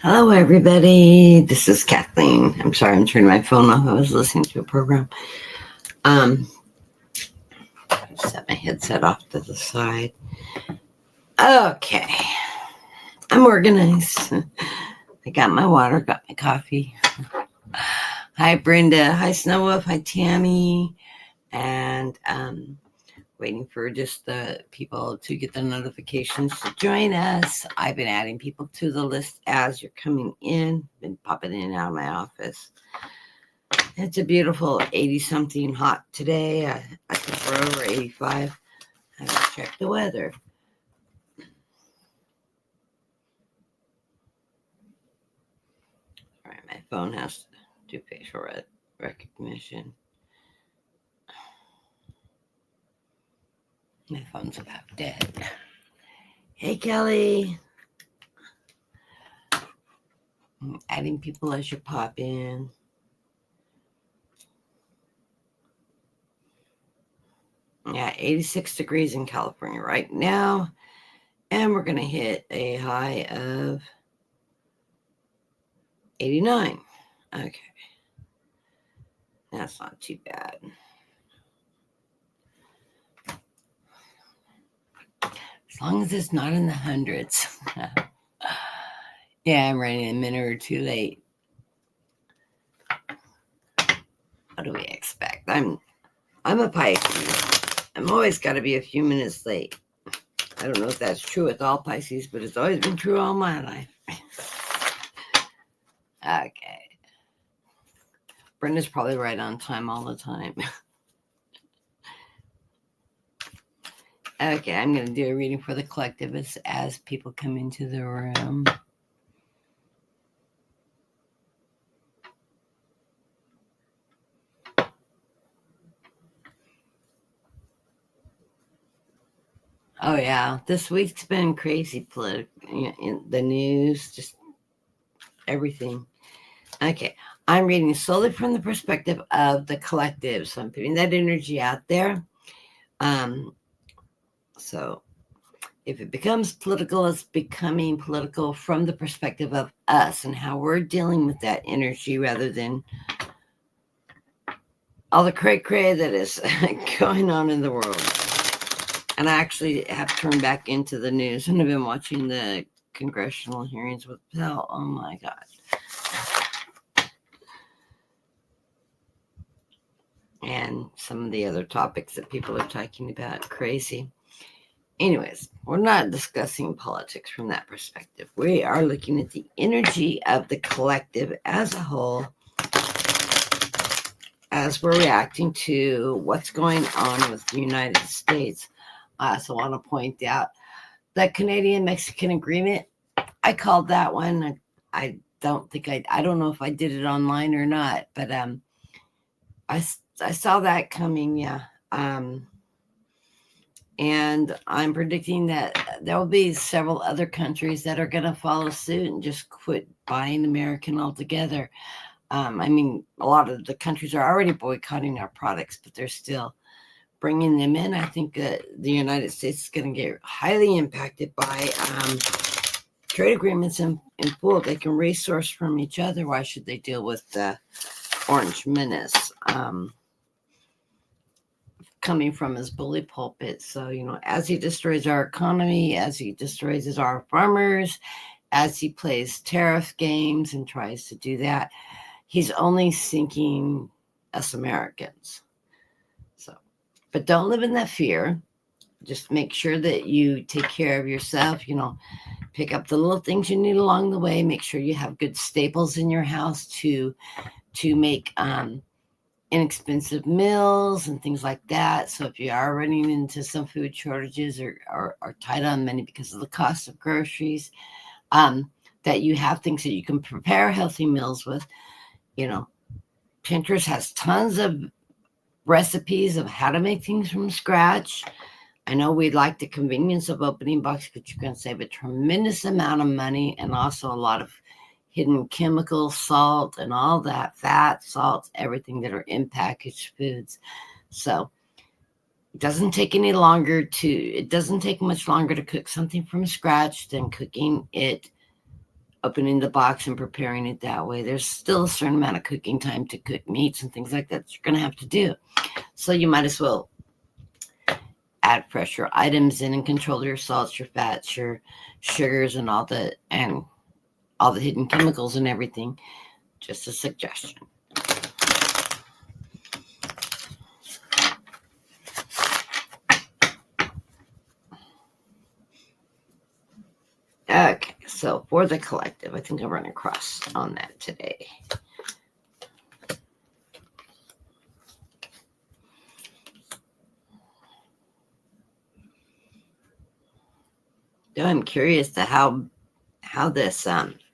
Hello, everybody. This is Kathleen. I'm sorry, I'm turning my phone off. I was listening to a program. Set my headset off to the side. Okay, I'm organized. I got my water, got my coffee. Hi, Brenda. Hi, Snow Wolf. Hi, Tammy. And waiting for just the people to get the notifications to join us. I've been adding people to the list as you're coming in. Been popping in and out of my office. It's a beautiful 80-something hot today. I prefer over 85. I will check the weather. All right, my phone has to do facial recognition. My phone's about dead. Hey, Kelly. I'm adding people as you pop in. Yeah, 86 degrees in California right now. And we're going to hit a high of 89. Okay. That's not too bad. As long as it's not in the hundreds. Yeah, I'm running a minute or two late. What do we expect? I'm a Pisces. I'm always got to be a few minutes late. I don't know if that's true with all Pisces, but it's always been true all my life. Okay. Brenda's probably right on time all the time. Okay, I'm going to do a reading for the collective as people come into the room. Oh, yeah. This week's been crazy in the news, just everything. Okay. I'm reading solely from the perspective of the collective. So I'm putting that energy out there. So if it becomes political, it's becoming political from the perspective of us and how we're dealing with that energy rather than all the cray-cray that is going on in the world. And I actually have turned back into the news and I've been watching the congressional hearings with ZELLE. Oh my God. And some of the other topics that people are talking about. Crazy. Anyways, we're not discussing politics from that perspective. We are looking at the energy of the collective as a whole as we're reacting to what's going on with the United States. I also want to point out that Canadian-Mexican agreement. I called that one. I don't think I don't know if I did it online or not, but I saw that coming. Yeah. And I'm predicting that there will be several other countries that are going to follow suit and just quit buying American altogether. I mean, a lot of the countries are already boycotting our products, but they're still bringing them in. I think that the United States is going to get highly impacted by trade agreements in full. They can resource from each other. Why should they deal with the Orange Menace? Coming from his bully pulpit. So, as he destroys our economy, as he destroys our farmers, as he plays tariff games and tries to do that, he's only sinking us Americans. So, but don't live in that fear. Just make sure that you take care of yourself, pick up the little things you need along the way. Make sure you have good staples in your house to make inexpensive meals and things like that. So if you are running into some food shortages or tight on money because of the cost of groceries, that you have things that you can prepare healthy meals with. Pinterest has tons of recipes of how to make things from scratch. I know we'd like the convenience of opening box, but you can save a tremendous amount of money and also a lot of hidden chemicals, salt, and all that, fat, salts, everything that are in packaged foods. So it doesn't take much longer to cook something from scratch than cooking it opening the box and preparing it that way. There's still a certain amount of cooking time to cook meats and things like that you're going to have to do. So you might as well add fresher items in and control your salts, your fats, your sugars, and all the hidden chemicals and everything. Just a suggestion. Okay, so for the collective, I think I'm running across on that today. I'm curious to how this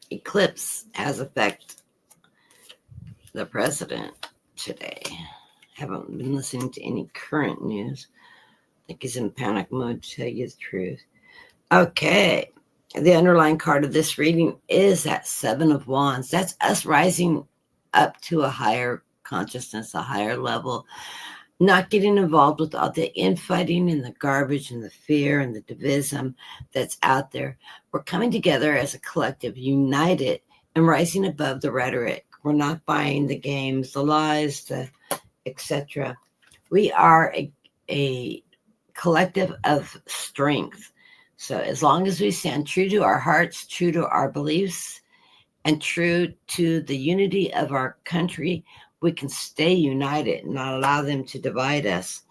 eclipse has affected the president today. Haven't been listening to any current news. I think he's in panic mode, to tell you the truth. Okay. The underlying card of this reading is that Seven of Wands. That's us rising up to a higher consciousness, a higher level, not getting involved with all the infighting and the garbage and the fear and the divism that's out there. We're coming together as a collective, united and rising above the rhetoric. We're not buying the games, the lies, the etc. We are a collective of strength. So as long as we stand true to our hearts, true to our beliefs, and true to the unity of our country, we can stay united and not allow them to divide us.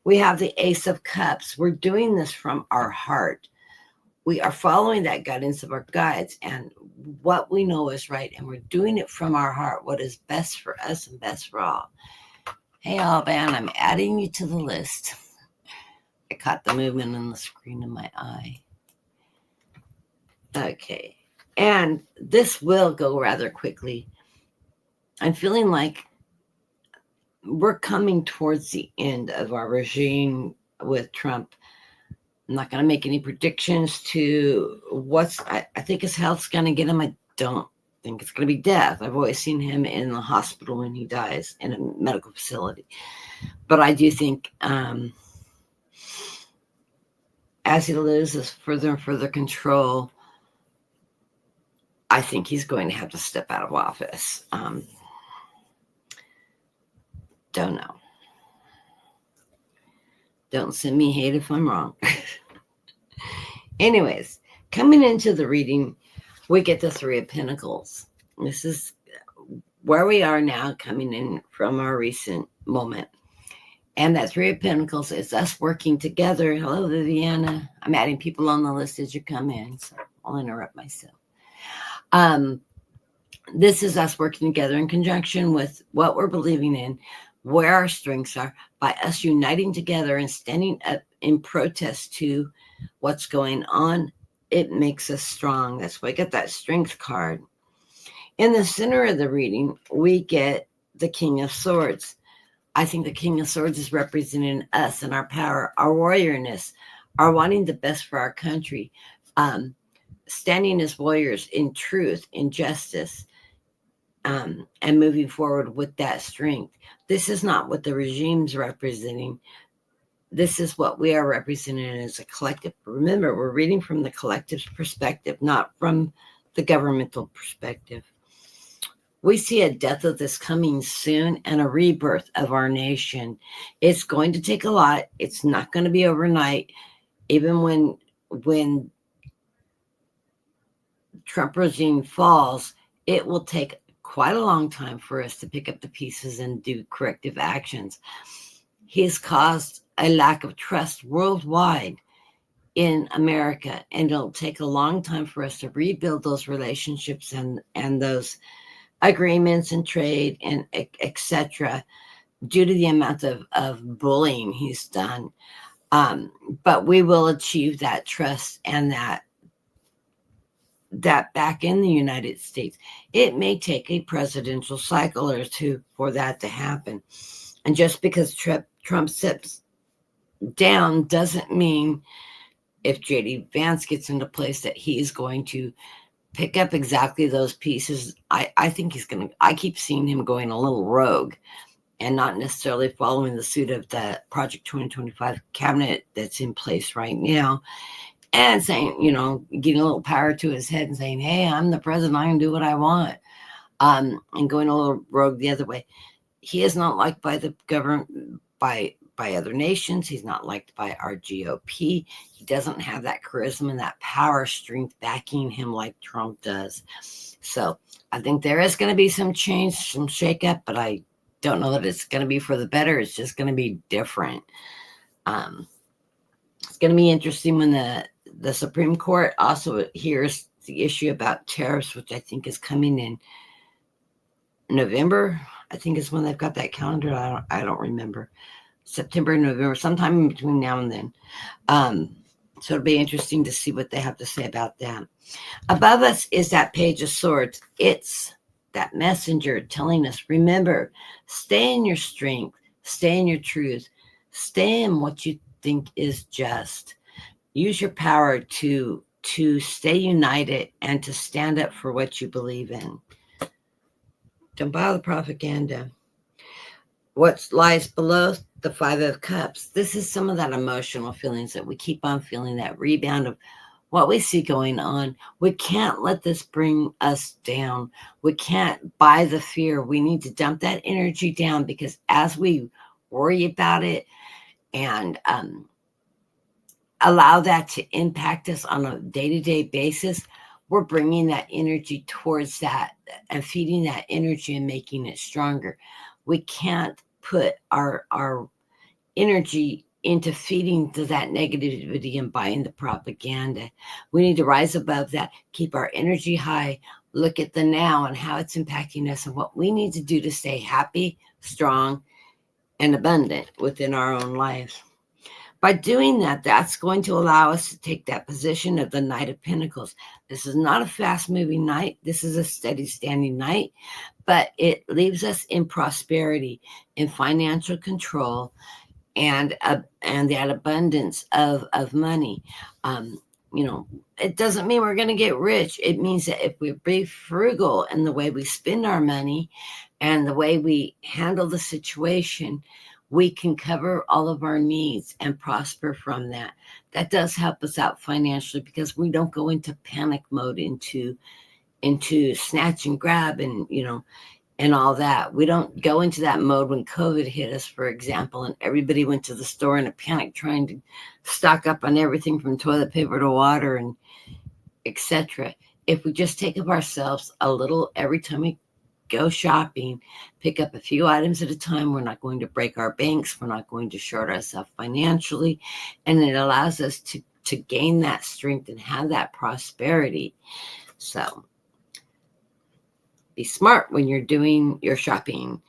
We have the Ace of Cups. We're doing this from our heart. We are following that guidance of our guides and what we know is right, and we're doing it from our heart, what is best for us and best for all. Hey, Alban, I'm adding you to the list. I caught the movement on the screen in my eye. Okay. And this will go rather quickly. I'm feeling like we're coming towards the end of our regime with Trump. I'm not going to make any predictions to I think his health's going to get him. I don't think it's going to be death. I've always seen him in the hospital when he dies in a medical facility. But I do think as he loses further and further control, I think he's going to have to step out of office. Don't know. Don't send me hate if I'm wrong. Anyways, coming into the reading, we get the Three of Pentacles. This is where we are now, coming in from our recent moment. And that Three of Pentacles is us working together. Hello, Viviana. I'm adding people on the list as you come in, so I'll interrupt myself. This is us working together in conjunction with what we're believing in, where our strengths are, by us uniting together and standing up in protest to what's going on. It makes us strong. That's why I get that strength card. In the center of the reading, we get the King of Swords. I think the King of Swords is representing us and our power, our warriorness, our wanting the best for our country, standing as warriors in truth, in justice, and moving forward with that strength. This is not what the regime's representing. This is what we are representing as a collective. Remember, we're reading from the collective's perspective, not from the governmental perspective. We see a death of this coming soon and a rebirth of our nation. It's going to take a lot. It's not going to be overnight. Even when Trump regime falls, it will take quite a long time for us to pick up the pieces and do corrective actions. He has caused a lack of trust worldwide in America, and it'll take a long time for us to rebuild those relationships and those agreements and trade and etc. due to the amount of bullying he's done. But we will achieve that trust and that back in the United States. It may take a presidential cycle or two for that to happen. And just because Trump steps down doesn't mean if J.D. Vance gets into place that he's going to pick up exactly those pieces. I think I keep seeing him going a little rogue and not necessarily following the suit of the Project 2025 cabinet that's in place right now. and saying, getting a little power to his head and saying, hey, I'm the president, I can do what I want, and going a little rogue the other way. He is not liked by the government, by other nations. He's not liked by our GOP. He doesn't have that charisma and that power strength backing him like Trump does. So I think there is going to be some change, some shakeup, but I don't know that it's going to be for the better. It's just going to be different. It's going to be interesting when the Supreme Court also hears the issue about tariffs, which I think is coming in November. I think is when they've got that calendar. I don't remember. September, November, sometime in between now and then. So it'll be interesting to see what they have to say about that. Above us is that page of swords. It's that messenger telling us, remember, stay in your strength, stay in your truth, stay in what you think is just. Use your power to stay united and to stand up for what you believe in. Don't buy the propaganda. What lies below the Five of Cups? This is some of that emotional feelings that we keep on feeling, that rebound of what we see going on. We can't let this bring us down. We can't buy the fear. We need to dump that energy down, because as we worry about it and allow that to impact us on a day-to-day basis, we're bringing that energy towards that and feeding that energy and making it stronger. We can't put our energy into feeding to that negativity and buying the propaganda. We need to rise above that, keep our energy high, look at the now and how it's impacting us and what we need to do to stay happy, strong, and abundant within our own lives. By doing that, that's going to allow us to take that position of the Knight of Pentacles. This is not a fast-moving knight. This is a steady standing knight, but it leaves us in prosperity, in financial control, and that abundance of money. It doesn't mean we're going to get rich. It means that if we be frugal in the way we spend our money and the way we handle the situation, we can cover all of our needs and prosper from that. That does help us out financially, because we don't go into panic mode, into snatch and grab and all that. We don't go into that mode when COVID hit us, for example, and everybody went to the store in a panic trying to stock up on everything from toilet paper to water and etc. If we just take of ourselves a little every time we go shopping, pick up a few items at a time, we're not going to break our banks, we're not going to short ourselves financially, and it allows us to gain that strength and have that prosperity. So be smart when you're doing your shopping.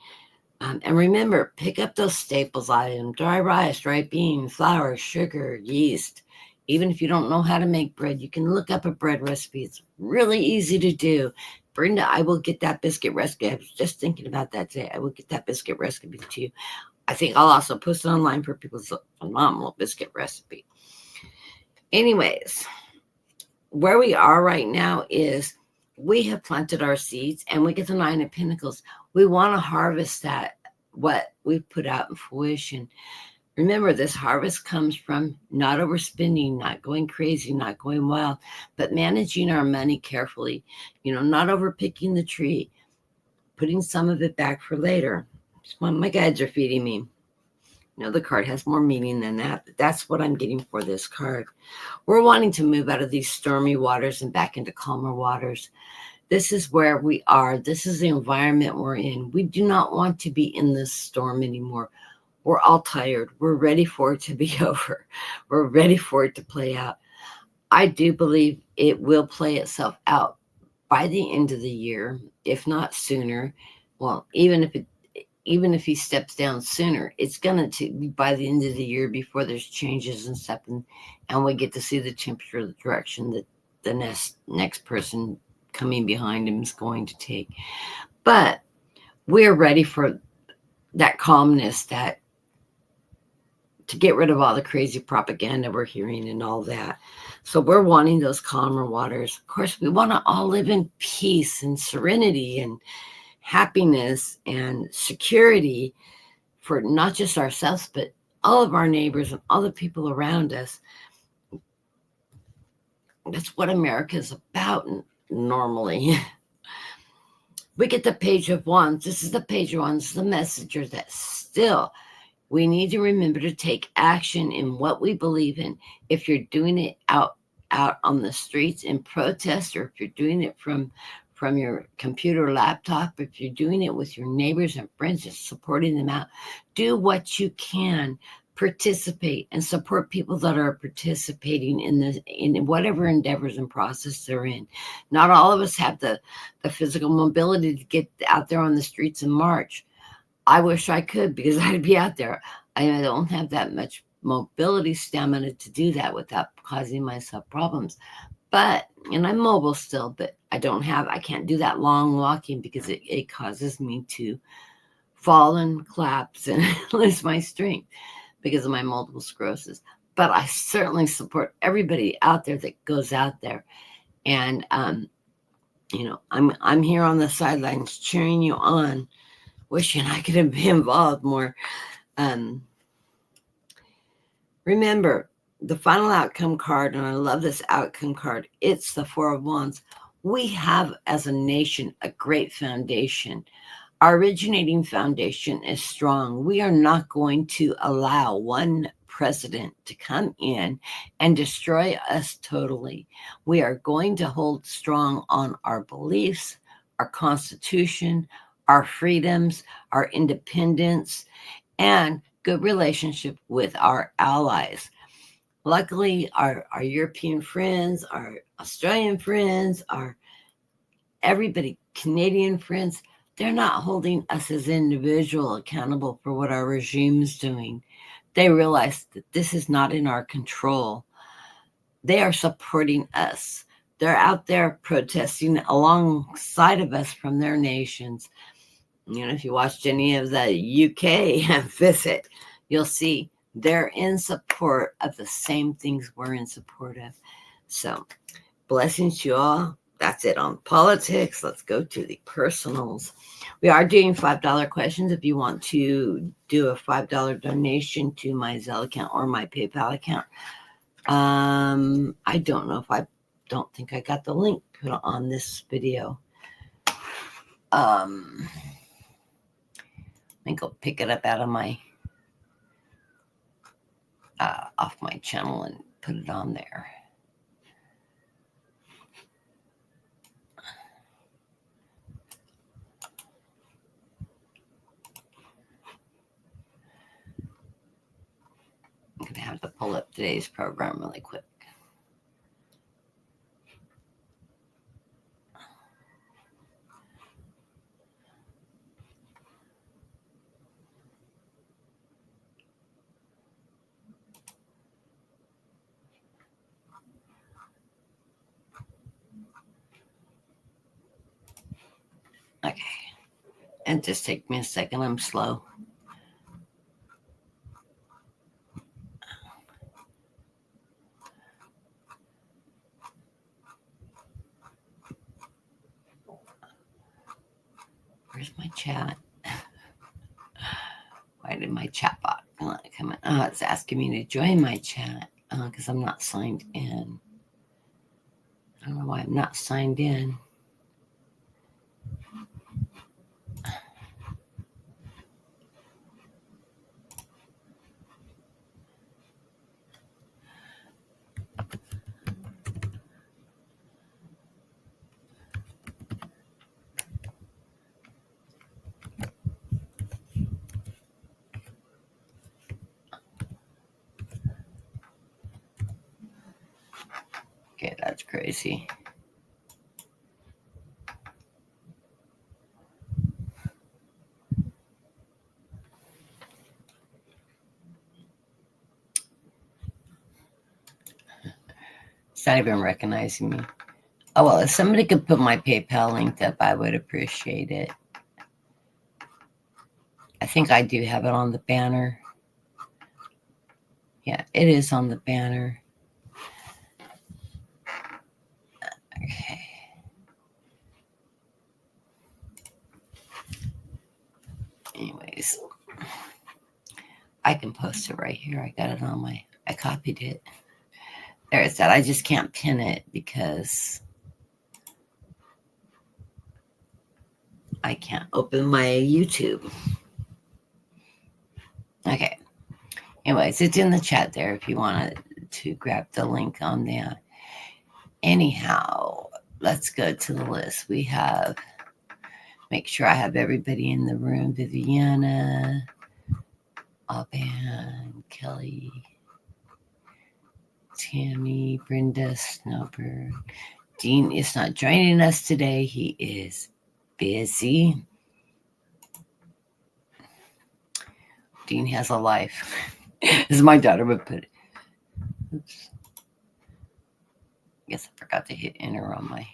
And remember, pick up those staples items: dry rice, dry beans, flour, sugar, yeast. Even if you don't know how to make bread, you can look up a bread recipe. It's really easy to do. Brenda, I will get that biscuit recipe. I was just thinking about that today. I will get that biscuit recipe to you. I think I'll also post it online for people's phenomenal biscuit recipe. Anyways, where we are right now is we have planted our seeds and we get the Nine of Pentacles. We want to harvest that, what we've put out in fruition. Remember, this harvest comes from not overspending, not going crazy, not going wild, but managing our money carefully, not overpicking the tree, putting some of it back for later. My guides are feeding me. The card has more meaning than that, but that's what I'm getting for this card. We're wanting to move out of these stormy waters and back into calmer waters. This is where we are. This is the environment we're in. We do not want to be in this storm anymore. We're all tired. We're ready for it to be over. We're ready for it to play out. I do believe it will play itself out by the end of the year, if not sooner. Well, even if he steps down sooner, it's going to be by the end of the year before there's changes and stuff, and we get to see the temperature, the direction that the next person coming behind him is going to take. But we're ready for that calmness, to get rid of all the crazy propaganda we're hearing and all that. So we're wanting those calmer waters. Of course, we want to all live in peace and serenity and happiness and security for not just ourselves, but all of our neighbors and all the people around us. That's what America is about normally. We get the Page of Wands. This is the Page of Wands, the messenger that still we need to remember to take action in what we believe in. If you're doing it out on the streets in protest, or if you're doing it from your computer or laptop, if you're doing it with your neighbors and friends, just supporting them out, do what you can. Participate and support people that are participating in whatever endeavors and process they're in. Not all of us have the physical mobility to get out there on the streets and march. I wish I could, because I'd be out there. I don't have that much mobility stamina to do that without causing myself problems. But, and I'm mobile still, but I can't do that long walking, because it causes me to fall and collapse and lose my strength because of my multiple sclerosis. But I certainly support everybody out there that goes out there. And, I'm here on the sidelines cheering you on, wishing I could have been involved more. Remember, the final outcome card, and I love this outcome card, it's the Four of Wands. We have, as a nation, a great foundation. Our originating foundation is strong. We are not going to allow one president to come in and destroy us totally. We are going to hold strong on our beliefs, our Constitution, our freedoms, our independence, and good relationship with our allies. Luckily, our European friends, our Australian friends, our everybody, Canadian friends, they're not holding us as individual accountable for what our regime's doing. They realize that this is not in our control. They are supporting us. They're out there protesting alongside of us from their nations. If you watched any of the UK visit, you'll see they're in support of the same things we're in support of. So, blessings to you all. That's it on politics. Let's go to the personals. We are doing $5 questions. If you want to do a $5 donation to my ZELLE account or my PayPal account, I don't know if I don't think I got the link put on this video. I think I'll pick it up out of my off my channel and put it on there. I'm going to have to pull up today's program really quick. Okay. And just take me a second. I'm slow. Where's my chat? Why did my chat box not come in? Oh, it's asking me to join my chat because I'm not signed in. I don't know why I'm not signed in. Okay, that's crazy. It's not even recognizing me. Oh, well, if somebody could put my PayPal link up, I would appreciate it. I think I do have it on the banner. Yeah, it is on the banner. Okay. Anyways, I can post it right here. I got it on I copied it. There it's that. I just can't pin it because I can't open my YouTube. Okay. Anyways, it's in the chat there if you want to grab the link on that. Anyhow, let's go to the list. We have, make sure I have everybody in the room. Viviana, Alban, Kelly, Tammy, Brenda, Snowbird. Dean is not joining us today. He is busy. Dean has a life, as my daughter would put it. Oops. I guess I forgot to hit enter on my.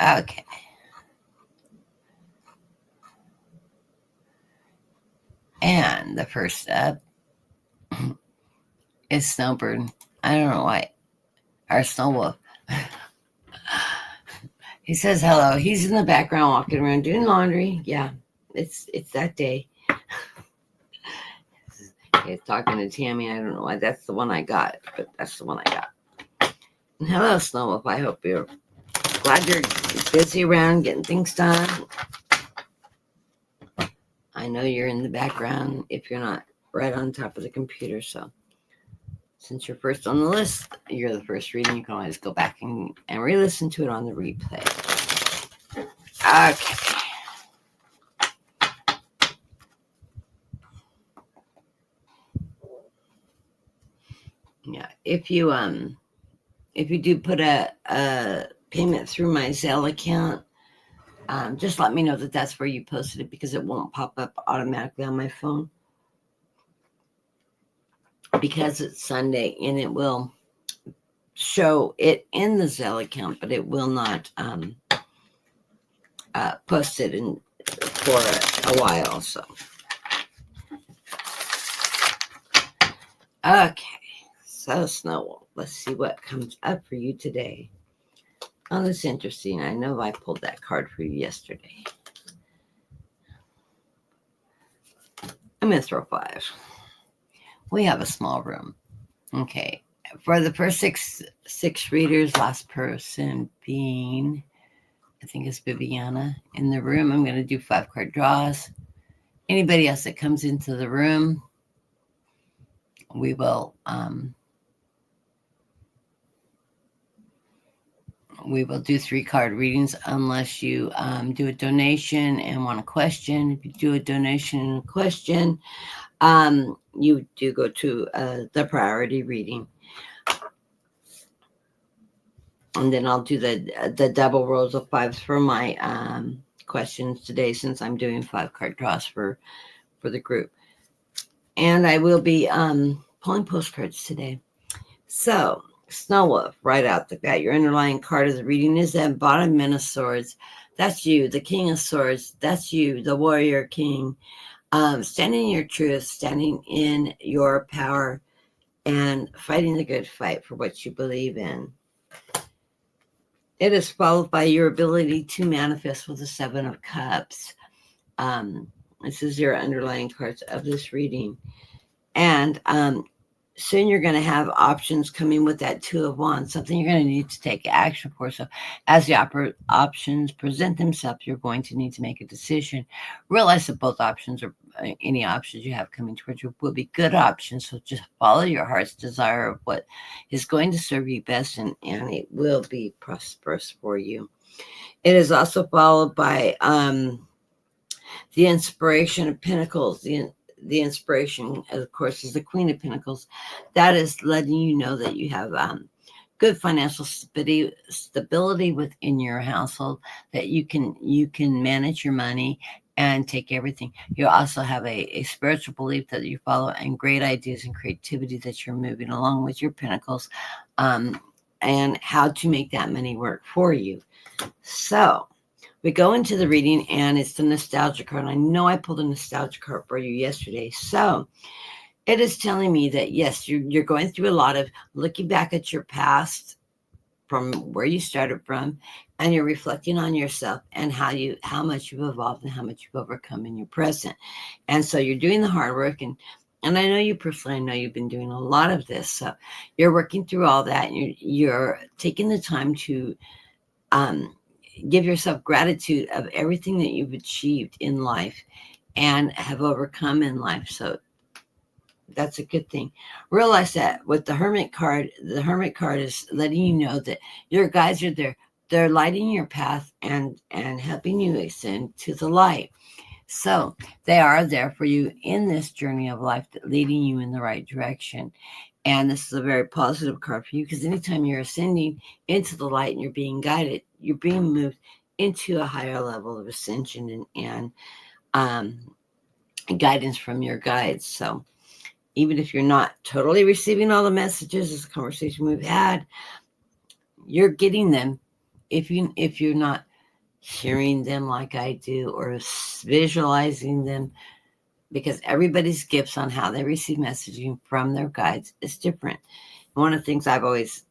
Okay. And the first up is Snowbird. I don't know why. Our Snow Wolf. He says hello. He's in the background walking around doing laundry. Yeah, it's that day. He's talking to Tammy. I don't know why that's the one I got, but that's the one I got. And hello, Snow Wolf. I hope you're glad you're busy around getting things done. I know you're in the background if you're not right on top of the computer. So since you're first on the list, you're the first reading. You can always go back and re-listen to it on the replay. Okay. Yeah, if you do put a payment through my ZELLE account, just let me know that that's where you posted it because it won't pop up automatically on my phone because it's Sunday and it will show it in the ZELLE account, but it will not post it in for a while. So, okay. So, Snow, let's see what comes up for you today. Oh, that's interesting. I know I pulled that card for you yesterday. I'm going to throw 5. We have a small room. Okay. For the first six readers, last person being, I think it's Viviana in the room. I'm going to do 5-card draws. Anybody else that comes into the room, we will do 3-card readings unless you do a donation and want a question. If you do a donation and a question, you do go to the priority reading. And then I'll do the double rows of 5s for my questions today since I'm doing 5-card draws for the group. And I will be pulling postcards today. So, Snow Wolf, right out the bat, your underlying card of the reading is that bottom of swords. That's you, the King of Swords. That's you, the warrior king. Standing in your truth, standing in your power, and fighting the good fight for what you believe in. It is followed by your ability to manifest with the 7 of Cups. This is your underlying cards of this reading. And soon you're going to have options coming with that 2 of Wands, something you're going to need to take action for. So as the options present themselves, you're going to need to make a decision. Realize that both options or any options you have coming towards you will be good options. So just follow your heart's desire of what is going to serve you best, and it will be prosperous for you. It is also followed by the inspiration of Pentacles. The inspiration, of course, is the Queen of Pentacles. That is letting you know that you have good financial stability within your household, that you can manage your money and take everything. You also have a spiritual belief that you follow and great ideas and creativity that you're moving along with your Pentacles, and how to make that money work for you. So we go into the reading, and it's the nostalgia card. I know I pulled a nostalgia card for you yesterday. So it is telling me that, yes, you're going through a lot of looking back at your past from where you started from and you're reflecting on yourself and how much you've evolved and how much you've overcome in your present. And so you're doing the hard work, and I know you personally, I know you've been doing a lot of this. So you're working through all that, and you're taking the time to give yourself gratitude of everything that you've achieved in life and have overcome in life. So that's a good thing. Realize that with the Hermit card is letting you know that your guides are there. They're lighting your path and helping you ascend to the light. So they are there for you in this journey of life, leading you in the right direction. And this is a very positive card for you, because anytime you're ascending into the light and you're being guided, you're being moved into a higher level of ascension and guidance from your guides. So even if you're not totally receiving all the messages, this conversation we've had, you're getting them. If you're not hearing them like I do, or visualizing them, because everybody's gifts on how they receive messaging from their guides is different. One of the things I've always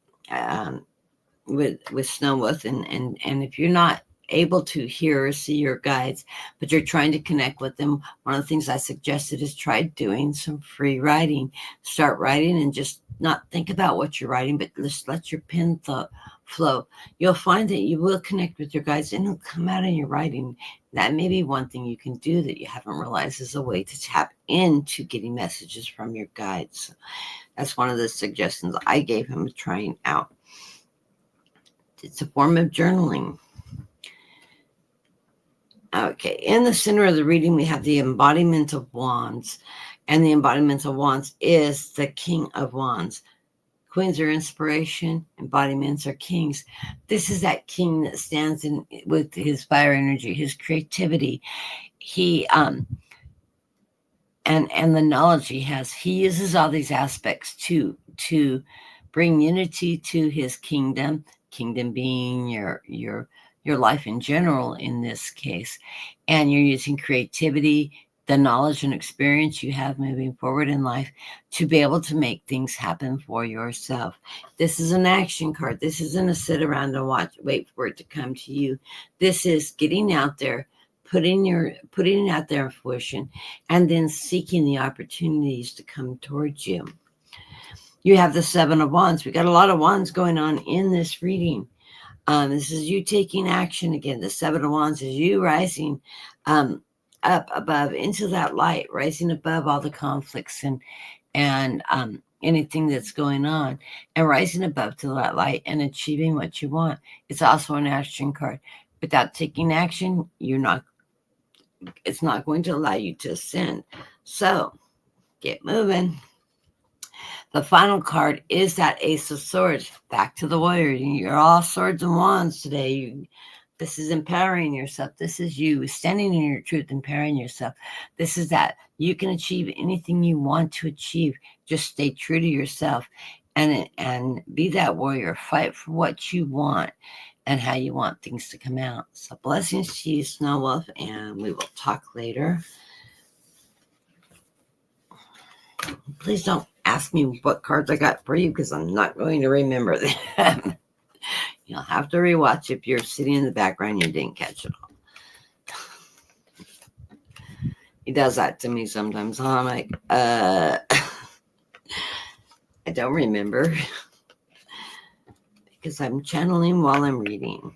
with Snow Wolf, and if you're not able to hear or see your guides, but you're trying to connect with them, one of the things I suggested is try doing some free writing. Start writing and just not think about what you're writing, but just let your pen flow. You'll find that you will connect with your guides, and it'll come out in your writing. That may be one thing you can do that you haven't realized is a way to tap into getting messages from your guides. That's one of the suggestions I gave him trying out. It's a form of journaling. Okay, in the center of the reading, we have the embodiment of wands. And the embodiment of wands is the King of Wands. Queens are inspiration, embodiments are kings. This is that king that stands in with his fire energy, his creativity. He and the knowledge he has. He uses all these aspects to bring unity to his kingdom. Kingdom being your life in general in this case. And you're using creativity, the knowledge and experience you have moving forward in life to be able to make things happen for yourself. This is an action card. This isn't a sit around and wait for it to come to you. This is getting out there, putting it out there in fruition, and then seeking the opportunities to come towards you. You have the Seven of Wands. We got a lot of wands going on in this reading. This is you taking action again. The Seven of Wands is you rising up above into that light, rising above all the conflicts and anything that's going on, and rising above to that light and achieving what you want. It's also an action card. Without taking action, it's not going to allow you to ascend. So get moving. The final card is that Ace of Swords. Back to the warrior. You're all swords and wands today. This is empowering yourself. This is you standing in your truth, empowering yourself. This is that you can achieve anything you want to achieve. Just stay true to yourself and be that warrior. Fight for what you want and how you want things to come out. So blessings to you, Snow Wolf, and we will talk later. Please don't ask me what cards I got for you, because I'm not going to remember them. You'll have to rewatch if you're sitting in the background and you didn't catch it all. He does that to me sometimes. I'm like, I don't remember, because I'm channeling while I'm reading.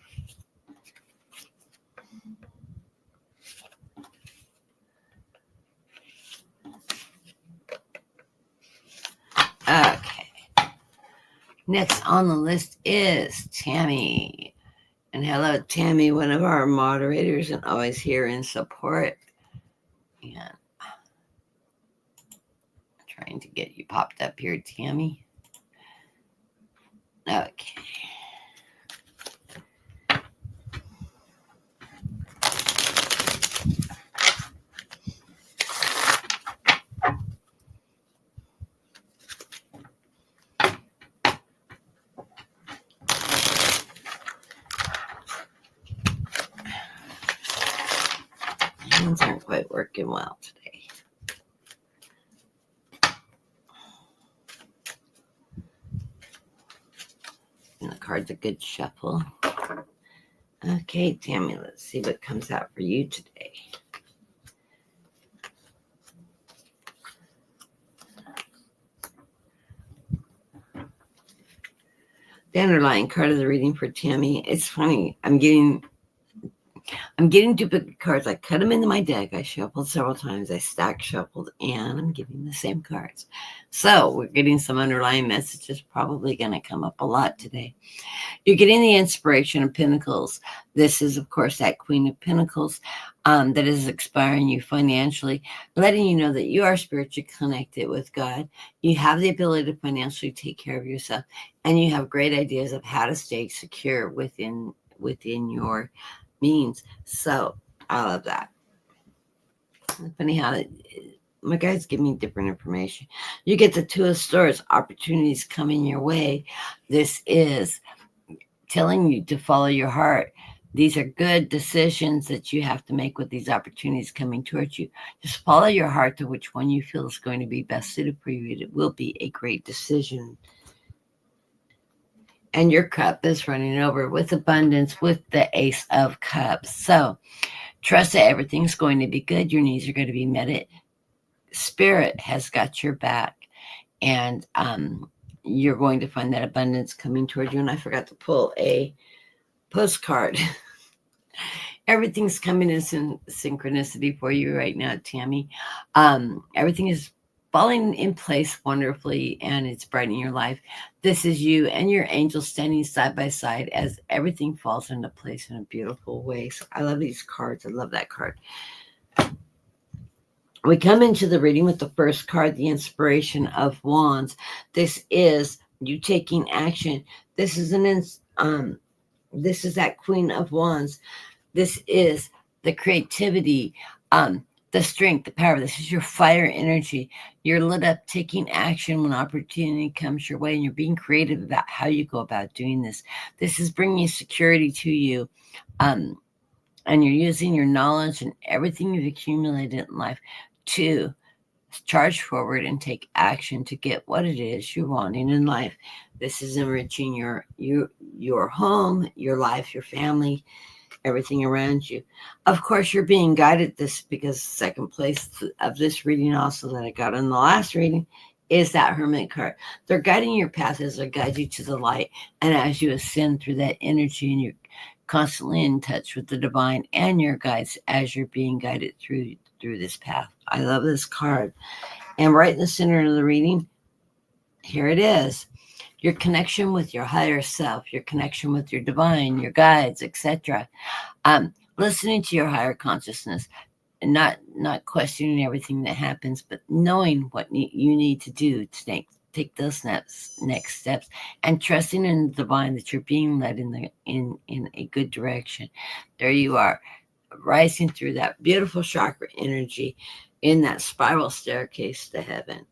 Okay. Next on the list is Tammy. And hello, Tammy, one of our moderators and always here in support. And I'm trying to get you popped up here, Tammy. Okay. Hands aren't quite working well today. And the card's a good shuffle. Okay, Tammy, let's see what comes out for you today. The underlying card of the reading for Tammy. It's funny. I'm getting duplicate cards. I cut them into my deck. I shuffled several times. I stacked, shuffled, and I'm getting the same cards. So we're getting some underlying messages. Probably going to come up a lot today. You're getting the inspiration of Pentacles. This is, of course, that Queen of Pentacles that is inspiring you financially, letting you know that you are spiritually connected with God. You have the ability to financially take care of yourself, and you have great ideas of how to stay secure within your means. So I love that. It's funny how my guides give me different information. You get the Two of Swords, opportunities coming your way. This is telling you to follow your heart. These are good decisions that you have to make with these opportunities coming towards you. Just follow your heart to which one you feel is going to be best suited for you. It will be a great decision. And your cup is running over with abundance with the Ace of Cups. So trust that everything's going to be good. Your needs are going to be met. Spirit has got your back. And you're going to find that abundance coming toward you. And I forgot to pull a postcard. Everything's coming in synchronicity for you right now, Tammy. Everything is falling in place wonderfully, and it's brightening your life. This is you and your angel standing side by side as everything falls into place in a beautiful way. So I love these cards. I love that card. We come into the reading with the first card, the Inspiration of Wands. This is you taking action. This is this is that Queen of Wands. This is the creativity, the strength, the power. This is your fire energy. You're lit up, taking action when opportunity comes your way, and you're being creative about how you go about doing this. This is bringing security to you, and you're using your knowledge and everything you've accumulated in life to charge forward and take action to get what it is you're wanting in life. This is enriching your home, your life, your family, everything around you. Of course, you're being guided this because second place of this reading also that I got in the last reading is that Hermit card. They're guiding your path as they guide you to the light. And as you ascend through that energy, and you're constantly in touch with the divine and your guides as you're being guided through this path. I love this card. And right in the center of the reading, here it is. Your connection with your higher self, your connection with your divine, your guides, etc. Listening to your higher consciousness and not questioning everything that happens, but knowing what you need to do to take those next steps, and trusting in the divine that you're being led in a good direction. There you are, rising through that beautiful chakra energy in that spiral staircase to heaven.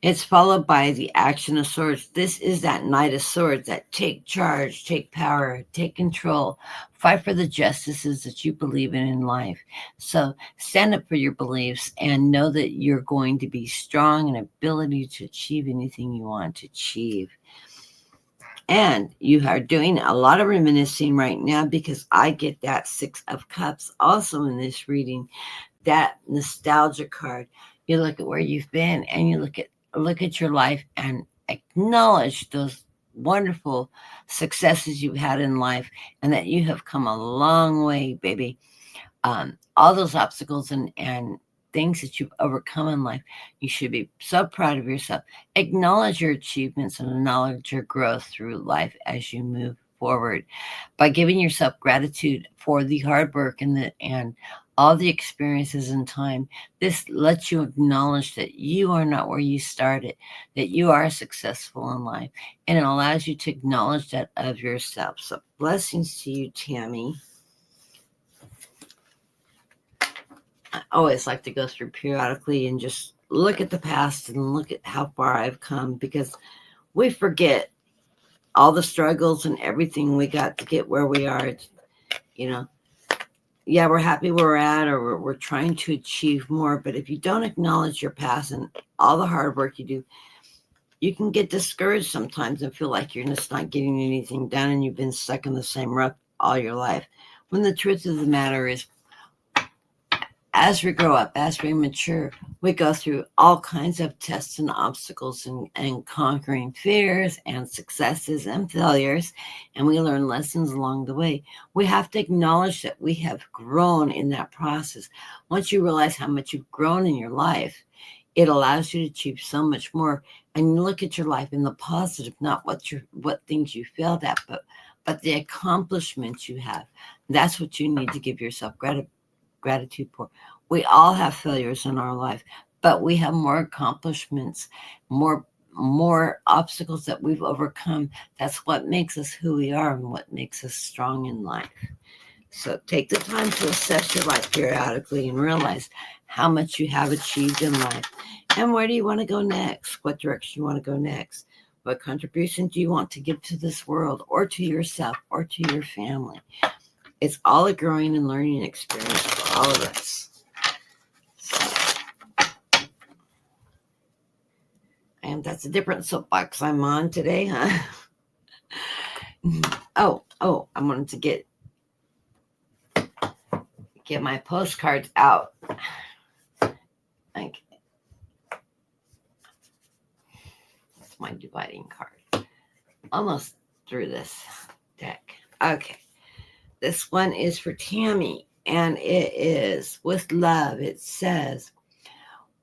It's followed by the Action of Swords. This is that Knight of Swords that take charge, take power, take control, fight for the justices that you believe in life. So stand up for your beliefs and know that you're going to be strong in ability to achieve anything you want to achieve. And you are doing a lot of reminiscing right now because I get that Six of Cups also in this reading, that nostalgia card. You look at where you've been and you look at your life and acknowledge those wonderful successes you've had in life and that you have come a long way, baby. All those obstacles and things that you've overcome in life, you should be so proud of yourself. Acknowledge your achievements and acknowledge your growth through life as you move forward by giving yourself gratitude for the hard work and all the experiences in time. This lets you acknowledge that you are not where you started, that you are successful in life, and it allows you to acknowledge that of yourself. So blessings to you, Tammy. I always like to go through periodically and just look at the past and look at how far I've come, because we forget all the struggles and everything we got to get where we are. Yeah, we're happy where we're at, or we're trying to achieve more. But if you don't acknowledge your past and all the hard work you do, You can get discouraged sometimes and feel like you're just not getting anything done and you've been stuck in the same rut all your life. When the truth of the matter is, as we grow up, as we mature, we go through all kinds of tests and obstacles and conquering fears and successes and failures, and we learn lessons along the way. We have to acknowledge that we have grown in that process. Once you realize how much you've grown in your life, it allows you to achieve so much more. And you look at your life in the positive, not what things you failed at, but the accomplishments you have. That's what you need to give yourself gratitude for. We all have failures in our life, but we have more accomplishments, more obstacles that we've overcome. That's what makes us who we are and what makes us strong in life. So take the time to assess your life periodically and realize how much you have achieved in life. And where do you want to go next? What direction you want to go next? What contribution do you want to give to this world or to yourself or to your family? It's all a growing and learning experience for all of us. So, and that's a different soapbox I'm on today, huh? Oh, I wanted to get my postcards out. Okay. That's my dividing card. Almost through this deck. Okay. This one is for Tammy, and it is with love. It says,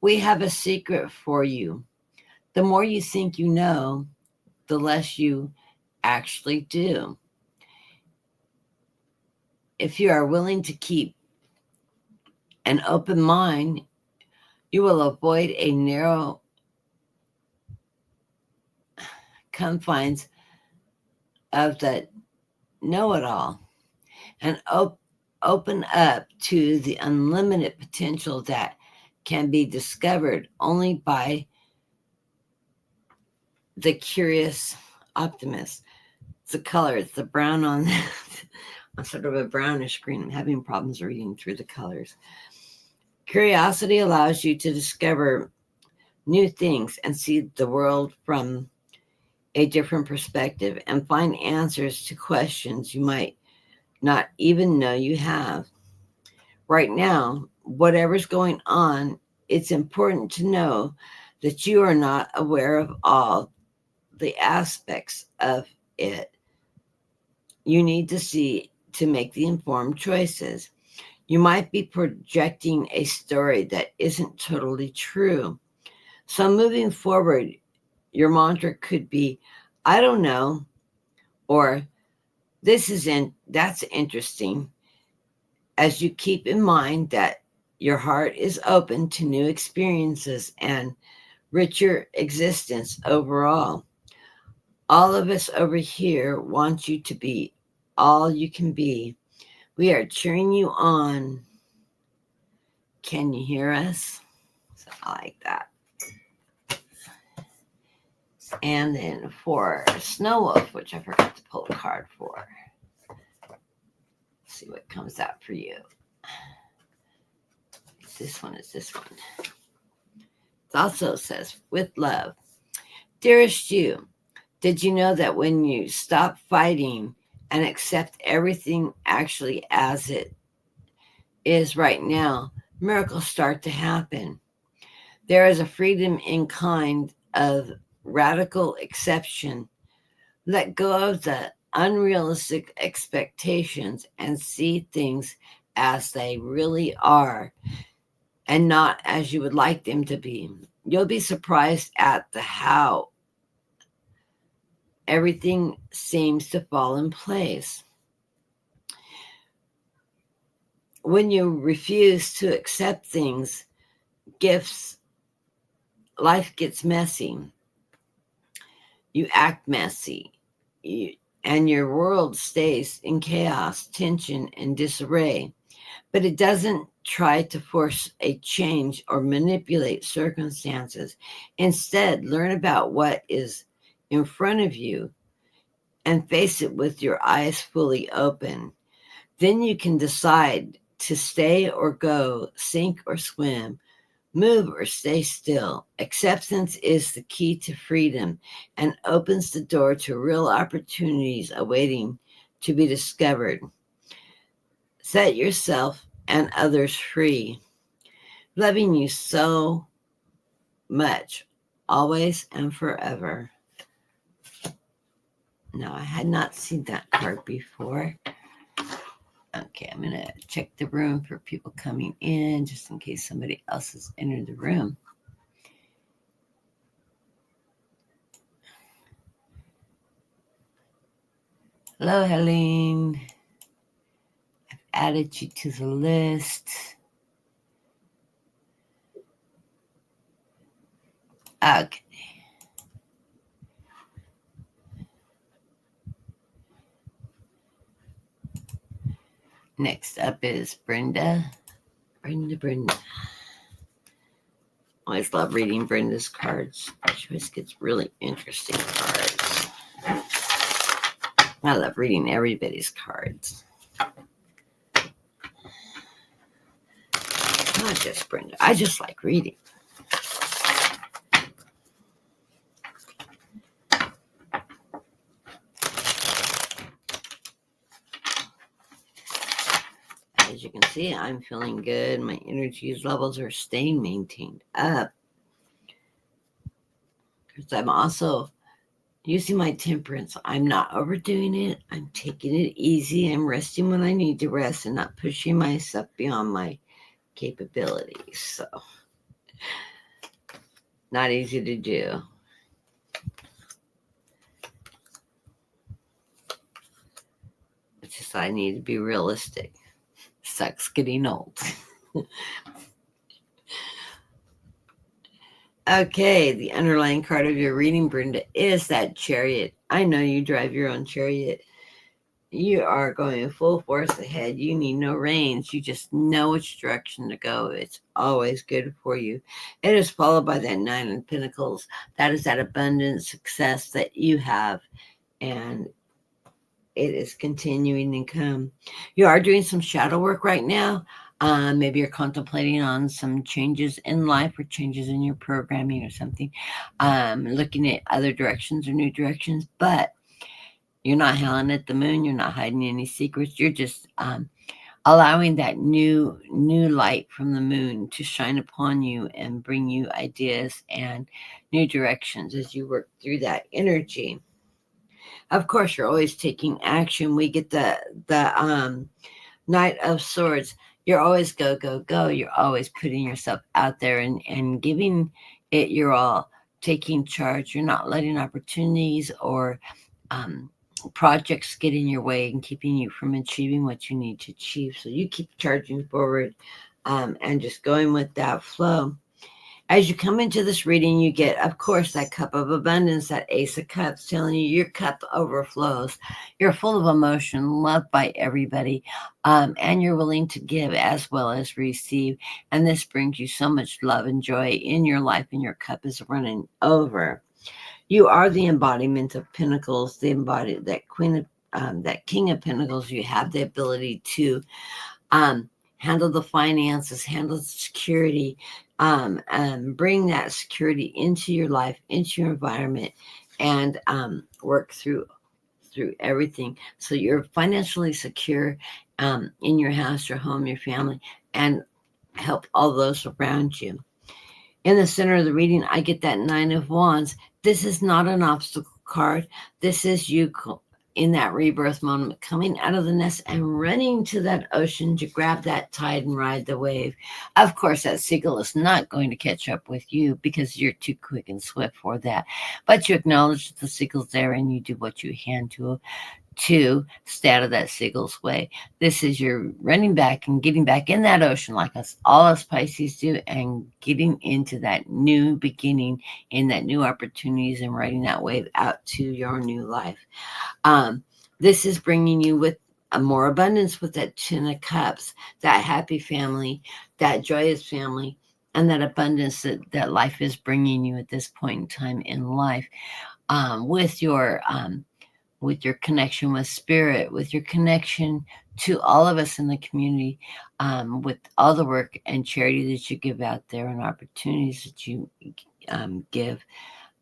we have a secret for you. The more you think you know, the less you actually do. If you are willing to keep an open mind, you will avoid a narrow confines of the know-it-all and open up to the unlimited potential that can be discovered only by the curious optimist. The color, it's the brown on sort of a brownish green. I'm having problems reading through the colors. Curiosity allows you to discover new things and see the world from a different perspective and find answers to questions you might not even know you have. Right now, whatever's going on, it's important to know that you are not aware of all the aspects of it. You need to see to make the informed choices. You might be projecting a story that isn't totally true. So moving forward, your mantra could be, I don't know, or that's interesting, as you keep in mind that your heart is open to new experiences and richer existence overall. All of us over here want you to be all you can be. We are cheering you on. Can you hear us? So I like that. And then for Snow Wolf, which I forgot to pull a card for. Let's see what comes out for you. This one is this one. It also says, with love. Dearest you, did you know that when you stop fighting and accept everything actually as it is right now, miracles start to happen. There is a freedom in kind of radical exception. Let go of the unrealistic expectations and see things as they really are and not as you would like them to be. You'll be surprised at how everything seems to fall in place. When you refuse to accept things, gifts, life gets messy. You act messy, and your world stays in chaos, tension, and disarray. But it doesn't try to force a change or manipulate circumstances. Instead, learn about what is in front of you and face it with your eyes fully open. Then you can decide to stay or go, sink or swim. Move or stay still. Acceptance is the key to freedom and opens the door to real opportunities awaiting to be discovered. Set yourself and others free. Loving you so much, always and forever. No, I had not seen that card before. Okay, I'm going to check the room for people coming in, just in case somebody else has entered the room. Hello, Helene. I've added you to the list. Okay. Next up is Brenda. Brenda. I always love reading Brenda's cards. She always gets really interesting cards. I love reading everybody's cards. Not just Brenda. I just like reading. As you can see, I'm feeling good. My energy levels are staying maintained up. Because I'm also using my temperance. I'm not overdoing it. I'm taking it easy. I'm resting when I need to rest and not pushing myself beyond my capabilities. So, not easy to do. It's just I need to be realistic. Sucks getting old. Okay, the underlying card of your reading, Brenda, is that Chariot. I know you drive your own chariot. You are going full force ahead. You need no reins. You just know which direction to go. It's always good for you. It is followed by that Nine of Pentacles. That is that abundant success that you have. And it is continuing to come. You are doing some shadow work right now. Maybe you're contemplating on some changes in life or changes in your programming or something. Looking at other directions or new directions, but you're not howling at the moon. You're not hiding any secrets. You're just allowing that new light from the moon to shine upon you and bring you ideas and new directions as you work through that energy. Of course, you're always taking action. We get the Knight of Swords. You're always go. You're always putting yourself out there and giving it your all, taking charge. You're not letting opportunities or projects get in your way and keeping you from achieving what you need to achieve. So you keep charging forward and just going with that flow. As you come into this reading, you get, of course, that cup of abundance, that Ace of Cups telling you your cup overflows. You're full of emotion, loved by everybody, and you're willing to give as well as receive. And this brings you so much love and joy in your life, and your cup is running over. You are the embodiment of Pentacles, the embodied, that Queen of, that King of Pentacles. You have the ability to handle the finances, handle the security, bring that security into your life, into your environment, and work through everything. So you're financially secure in your house, your home, your family, and help all those around you. In the center of the reading, I get that Nine of Wands. This is not an obstacle card. This is you in that rebirth moment, coming out of the nest and running to that ocean to grab that tide and ride the wave. Of course, that seagull is not going to catch up with you because you're too quick and swift for that. But you acknowledge that the seagull's there and you do what you can to stay out of that seagull's way. This is your running back and getting back in that ocean like all us Pisces do, and getting into that new beginning in that new opportunities and riding that wave out to your new life. This is bringing you with a more abundance with that Ten of Cups, that happy family, that joyous family, and that abundance that life is bringing you at this point in time in life, with your with your connection with spirit, with your connection to all of us in the community, with all the work and charity that you give out there and opportunities that you give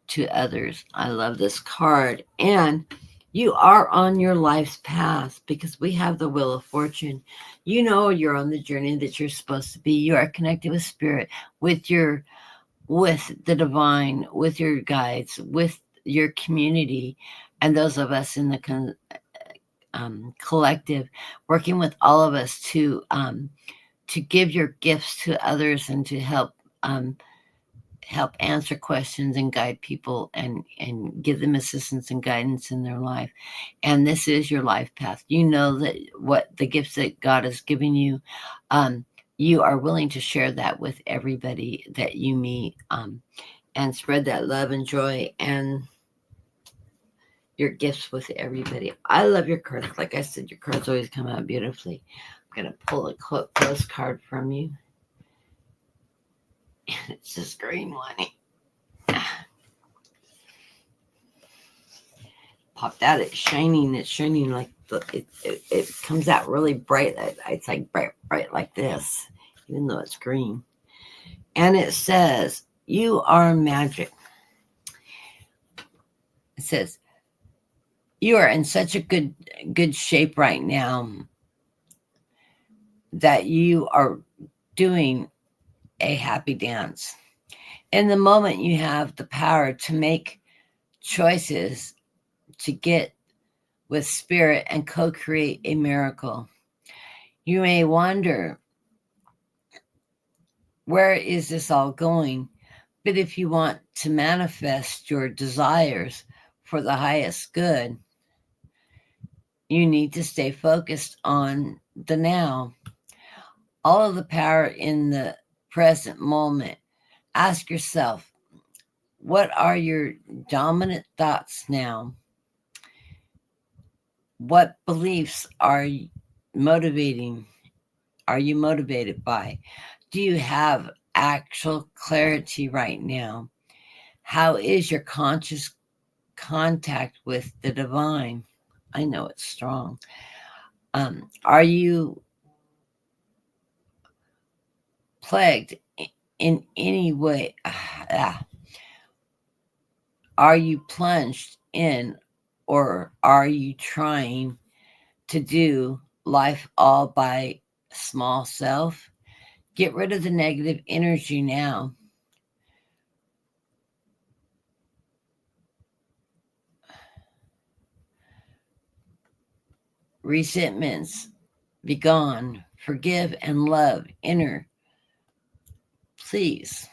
to others. I love this card. And you are on your life's path because we have the Wheel of Fortune. You know you're on the journey that you're supposed to be. You are connected with spirit, with the divine, with your guides, with your community, and those of us in the collective, working with all of us to give your gifts to others and to help answer questions and guide people and give them assistance and guidance in their life. And this is your life path. You know that what the gifts that God has given you, you are willing to share that with everybody that you meet, and spread that love and joy and your gifts with everybody. I love your cards. Like I said, your cards always come out beautifully. I'm going to pull a postcard from you. It's this green one. Popped out. It's shining. It's shining like it comes out really bright. It's like bright like this, even though it's green. And it says, "You are magic." It says, "You are in such a good shape right now that you are doing a happy dance. In the moment, you have the power to make choices to get with spirit and co-create a miracle. You may wonder, where is this all going? But if you want to manifest your desires for the highest good, you need to stay focused on the now. All of the power in the present moment. Ask yourself, what are your dominant thoughts now? What beliefs are you motivated by? Do you have actual clarity right now? How is your conscious contact with the divine? I know it's strong. Are you plagued in any way? Are you plunged in, or are you trying to do life all by small self? Get rid of the negative energy now. Resentments be gone. Forgive and love inner. Please.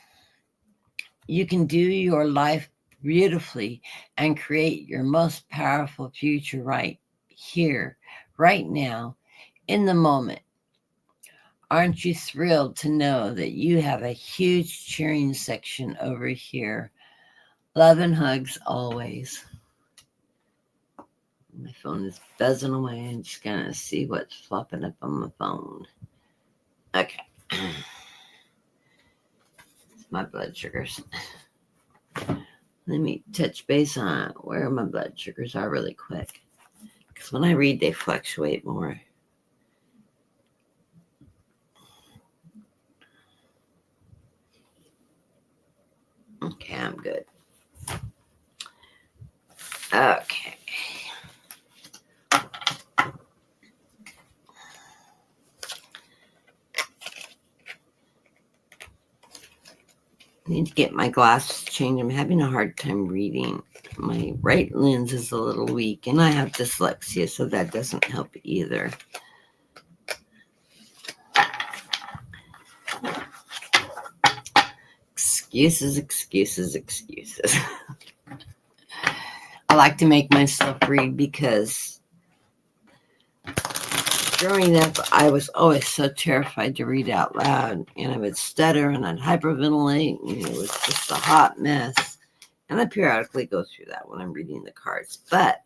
You can do your life beautifully and create your most powerful future right here, right now, in the moment. Aren't you thrilled to know that you have a huge cheering section over here? Love and hugs always. My phone is buzzing away. I'm just going to see what's flopping up on my phone. Okay. My blood sugars. Let me touch base on where my blood sugars are really quick. Because when I read, they fluctuate more. Okay, I'm good. Okay. I need to get my glasses changed. I'm having a hard time reading. My right lens is a little weak, and I have dyslexia, so that doesn't help either. Excuses. I like to make myself read because growing up, I was always so terrified to read out loud, and I would stutter and I'd hyperventilate, and it was just a hot mess. And I periodically go through that when I'm reading the cards. But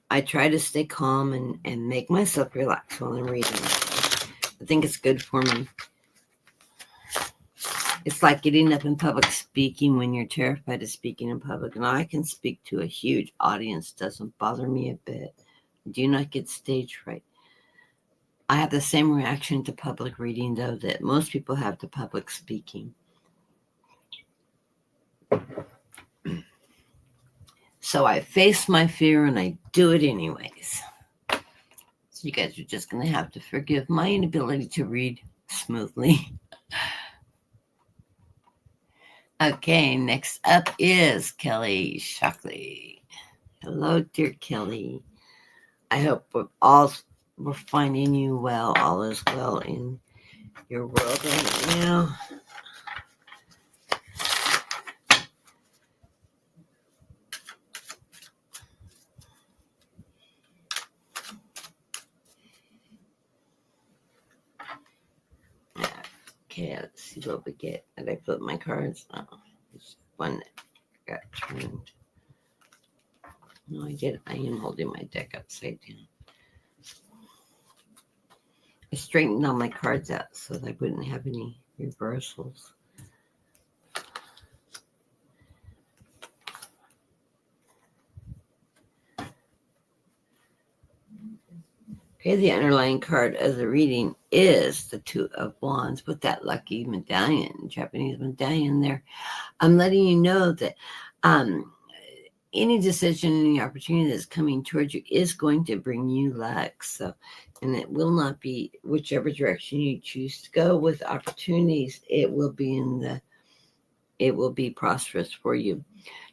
I try to stay calm and make myself relax while I'm reading. I think it's good for me. It's like getting up in public speaking when you're terrified of speaking in public. And I can speak to a huge audience. Doesn't bother me a bit. Do not get stage fright. I have the same reaction to public reading, though, that most people have to public speaking. So I face my fear and I do it anyways. So you guys are just going to have to forgive my inability to read smoothly. Okay, next up is Kelly Shockley. Hello, dear Kelly. I hope we're finding you well. All is well in your world right now. Okay, let's see what we get. Did I flip my cards? Oh, there's one that got turned. No, I did. I am holding my deck upside down. I straightened all my cards out so that I wouldn't have any reversals. Okay, the underlying card of the reading is the Two of Wands with that lucky medallion, Japanese medallion there. I'm letting you know that any decision, any opportunity that's coming towards you is going to bring you luck. So, and it will not be whichever direction you choose to go with opportunities. It will be prosperous for you.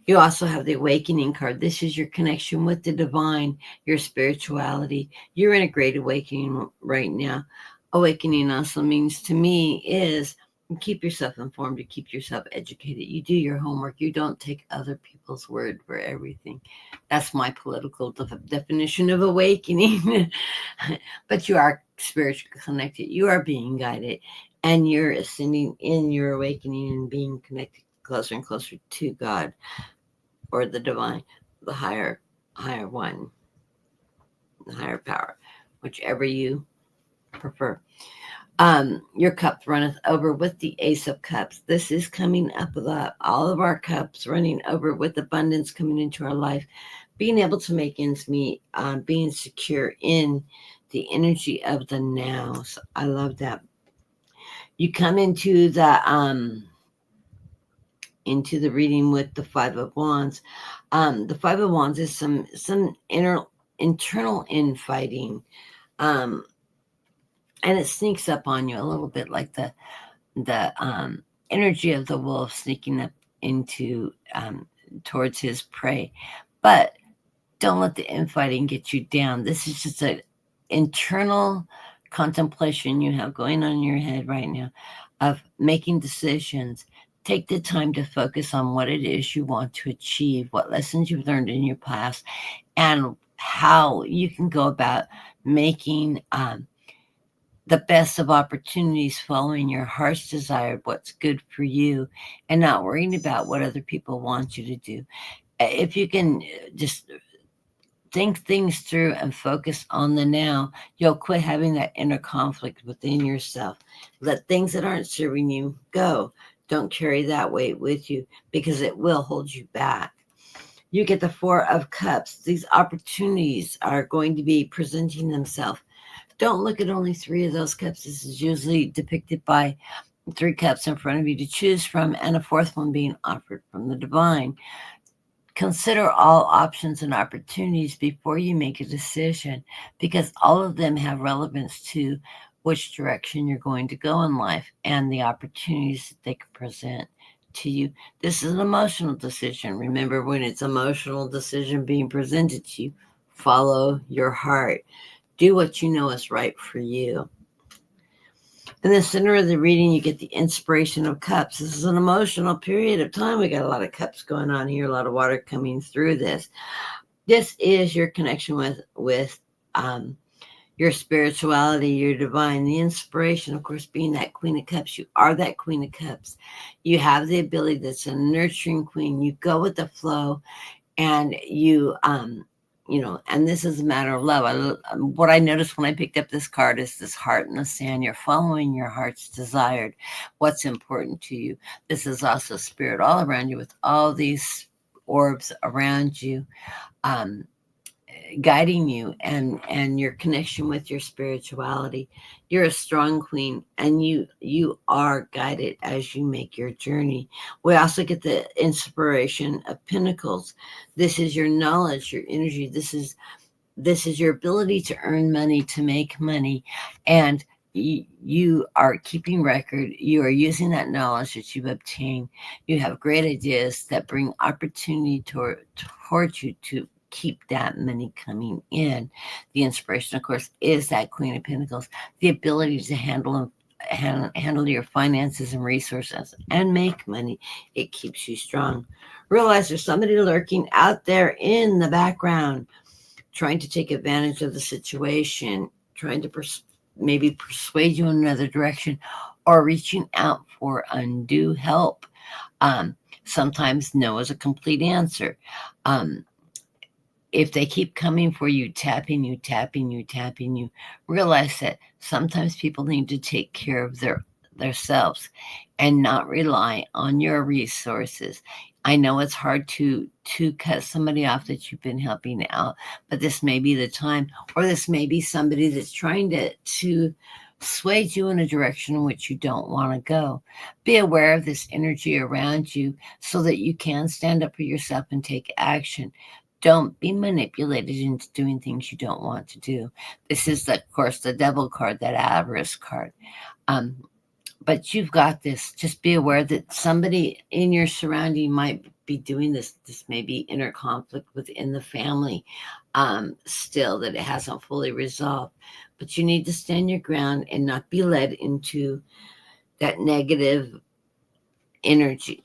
You also have the awakening card. This is your connection with the divine, your spirituality. You're in a great awakening right now. Awakening also means to me is keep yourself informed, to keep yourself educated. You do your homework. You don't take other people's word for everything. That's my political definition of awakening. But you are spiritually connected. You are being guided, and you're ascending in your awakening and being connected closer and closer to God or the divine, the higher one, the higher power, whichever you prefer. Your cup runneth over with the Ace of Cups. This is coming up with all of our cups running over with abundance coming into our life, being able to make ends meet, being secure in the energy of the now. So I love that. You come into the reading with the Five of Wands. The Five of Wands is some internal infighting. And it sneaks up on you a little bit like the energy of the wolf sneaking up into towards his prey. But don't let the infighting get you down. This is just an internal contemplation you have going on in your head right now of making decisions. Take the time to focus on what it is you want to achieve, what lessons you've learned in your past, and how you can go about making the best of opportunities, following your heart's desire, what's good for you, and not worrying about what other people want you to do. If you can just think things through and focus on the now, you'll quit having that inner conflict within yourself. Let things that aren't serving you go. Don't carry that weight with you because it will hold you back. You get the Four of Cups. These opportunities are going to be presenting themselves. Don't look at only three of those cups. This is usually depicted by three cups in front of you to choose from and a fourth one being offered from the divine. Consider all options and opportunities before you make a decision because all of them have relevance to which direction you're going to go in life and the opportunities that they can present to you. This is an emotional decision. Remember, when it's an emotional decision being presented to you, follow your heart. Do what you know is right for you. In the center of the reading, you get the Inspiration of Cups. This is an emotional period of time. We got a lot of cups going on here, a lot of water coming through this. This is your connection with your spirituality, your divine, the inspiration, of course, being that Queen of Cups. You are that Queen of Cups. You have the ability that's a nurturing queen. You go with the flow and you and this is a matter of love. What I noticed when I picked up this card is this heart in the sand. You're following your heart's desired, what's important to you. This is also spirit all around you with all these orbs around you, um, guiding you and your connection with your spirituality. You're a strong queen, and you are guided as you make your journey. We also get the inspiration of pentacles. This is your knowledge, your energy. This is your ability to earn money, to make money, and you are keeping record. You are using that knowledge that you've obtained. You have great ideas that bring opportunity towards you to keep that money coming in. The inspiration, of course, is that Queen of Pentacles, the ability to handle your finances and resources and make money. It keeps you strong. Realize there's somebody lurking out there in the background, trying to take advantage of the situation, trying to maybe persuade you in another direction, or reaching out for undue help. Sometimes no is a complete answer. If they keep coming for you, tapping you, realize that sometimes people need to take care of themselves and not rely on your resources. I know it's hard to cut somebody off that you've been helping out, but this may be the time, or this may be somebody that's trying to sway you in a direction in which you don't want to go. Be aware of this energy around you so that you can stand up for yourself and take action. Don't be manipulated into doing things you don't want to do. This is, of course, the Devil card, that avarice card. But you've got this. Just be aware that somebody in your surrounding might be doing this. This may be inner conflict within the family still that it hasn't fully resolved. But you need to stand your ground and not be led into that negative energy.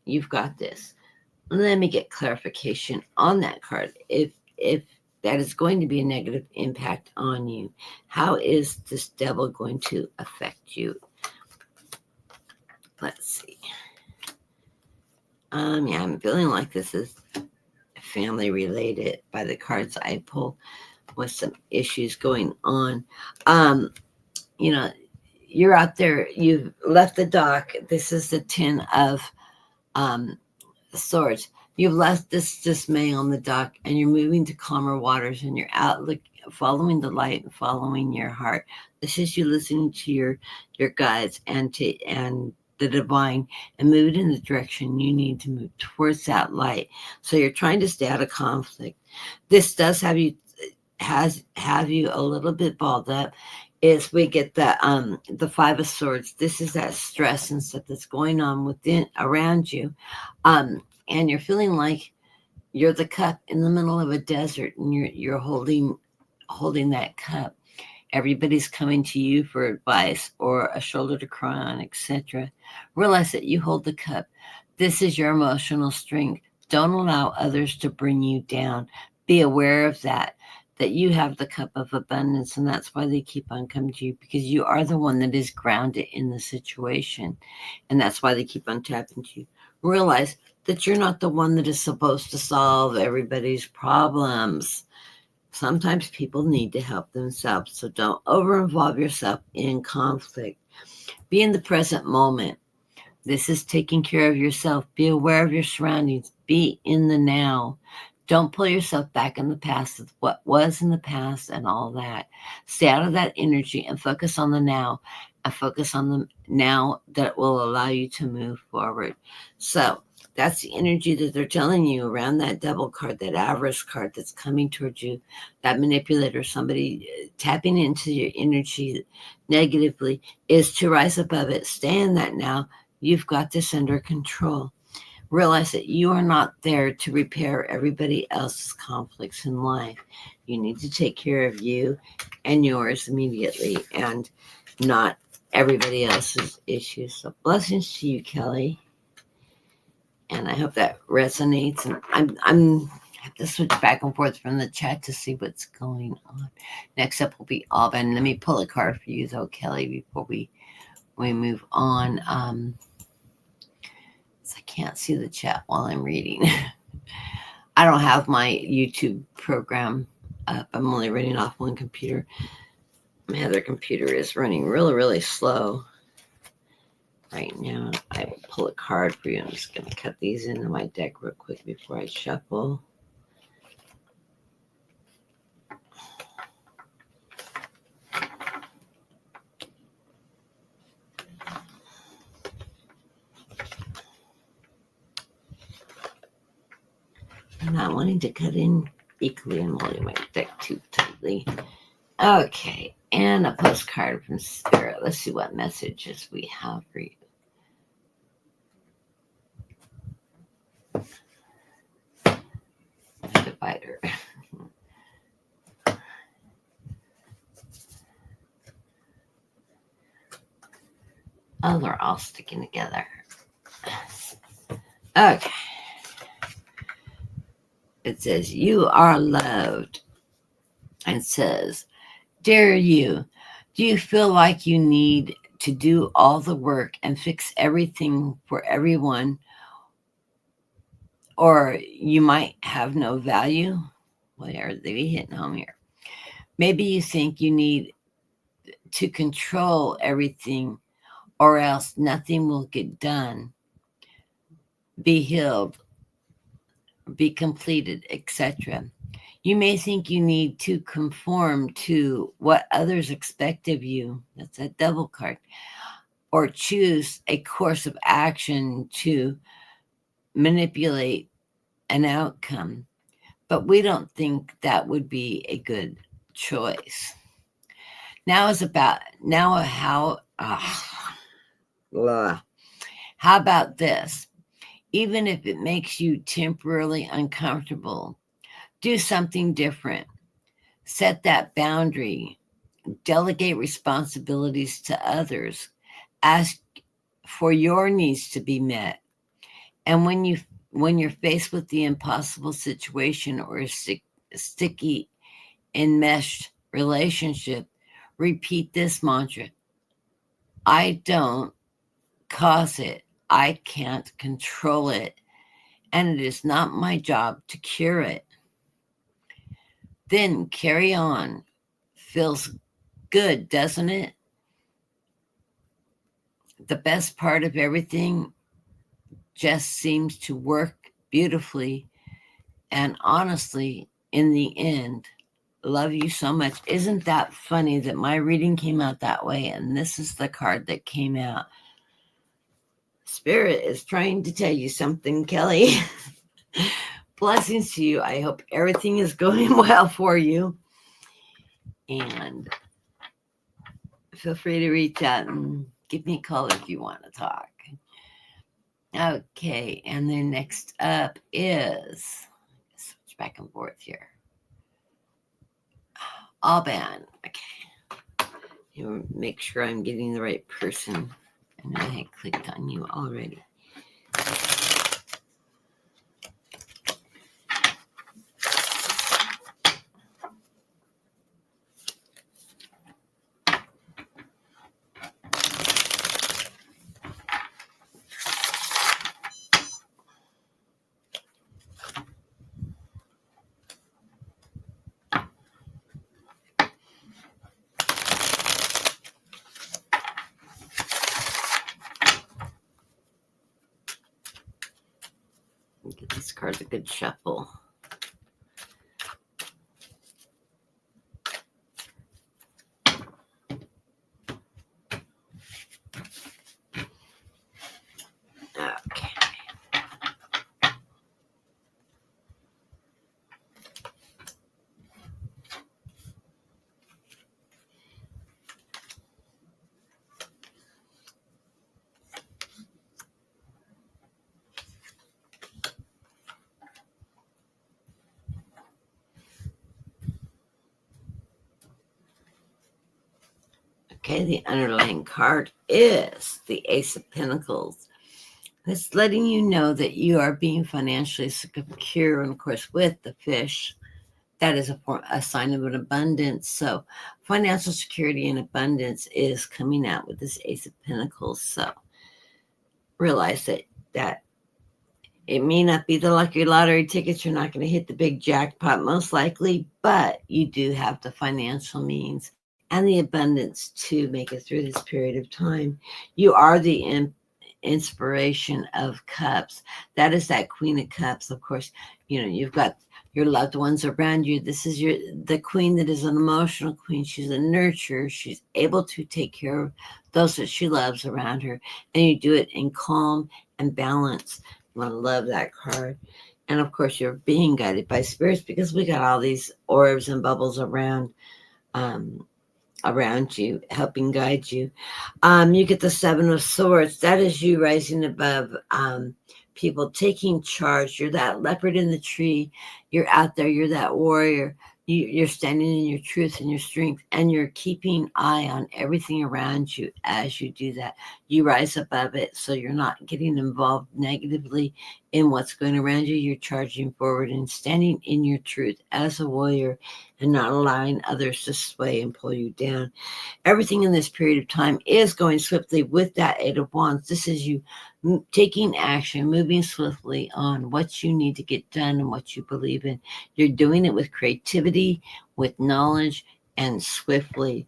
You've got this. Let me get clarification on that card. If that is going to be a negative impact on you, how is this Devil going to affect you? Let's see. Yeah, I'm feeling like this is family related by the cards I pull, with some issues going on. You're out there, you've left the dock. This is the 10 of Swords. You've left this dismay on the dock, and you're moving to calmer waters, and you're out following the light and following your heart. This is you listening to your guides and the divine, and move it in the direction you need to move towards that light. So you're trying to stay out of conflict. This does have you a little bit balled up. Is we get the 5 of Swords. This is that stress and stuff that's going on around you, and you're feeling like you're the cup in the middle of a desert, and you're holding that cup. Everybody's coming to you for advice or a shoulder to cry on, etc. Realize that you hold the cup. This is your emotional strength. Don't allow others to bring you down. Be aware of that you have the cup of abundance, and that's why they keep on coming to you, because you are the one that is grounded in the situation, and that's why they keep on tapping to you. Realize that you're not the one that is supposed to solve everybody's problems. Sometimes people need to help themselves, so don't over-involve yourself in conflict. Be in the present moment. This is taking care of yourself. Be aware of your surroundings. Be in the now. Don't pull yourself back in the past of what was in the past and all that. Stay out of that energy and focus on the now, and focus on the now that will allow you to move forward. So that's the energy that they're telling you around that Devil card, that avarice card that's coming towards you, that manipulator, somebody tapping into your energy negatively, is to rise above it. Stay in that now. You've got this under control. Realize that you are not there to repair everybody else's conflicts in life. You need to take care of you and yours immediately, and not everybody else's issues. So blessings to you, Kelly. And I hope that resonates. And I'm have to switch back and forth from the chat to see what's going on. Next up will be Alban. Let me pull a card for you, though, Kelly, before we move on. I can't see the chat while I'm reading. I don't have my YouTube program up. I'm only running off one computer. My other computer is running really, really slow right now. I will pull a card for you. I'm just going to cut these into my deck real quick before I shuffle. I'm not wanting to cut in equally. I'm holding my deck too tightly. Okay, and a postcard from Spirit. Let's see what messages we have for you. Divider. Oh, they're all sticking together. Okay. It says, you are loved. And says, dear you, do you feel like you need to do all the work and fix everything for everyone? Or you might have no value? Where are they hitting home here? Maybe you think you need to control everything, or else nothing will get done, be healed, be completed, etc. You may think you need to conform to what others expect of you. That's a Devil card. Or choose a course of action to manipulate an outcome. But we don't think that would be a good choice. Now how about this? Even if it makes you temporarily uncomfortable, do something different. Set that boundary. Delegate responsibilities to others. Ask for your needs to be met. And when you're faced with the impossible situation or a sticky, enmeshed relationship, repeat this mantra. I don't cause it. I can't control it. And it is not my job to cure it. Then carry on. Feels good, doesn't it? The best part of everything just seems to work beautifully. And honestly, in the end, love you so much. Isn't that funny that my reading came out that way? And this is the card that came out. Spirit is trying to tell you something, Kelly. Blessings to you. I hope everything is going well for you. And feel free to reach out and give me a call if you want to talk. Okay, and then next up is, switch back and forth here. Alban. Okay. You make sure I'm getting the right person. And I had clicked on you already. Get this card a good shuffle. Okay. Okay, the underlying card is the Ace of Pentacles. It's letting you know that you are being financially secure, and of course, with the fish, that is a sign of an abundance. So financial security and abundance is coming out with this Ace of Pentacles. So realize that It may not be the lucky lottery tickets. You're not going to hit the big jackpot, most likely, but you do have the financial means and the abundance to make it through this period of time. You are the inspiration of cups. That is that Queen of Cups. Of course, you've got your loved ones around you. This is the queen that is an emotional queen. She's a nurturer. She's able to take care of those that she loves around her, and you do it in calm and balance. I love that card. And of course, you're being guided by spirits because we got all these orbs and bubbles um, around you, helping guide you. You get the Seven of Swords. That is you rising above people, taking charge. You're that leopard in the tree. You're out there. You're that warrior. You're standing in your truth and your strength, and you're keeping eye on everything around you as you do that. You rise above it, so you're not getting involved negatively in what's going around you. You're charging forward and standing in your truth as a warrior and not allowing others to sway and pull you down. Everything in this period of time is going swiftly with that Eight of Wands. This is you taking action, moving swiftly on what you need to get done and what you believe in. You're doing it with creativity, with knowledge, and swiftly.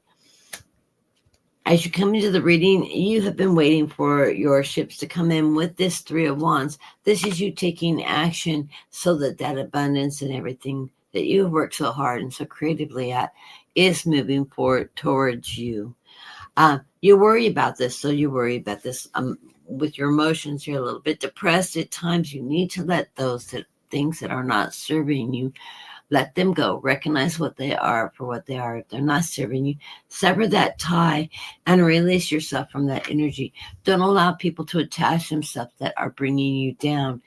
As you come into the reading, you have been waiting for your ships to come in with this Three of Wands. This is you taking action so that abundance and everything that you have worked so hard and so creatively at is moving forward towards you. You worry about this, with your emotions. You're a little bit depressed at times. You need to let things that are not serving you, let them go. Recognize what they are for what they are. If they're not serving you, sever that tie and release yourself from that energy. Don't allow people to attach themselves that are bringing you down.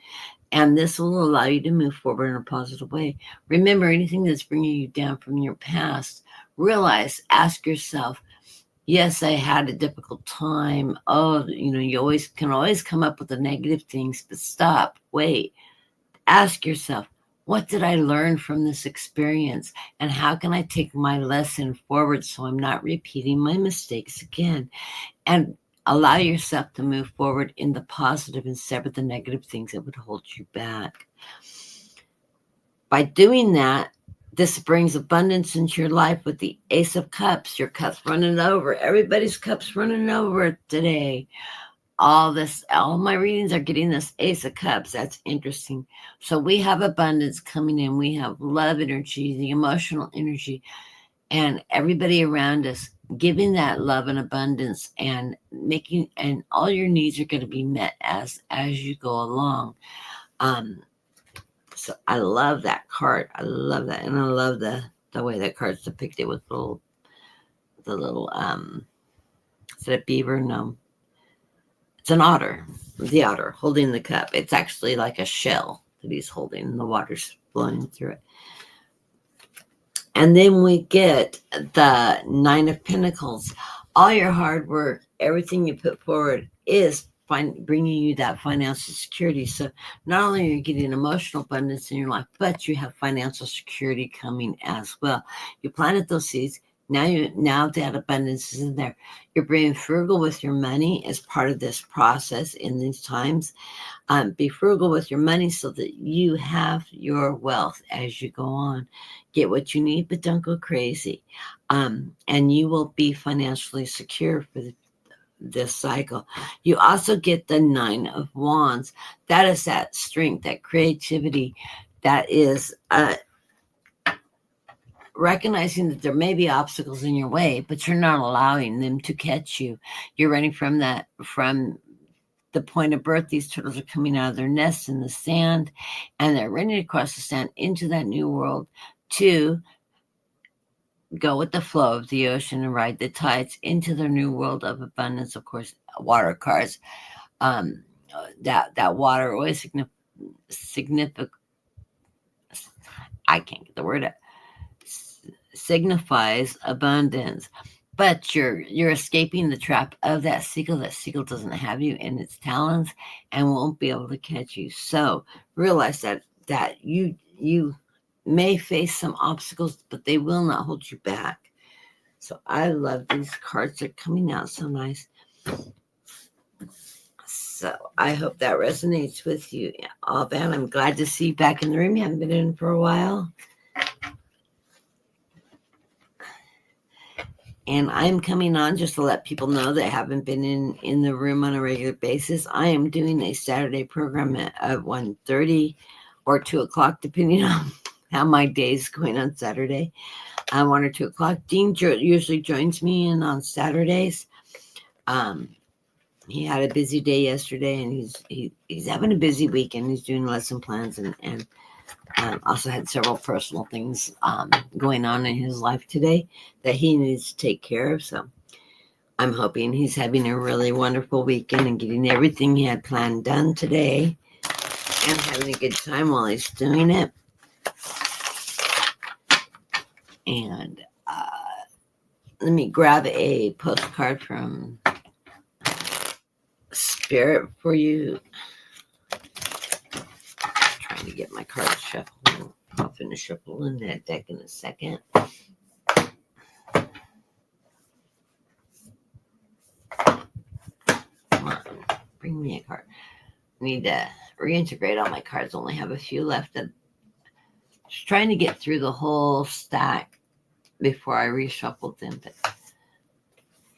And this will allow you to move forward in a positive way. Remember, anything that's bringing you down from your past, ask yourself, yes, I had a difficult time. Oh, you can always come up with the negative things, but stop, wait, ask yourself, what did I learn from this experience? And how can I take my lesson forward so I'm not repeating my mistakes again? And allow yourself to move forward in the positive and sever the negative things that would hold you back. By doing that, this brings abundance into your life with the Ace of Cups. Your cup's running over. Everybody's cup's running over today. All my readings are getting this Ace of Cups. That's interesting. So we have abundance coming in. We have love energy, the emotional energy, and everybody around us giving that love and abundance and all your needs are going to be met as you go along. So I love that card. I love that. And I love the way that card's depicted with the little, is it a beaver? No. It's an otter. The otter holding the cup. It's actually like a shell that he's holding and the water's flowing through it. And then we get the Nine of Pentacles. All your hard work, everything you put forward is bringing you that financial security. So not only are you getting emotional abundance in your life, but you have financial security coming as well. You planted those seeds. Now that abundance is in there. You're being frugal with your money as part of this process in these times. Be frugal with your money so that you have your wealth as you go on. Get what you need, but don't go crazy. And you will be financially secure for this cycle. You also get the Nine of Wands. That is that strength, that creativity, that is recognizing that there may be obstacles in your way, but you're not allowing them to catch you. You're running from the point of birth. These turtles are coming out of their nests in the sand, and they're running across the sand into that new world to go with the flow of the ocean and ride the tides into their new world of abundance. Of course, water cars. That water always significant. I can't get the word out. Signifies abundance, but you're escaping the trap of that seagull. That seagull doesn't have you in its talons and won't be able to catch you. So realize that you may face some obstacles, but they will not hold you back. So I love these cards. They're coming out so nice. So I hope that resonates with you, all Ben. I'm glad to see you back in the room. You haven't been in for a while. And I'm coming on just to let people know that haven't been in the room on a regular basis. I am doing a Saturday program at 1:30 or 2 o'clock, depending on how my day's going on Saturday. 1 or 2 o'clock. Dean usually joins me in on Saturdays. He had a busy day yesterday, and he's having a busy week, and he's doing lesson plans and also had several personal things going on in his life today that he needs to take care of. So I'm hoping he's having a really wonderful weekend and getting everything he had planned done today and having a good time while he's doing it. And let me grab a postcard from Spirit for you. Trying to get my cards shuffled. I'll finish shuffling that deck in a second. Come on, bring me a card. I need to reintegrate all my cards. Only have a few left. Just trying to get through the whole stack before I reshuffle them. But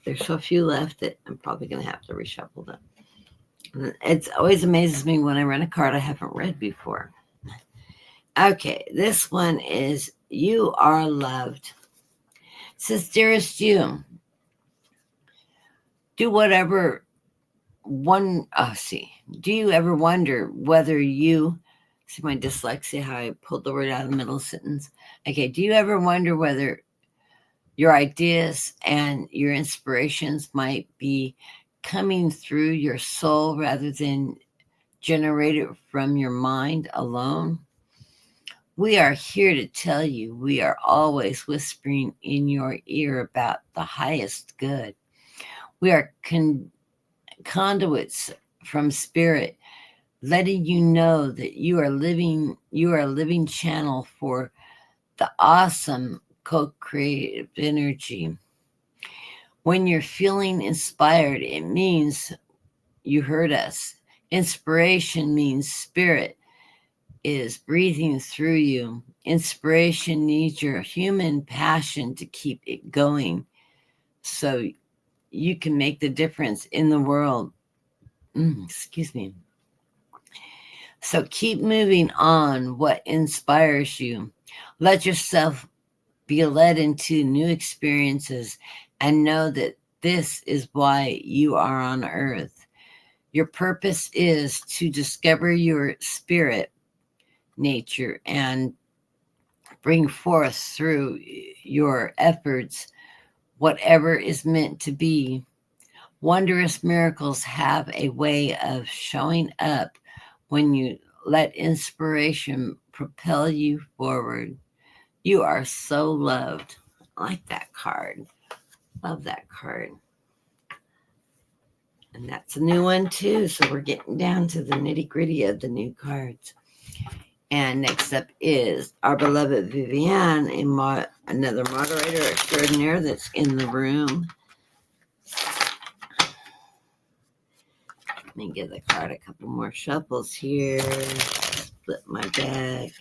there's so few left that I'm probably going to have to reshuffle them. It always amazes me when I run a card I haven't read before. Okay, this one is You Are Loved. It says, dearest you, do you ever wonder whether you, see my dyslexia, how I pulled the word out of the middle of the sentence. Okay, do you ever wonder whether your ideas and your inspirations might be coming through your soul rather than generated from your mind alone? We are here to tell you we are always whispering in your ear about the highest good. We are conduits from spirit, letting you know that you are a living channel for the awesome co-creative energy. When you're feeling inspired, it means you heard us. Inspiration means spirit is breathing through you. Inspiration needs your human passion to keep it going so you can make the difference in the world. Excuse me. So keep moving on what inspires you. Let yourself be led into new experiences and know that this is why you are on earth. Your purpose is to discover your spirit nature and bring forth through your efforts whatever is meant to be. Wondrous miracles have a way of showing up when you let inspiration propel you forward. You are so loved. I like that card. Love that card. And that's a new one too. So we're getting down to the nitty-gritty of the new cards. And next up is our beloved Viviane, another moderator extraordinaire that's in the room. Let me give the card a couple more shuffles here. Flip my deck.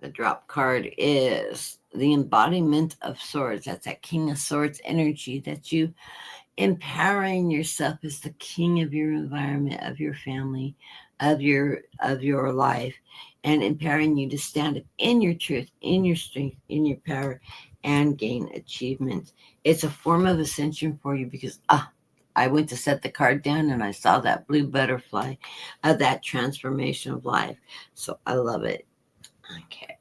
The drop card is the embodiment of swords. That's that King of Swords energy that you empowering yourself as the king of your environment, of your family, of your life, and empowering you to stand up in your truth, in your strength, in your power, and gain achievement. It's a form of ascension for you because I went to set the card down and I saw that blue butterfly of that transformation of life. So I love it. Okay.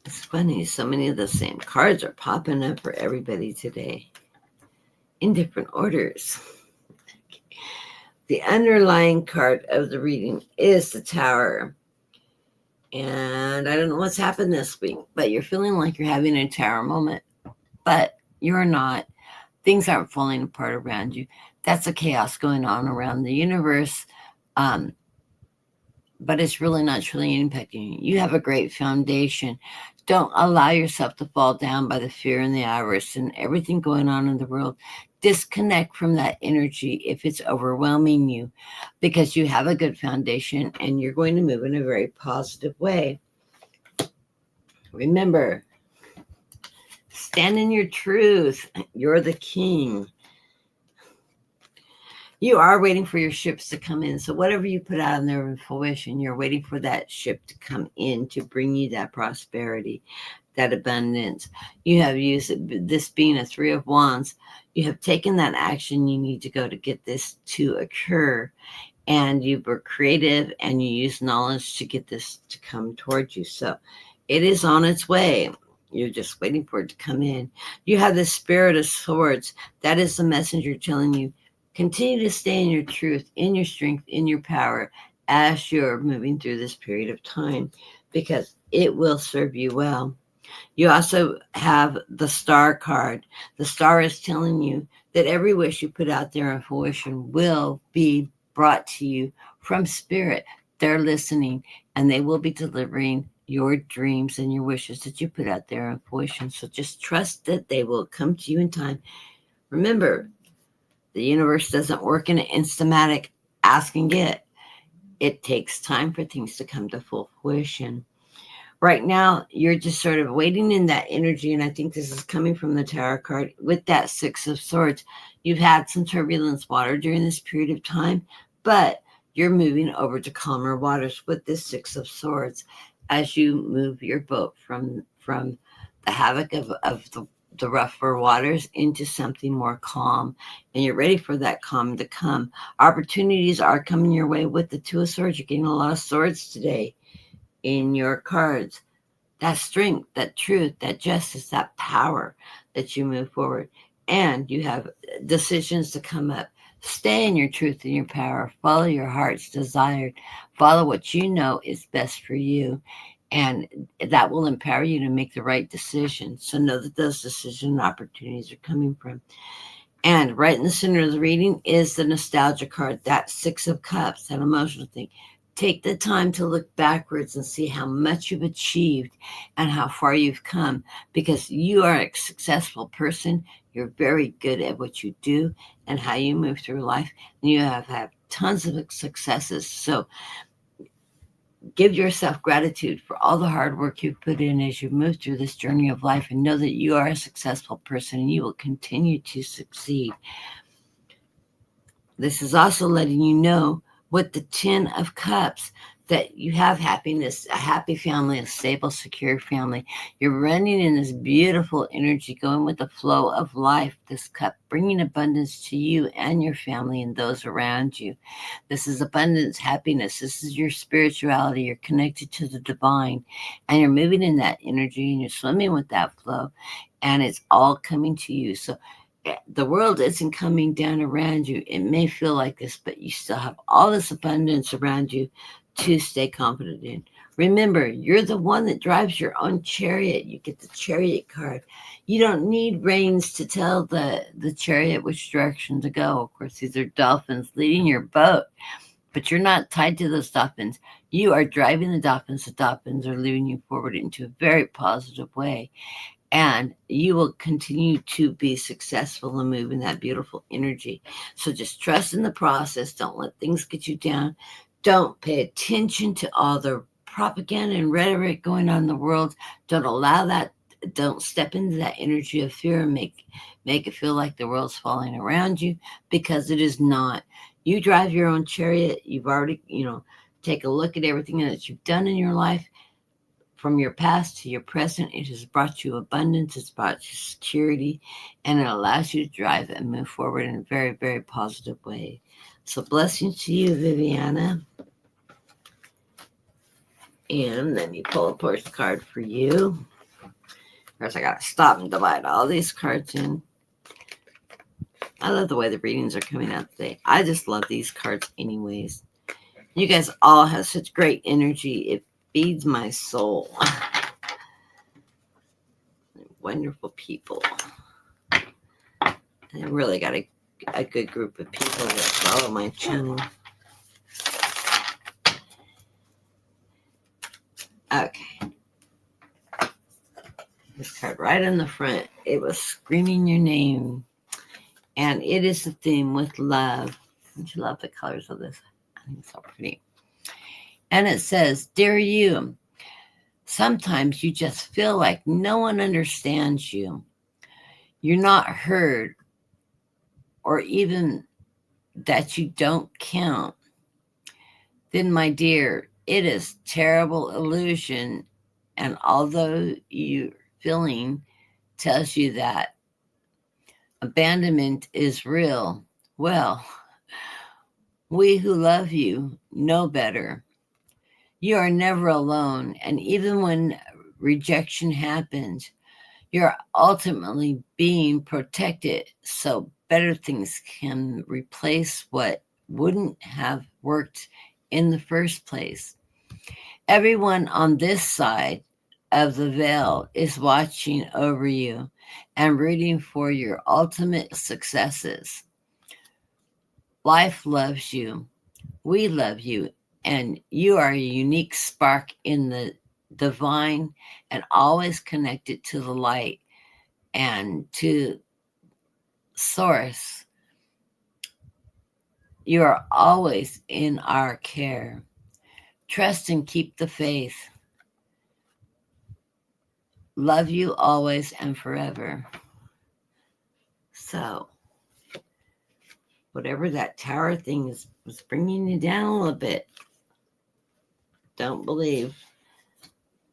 It's funny, so many of the same cards are popping up for everybody today in different orders. The underlying card of the reading is the Tower. And I don't know what's happened this week, but you're feeling like you're having a tower moment, but you're not. Things aren't falling apart around you. That's a chaos going on around the universe. Um, but it's really not truly impacting you. You have a great foundation. Don't allow yourself to fall down by the fear and the avarice and everything going on in the world. Disconnect from that energy if it's overwhelming you, because you have a good foundation and you're going to move in a very positive way. Remember, stand in your truth. You're the king. You are waiting for your ships to come in. So whatever you put out in there in fruition, you're waiting for that ship to come in to bring you that prosperity, that abundance. You have used this being a 3 of Wands. You have taken that action you need to go to get this to occur. And you were creative and you used knowledge to get this to come towards you. So it is on its way. You're just waiting for it to come in. You have the Spirit of Swords. That is the messenger telling you, continue to stay in your truth, in your strength, in your power as you're moving through this period of time, because it will serve you well. You also have the Star card. The Star is telling you that every wish you put out there in fruition will be brought to you from Spirit. They're listening and they will be delivering your dreams and your wishes that you put out there in fruition. So just trust that they will come to you in time. Remember, the universe doesn't work in an instamatic ask and get. It takes time for things to come to full fruition. Right now, you're just sort of waiting in that energy, and I think this is coming from the Tarot card with that 6 of Swords. You've had some turbulence water during this period of time, but you're moving over to calmer waters with this 6 of Swords as you move your boat from the havoc of the rougher waters into something more calm, and you're ready for that calm to come. Opportunities are coming your way with the 2 of Swords. You're getting a lot of swords today in your cards. That strength, that truth, that justice, that power that you move forward. And you have decisions to come up. Stay in your truth and your power. Follow your heart's desire. Follow what you know is best for you. And that will empower you to make the right decisions. So know that those decision opportunities are coming from. And right in the center of the reading is the nostalgia card, that 6 of Cups, that emotional thing. Take the time to look backwards and see how much you've achieved and how far you've come, because you are a successful person. You're very good at what you do and how you move through life. And you have had tons of successes. So give yourself gratitude for all the hard work you've put in as you move through this journey of life, and know that you are a successful person and you will continue to succeed. This is also letting you know with the 10 of Cups that you have happiness, a happy family, a stable, secure family. You're running in this beautiful energy, going with the flow of life, this cup, bringing abundance to you and your family and those around you. This is abundance, happiness. This is your spirituality. You're connected to the divine, and you're moving in that energy and you're swimming with that flow, and it's all coming to you. So the world isn't coming down around you. It may feel like this, but you still have all this abundance around you to stay confident in. Remember, you're the one that drives your own chariot. You get the Chariot card. You don't need reins to tell the chariot which direction to go. Of course, these are dolphins leading your boat, but you're not tied to those dolphins. You are driving the dolphins. The dolphins are leading you forward into a very positive way. And you will continue to be successful and move in that beautiful energy. So just trust in the process. Don't let things get you down. Don't pay attention to all the propaganda and rhetoric going on in the world. Don't allow that. Don't step into that energy of fear and make it feel like the world's falling around you, because it is not. You drive your own chariot. You've already, take a look at everything that you've done in your life. From your past to your present, it has brought you abundance, it's brought you security, and it allows you to drive and move forward in a very, very positive way. So blessings to you, Viviana. And let me pull a postcard for you. Of course, I got to stop and divide all these cards in. I love the way the readings are coming out today. I just love these cards anyways. You guys all have such great energy. feeds my soul. Wonderful people. I really got a good group of people that follow my channel. Okay. This card right in the front. It was screaming your name. And it is the theme with love. Don't you love the colors of this? I think it's so pretty. And it says, Dear you, sometimes you just feel like no one understands you. You're not heard, or even that you don't count. Then, my dear, it is terrible illusion. And although your feeling tells you that abandonment is real, well, we who love you know better. You are never alone. And even when rejection happens, you're ultimately being protected so better things can replace what wouldn't have worked in the first place. Everyone on this side of the veil is watching over you and rooting for your ultimate successes. Life loves you. We love you. And you are a unique spark in the divine and always connected to the light and to source. You are always in our care. Trust and keep the faith. Love you always and forever. So, whatever that tower thing was bringing you down a little bit, don't believe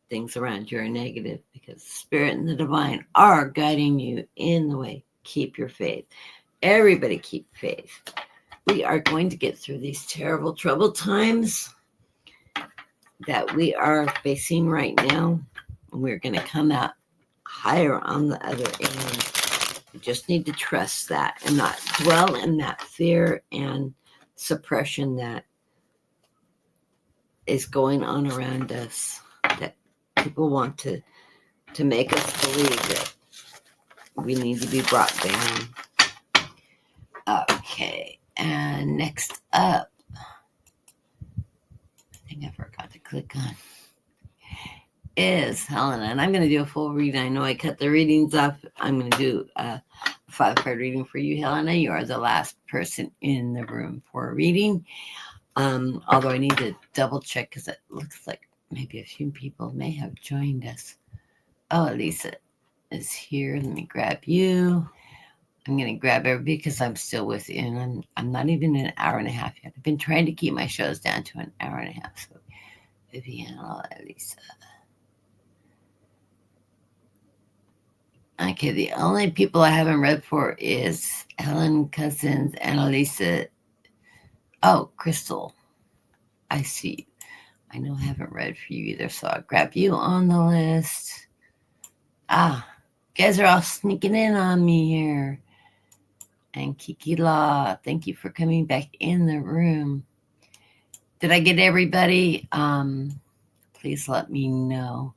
things around you are negative, because Spirit and the divine are guiding you in the way. Keep your faith. Everybody keep faith. We are going to get through these terrible, troubled times that we are facing right now. We're going to come out higher on the other end. We just need to trust that and not dwell in that fear and suppression that is going on around us, that people want to make us believe that we need to be brought down. Okay, and next up, I think I forgot to click on, is Helena. And I'm going to do a full reading. I know I cut the readings off. I'm going to do a 5-card reading for you, Helena. You are the last person in the room for a reading. Although I need to double check because it looks like maybe a few people may have joined us. Oh, Lisa is here. Let me grab you. I'm going to grab everybody because I'm still within. I'm not even an hour and a half yet. I've been trying to keep my shows down to an hour and a half. So, Viviana, Lisa. Okay, the only people I haven't read for is Helen Cousins and Elisa. Oh, Crystal. I see. I know I haven't read for you either, so I'll grab you on the list. You guys are all sneaking in on me here. And Kiki Law, thank you for coming back in the room. Did I get everybody? Please let me know.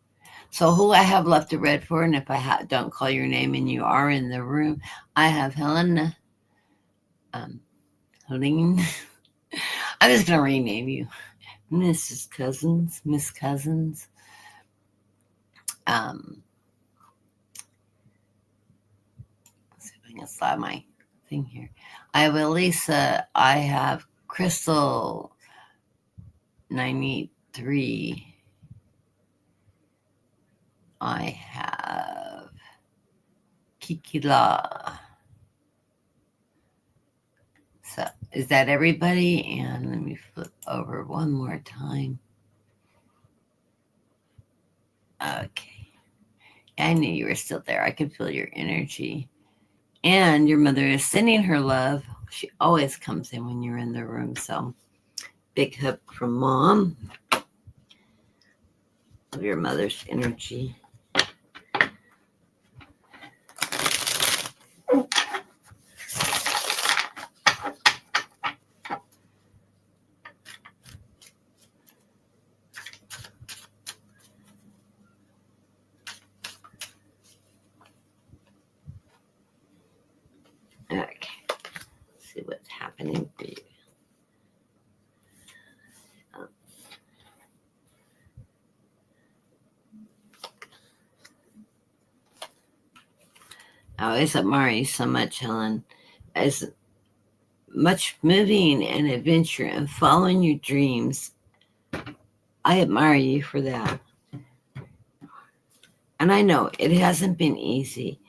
So who I have left to read for, and if I don't call your name and you are in the room, I have Helena. Helene. I'm just going to rename you. Mrs. Cousins, Miss Cousins. Let's see if I can slide my thing here. I have Elisa. I have Crystal 93. I have Kikila. So is that everybody? And let me flip over one more time. Okay. I knew you were still there. I could feel your energy. And your mother is sending her love. She always comes in when you're in the room. So big hug from Mom. Of your mother's energy. I always admire you so much, Helen. As much moving and adventure and following your dreams, I admire you for that. And I know it hasn't been easy.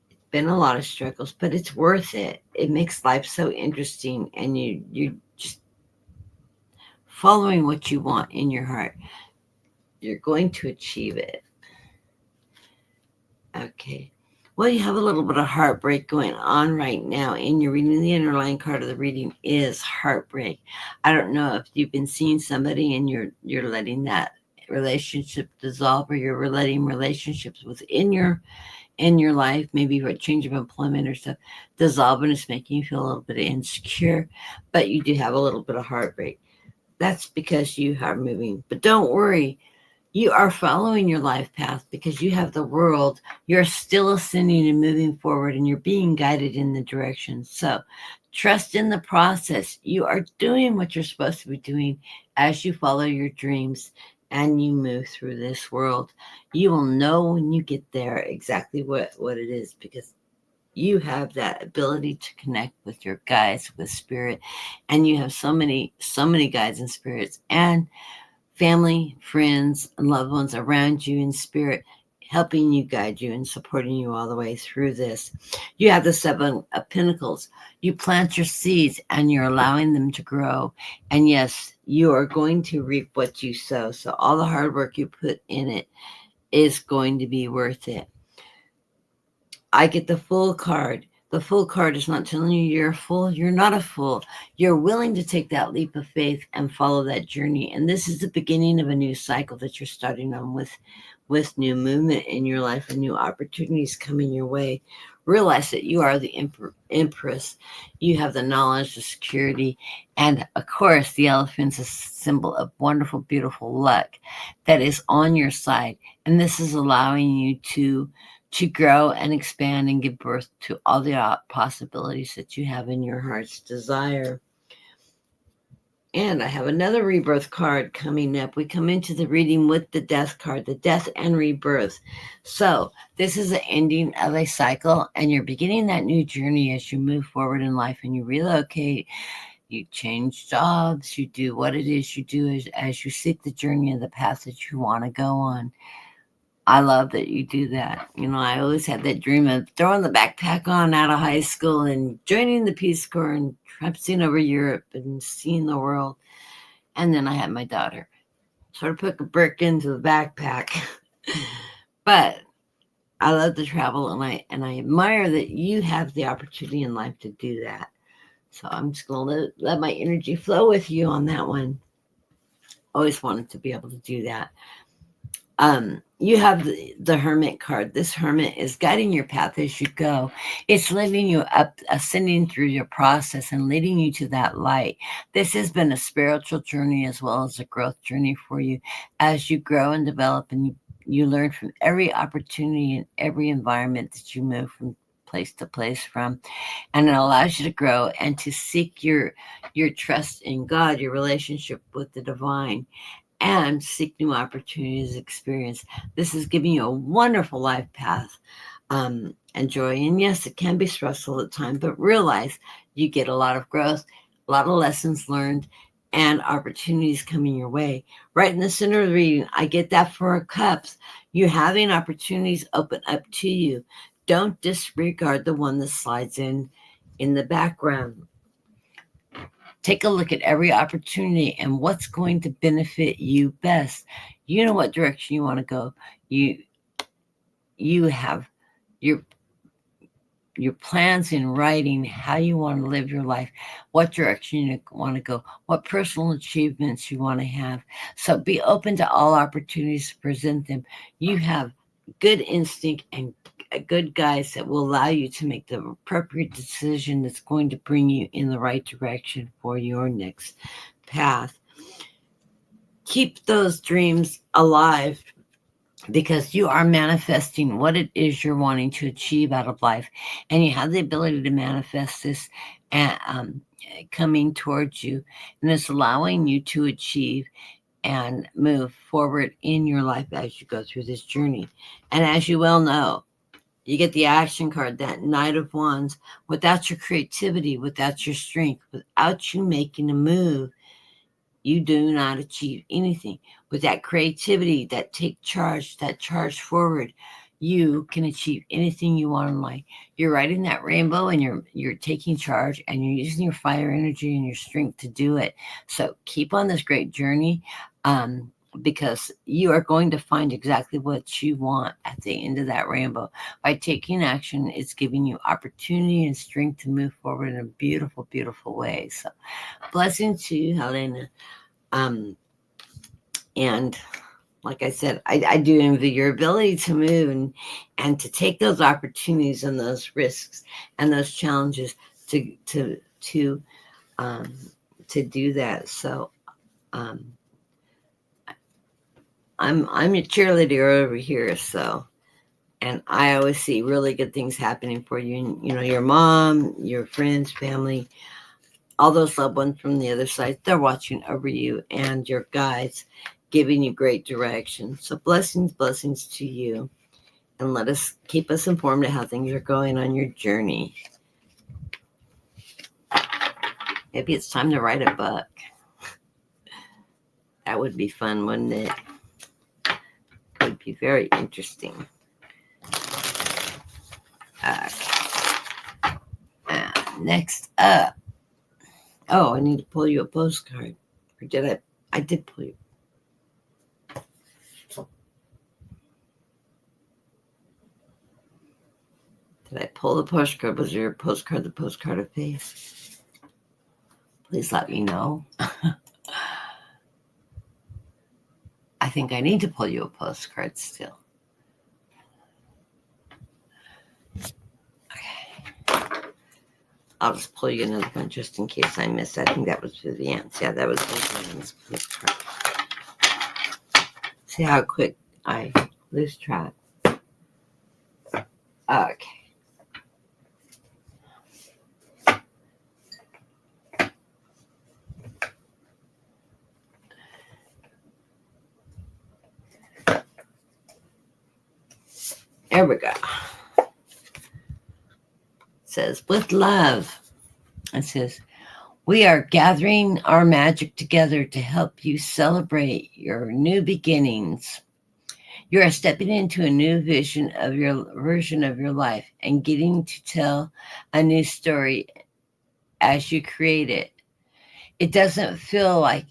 It's been a lot of struggles, but it's worth it. It makes life so interesting, and you're just following what you want in your heart. You're going to achieve it. Okay. Well, you have a little bit of heartbreak going on right now in your reading. The underlying card of the reading is heartbreak. I don't know if you've been seeing somebody and you're letting that relationship dissolve, or you're letting relationships within your life, maybe a change of employment or stuff, dissolve, and it's making you feel a little bit insecure. But you do have a little bit of heartbreak. That's because you are moving. But don't worry, you are following your life path because you have the world. You're still ascending and moving forward, and you're being guided in the direction. So trust in the process. You are doing what you're supposed to be doing as you follow your dreams and you move through this world. You will know when you get there exactly what it is, because you have that ability to connect with your guides, with spirit, and you have so many guides and spirits and family, friends, and loved ones around you in spirit, helping you, guide you, and supporting you all the way through this. You have the Seven of Pentacles. You plant your seeds and you're allowing them to grow. And yes, you are going to reap what you sow. So all the hard work you put in it is going to be worth it. I get the Fool card. The Fool card is not telling you you're a fool. You're not a fool. You're willing to take that leap of faith and follow that journey. And this is the beginning of a new cycle that you're starting on with new movement in your life and new opportunities coming your way. Realize that you are the empress. You have the knowledge, the security, and of course, the elephant's a symbol of wonderful, beautiful luck that is on your side. And this is allowing you to grow and expand and give birth to all the possibilities that you have in your heart's desire. And I have another rebirth card coming up. We come into the reading with the death card, the death and rebirth. So this is the ending of a cycle, and you're beginning that new journey as you move forward in life and you relocate, you change jobs, you do what it is you do as you seek the journey of the path that you want to go on. I love that you do that. I always had that dream of throwing the backpack on out of high school and joining the Peace Corps and traipsing over Europe and seeing the world. And then I had my daughter. Sort of put a brick into the backpack. But I love to travel, and I admire that you have the opportunity in life to do that. So I'm just going to let my energy flow with you on that one. Always wanted to be able to do that. You have the Hermit card. This Hermit is guiding your path as you go. It's leading you up, ascending through your process and leading you to that light. This has been a spiritual journey as well as a growth journey for you as you grow and develop, and you learn from every opportunity and every environment that you move from place to place from. And it allows you to grow and to seek your trust in God, your relationship with the divine, and seek new opportunities, experience. This is giving you a wonderful life path and joy. And yes, it can be stressful at times, but realize you get a lot of growth, a lot of lessons learned, and opportunities coming your way. Right in the center of the reading, I get that Four of Cups. You're having opportunities open up to you. Don't disregard the one that slides in the background. Take a look at every opportunity and what's going to benefit you best. You know what direction you want to go. You have your plans in writing, how you want to live your life, what direction you want to go, what personal achievements you want to have. So be open to all opportunities to present them. You have good instinct and good guides that will allow you to make the appropriate decision that's going to bring you in the right direction for your next path. Keep those dreams alive, because you are manifesting what it is you're wanting to achieve out of life, and you have the ability to manifest this coming towards you, and it's allowing you to achieve and move forward in your life as you go through this journey. And as you well know, You get the action card, that Knight of Wands. Without your creativity, without your strength, without you making a move, you do not achieve anything. With that creativity, that take charge, that charge forward, you can achieve anything you want in life. You're riding that rainbow and you're taking charge and you're using your fire energy and your strength to do it. So keep on this great journey, because you are going to find exactly what you want at the end of that rainbow. By taking action, it's giving you opportunity and strength to move forward in a beautiful, beautiful way. So blessings to you, Helena. And like I said, I do envy your ability to move and to take those opportunities and those risks and those challenges to do that. So I'm a cheerleader over here. So, and I always see really good things happening for you. You know, your mom, your friends, family, all those loved ones from the other side, they're watching over you and your guides, giving you great direction. So blessings to you. And keep us informed of how things are going on your journey. Maybe it's time to write a book. That would be fun, wouldn't it? It would be very interesting. Next up. Oh, I need to pull you a postcard. Or did I? I did pull you. Did I pull the postcard? Was your postcard the postcard of faith? Please let me know. I think I need to pull you a postcard still. Okay. I'll just pull you another one just in case I missed. I think that was Vivian's. Yeah, that was Vivian's postcard. See how quick I lose track. Okay. There we go. It says, with love. It says, we are gathering our magic together to help you celebrate your new beginnings. You are stepping into a new version of your life and getting to tell a new story as you create it. It doesn't feel like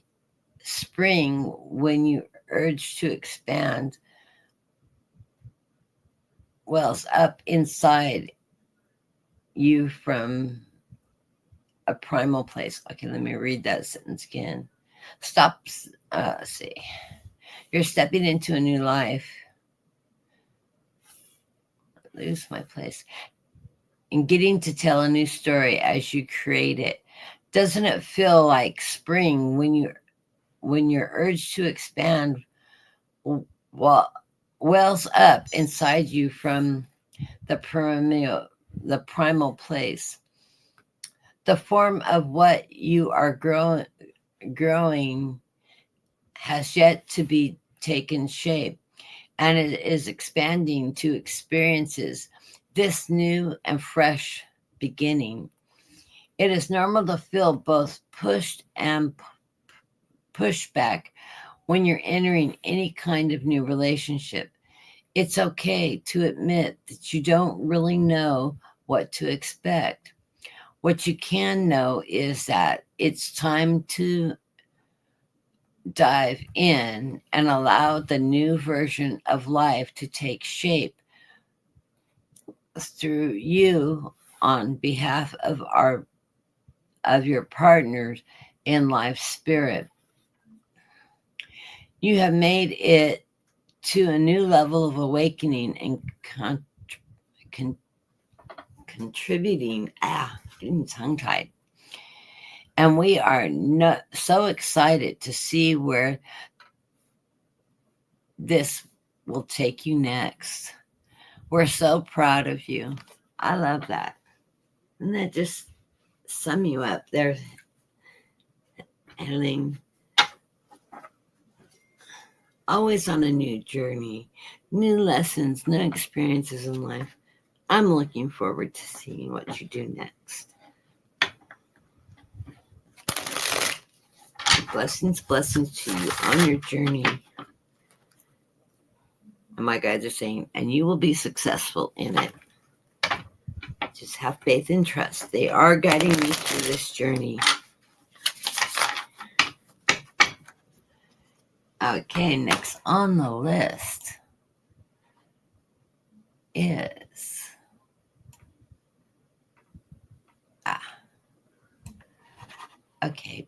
spring when you urge to expand wells up inside you from a primal place. Okay, let me read that sentence again. See. You're stepping into a new life. Lose my place. And getting to tell a new story as you create it. Doesn't it feel like spring when your urge to expand wells up inside you from the primal place? The form of what you are growing has yet to be taken shape, and it is expanding to experiences this new and fresh beginning. It is normal to feel both pushed and pushed back when you're entering any kind of new relationship. It's okay to admit that you don't really know what to expect. What you can know is that it's time to dive in and allow the new version of life to take shape through you on behalf of your partners in life spirit. You have made it to a new level of awakening and contributing. Getting tongue-tied. And we are so excited to see where this will take you next. We're so proud of you. I love that. Doesn't that just sum you up there, Helen? Always on a new journey, new lessons, new experiences in life. I'm looking forward to seeing what you do next. Blessings, blessings to you on your journey. And my guides are saying, and you will be successful in it. Just have faith and trust. They are guiding you through this journey. Okay, next on the list is okay,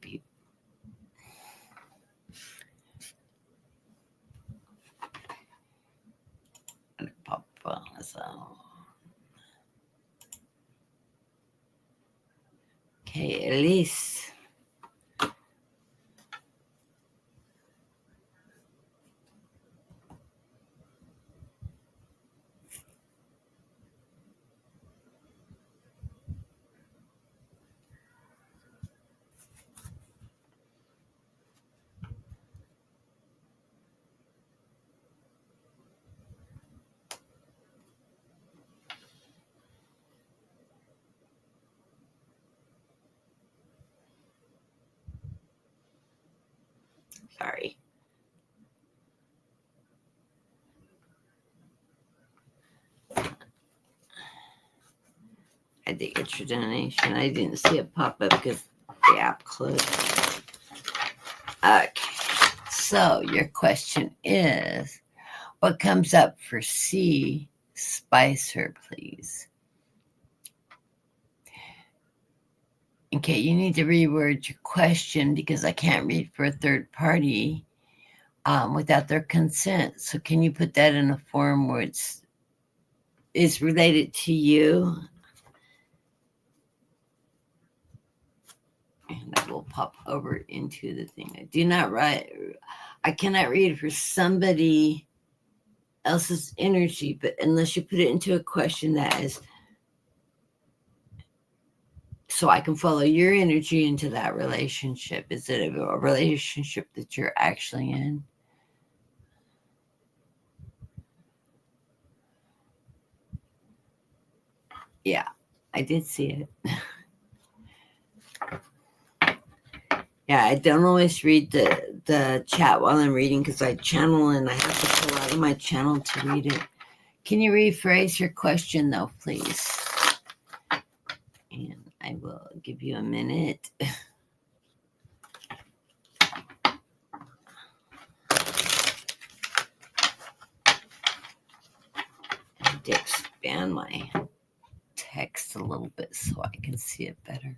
okay, Elise. Sorry. I did get your donation. I didn't see it pop up because the app closed. Okay. So your question is, what comes up for C? Spicer, please. Okay, you need to reword your question because I can't read for a third party without their consent. So can you put that in a form where it's related to you? And I will pop over into the thing. I cannot read for somebody else's energy, but unless you put it into a question that is so I can follow your energy into that relationship. Is it a relationship that you're actually in? Yeah, I did see it. Yeah, I don't always read the chat while I'm reading because I channel and I have to pull out of my channel to read it. Can you rephrase your question though, please? And I will give you a minute. I need to expand my text a little bit so I can see it better.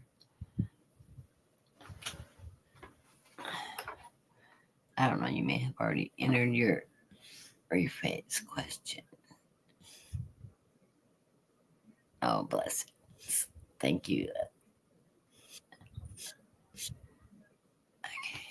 I don't know, you may have already entered your rephrase question. Oh, blessings. Thank you. Okay.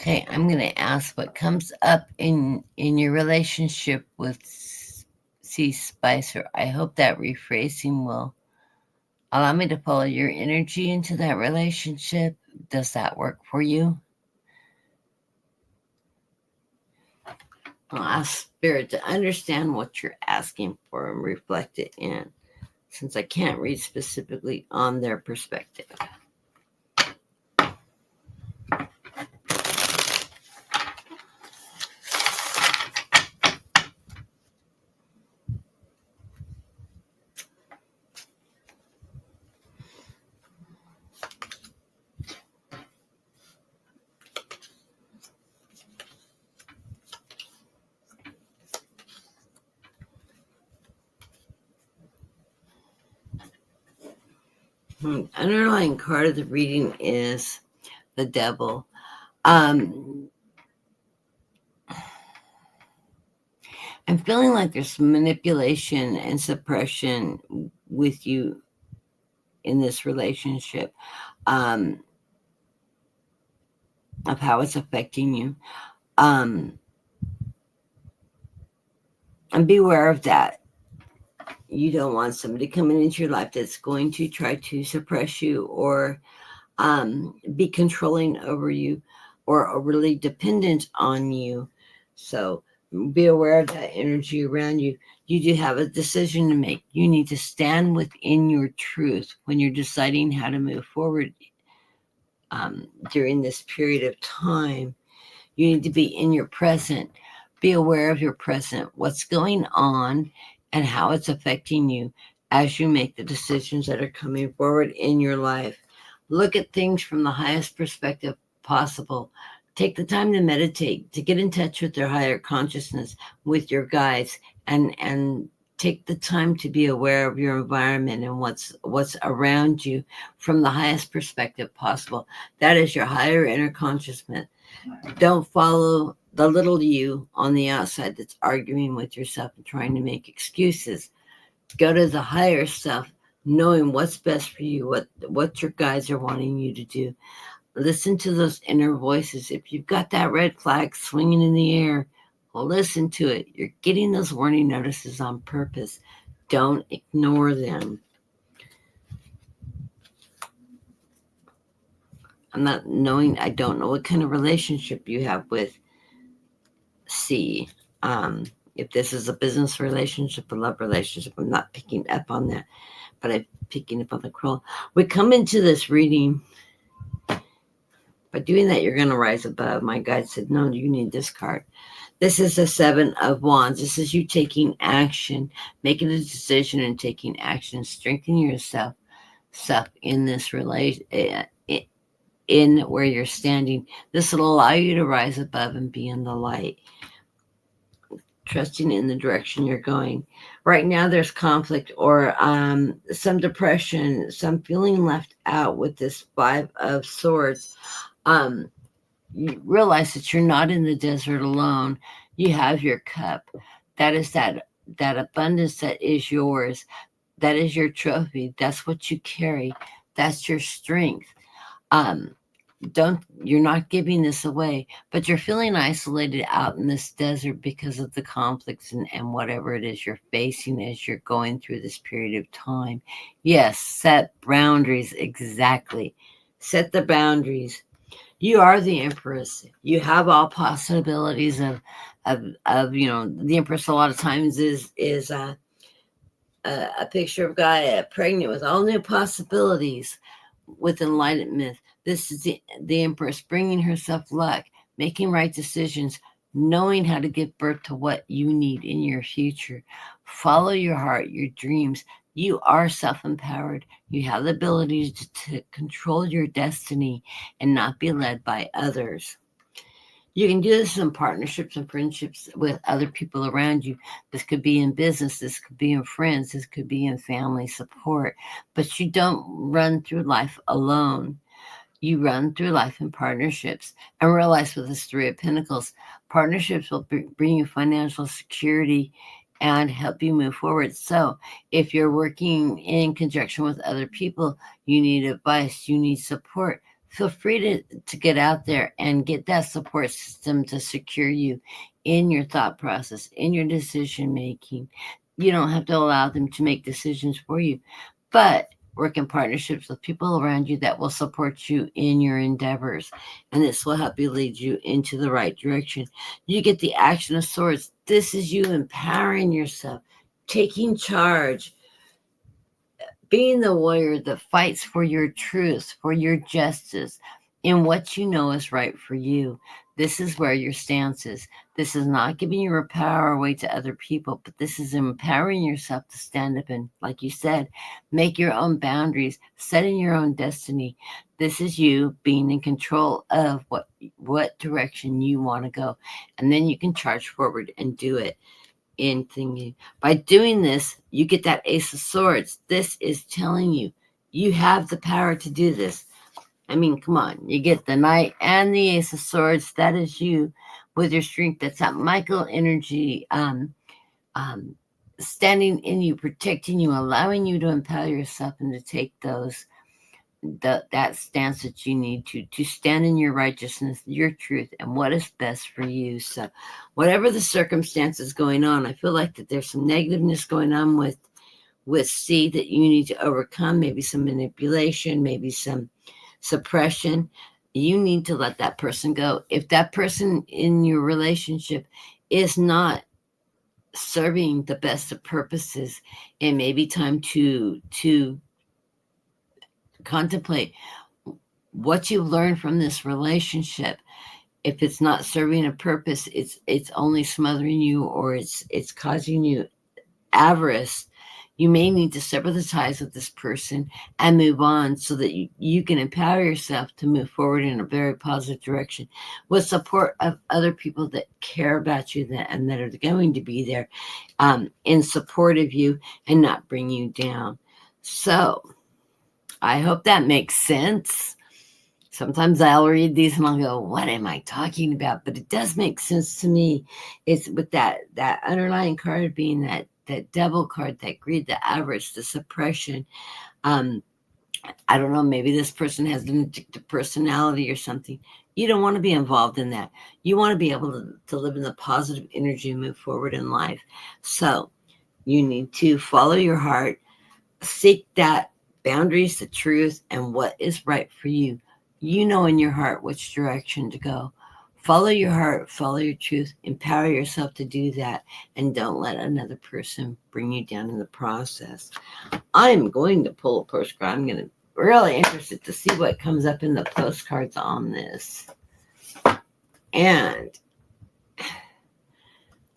Okay, I'm going to ask what comes up in your relationship with C. Spicer. I hope that rephrasing will allow me to follow your energy into that relationship. Does that work for you? I'll ask Spirit to understand what you're asking for and reflect it in, since I can't read specifically on their perspective. Underlying card of the reading is the devil. I'm feeling like there's manipulation and suppression with you in this relationship, of how it's affecting you. And beware of that. You don't want somebody coming into your life that's going to try to suppress you or be controlling over you or overly dependent on you. So be aware of that energy around you. You do have a decision to make. You need to stand within your truth when you're deciding how to move forward during this period of time. You need to be in your present. Be aware of your present, what's going on, and how it's affecting you as you make the decisions that are coming forward in your life. Look at things from the highest perspective possible. Take the time to meditate, to get in touch with your higher consciousness, with your guides, and take the time to be aware of your environment and what's around you from the highest perspective possible. That is your higher inner consciousness. Don't follow the little you on the outside that's arguing with yourself and trying to make excuses. Go to the higher stuff, knowing what's best for you, what your guides are wanting you to do. Listen to those inner voices. If you've got that red flag swinging in the air, well, listen to it. You're getting those warning notices on purpose. Don't ignore them. I don't know what kind of relationship you have with C. If this is a business relationship, a love relationship, I'm not picking up on that, but I'm picking up on the crawl. We come into this reading. By doing that, you're going to rise above. My guide said, no, you need this card. This is the Seven of Wands. This is you taking action, making a decision and taking action, strengthening yourself in this relation, in where you're standing. This will allow you to rise above and be in the light, trusting in the direction you're going. Right now, there's conflict or some depression, some feeling left out with this Five of Swords. You realize that you're not in the desert alone. You have your cup. That is that abundance that is yours. That is your trophy. That's what you carry. That's your strength. You're not giving this away, but you're feeling isolated out in this desert because of the conflicts and whatever it is you're facing as you're going through this period of time. Yes, set boundaries. Exactly. Set the boundaries. You are the Empress. You have all possibilities of the Empress a lot of times is a picture of Gaia pregnant with all new possibilities with enlightenment. This is the Empress bringing herself luck, making right decisions, knowing how to give birth to what you need in your future. Follow your heart, your dreams. You are self-empowered. You have the ability to control your destiny and not be led by others. You can do this in partnerships and friendships with other people around you. This could be in business. This could be in friends. This could be in family support. But you don't run through life alone. You run through life in partnerships. And realize with this Three of Pentacles, partnerships will bring you financial security and help you move forward. So if you're working in conjunction with other people, you need advice, you need support. feel free to get out there and get that support system to secure you in your thought process, in your decision making. You don't have to allow them to make decisions for you, but work in partnerships with people around you that will support you in your endeavors. And this will help you lead you into the right direction. You get the Action of Swords. This is you empowering yourself, taking charge, being the warrior that fights for your truth, for your justice, in what you know is right for you. This is where your stance is. This is not giving your power away to other people, but this is empowering yourself to stand up and, like you said, make your own boundaries, setting your own destiny. This is you being in control of what direction you want to go. And then you can charge forward and do it. In thingy. By doing this, you get that Ace of Swords. This is telling you you have the power to do this. I mean, come on. You get the Knight and the Ace of Swords. That is you with your strength. That's that Michael energy standing in you, protecting you, allowing you to empower yourself and to take that stance that you need to stand in your righteousness, your truth, and what is best for you. So whatever the circumstances going on, I feel like that there's some negativeness going on with C that you need to overcome, maybe some manipulation, maybe some suppression. You need to let that person go. If that person in your relationship is not serving the best of purposes, it may be time to contemplate what you learned from this relationship. If it's not serving a purpose, it's only smothering you, or it's causing you avarice. You may need to sever the ties with this person and move on so that you can empower yourself to move forward in a very positive direction with support of other people that care about you and that are going to be there in support of you and not bring you down. So I hope that makes sense. Sometimes I'll read these and I'll go, what am I talking about? But it does make sense to me. It's with that underlying card being that devil card, that greed, the avarice, the suppression. I don't know, maybe this person has an addictive personality or something. You don't want to be involved in that. You want to be able to live in the positive energy and move forward in life. So you need to follow your heart, seek that boundaries, the truth, and what is right for you. You know in your heart which direction to go. Follow your heart, follow your truth, empower yourself to do that, and don't let another person bring you down in the process. I'm going to pull a postcard. I'm going to really interested to see what comes up in the postcards on this. And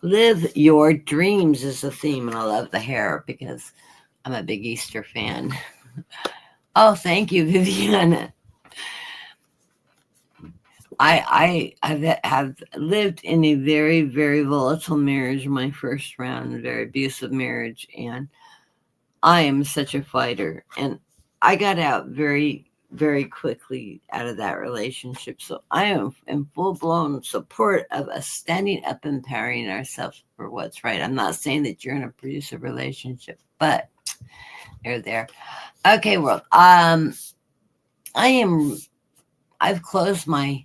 live your dreams is the theme, and I love the hair because I'm a big Easter fan. Oh, thank you, Viviana. I have lived in a very, very volatile marriage, my first round, a very abusive marriage, and I am such a fighter. And I got out very, very quickly out of that relationship. So I am in full-blown support of us standing up and empowering ourselves for what's right. I'm not saying that you're in an abusive relationship, but you're there. Okay, world. I've closed my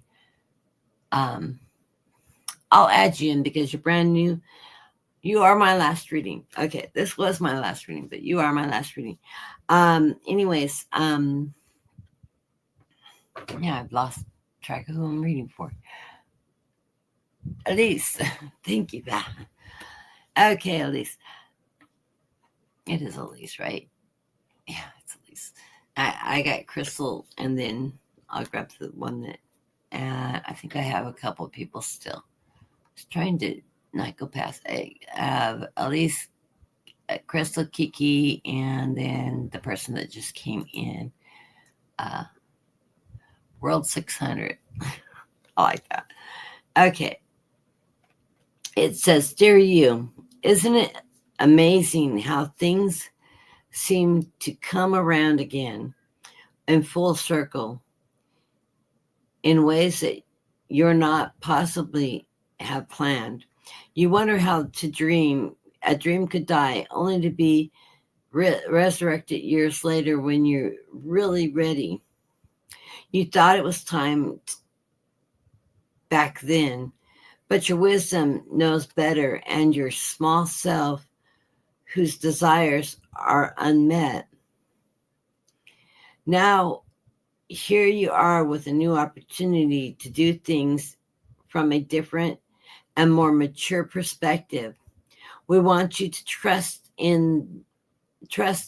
I'll add you in because you're brand new. You are my last reading. Okay, this was my last reading, but you are my last reading. Anyways, yeah, I've lost track of who I'm reading for. Elise, thank you. Okay, Elise. It is Elise, right? Yeah, it's Elise. I got Crystal, and then I'll grab the one that I think I have a couple of people still. Just trying to not go past. I have Elise, Crystal, Kiki, and then the person that just came in. World 600. I like that. Okay. It says, dear you, isn't it amazing how things seem to come around again in full circle in ways that you're not possibly have planned? You wonder how a dream could die only to be resurrected years later when you're really ready. You thought it was time back then, but your wisdom knows better, and your small self, whose desires are unmet. Now, here you are with a new opportunity to do things from a different and more mature perspective. We want you to trust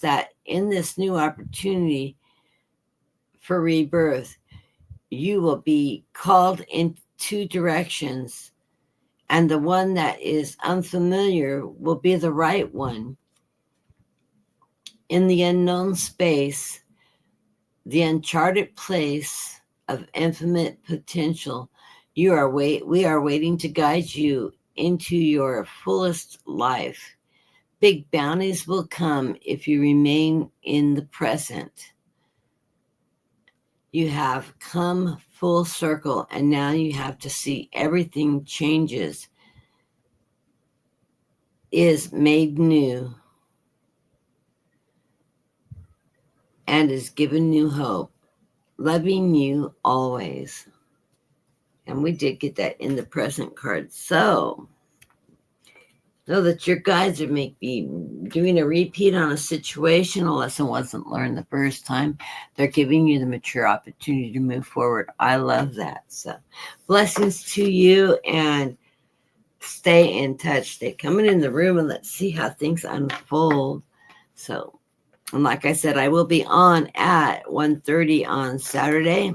that in this new opportunity for rebirth, you will be called in two directions, and the one that is unfamiliar will be the right one. In the unknown space, the uncharted place of infinite potential, we are waiting to guide you into your fullest life. Big bounties will come if you remain in the present. You have come full circle, and now you have to see everything changes, is made new, and is given new hope. Loving you always. And we did get that in the present card. So, know that your guides are maybe doing a repeat on a situation. A lesson wasn't learned the first time. They're giving you the mature opportunity to move forward. I love that. So, blessings to you, and stay in touch. Stay coming in the room, and let's see how things unfold. So, and like I said, I will be on at 1:30 on Saturday.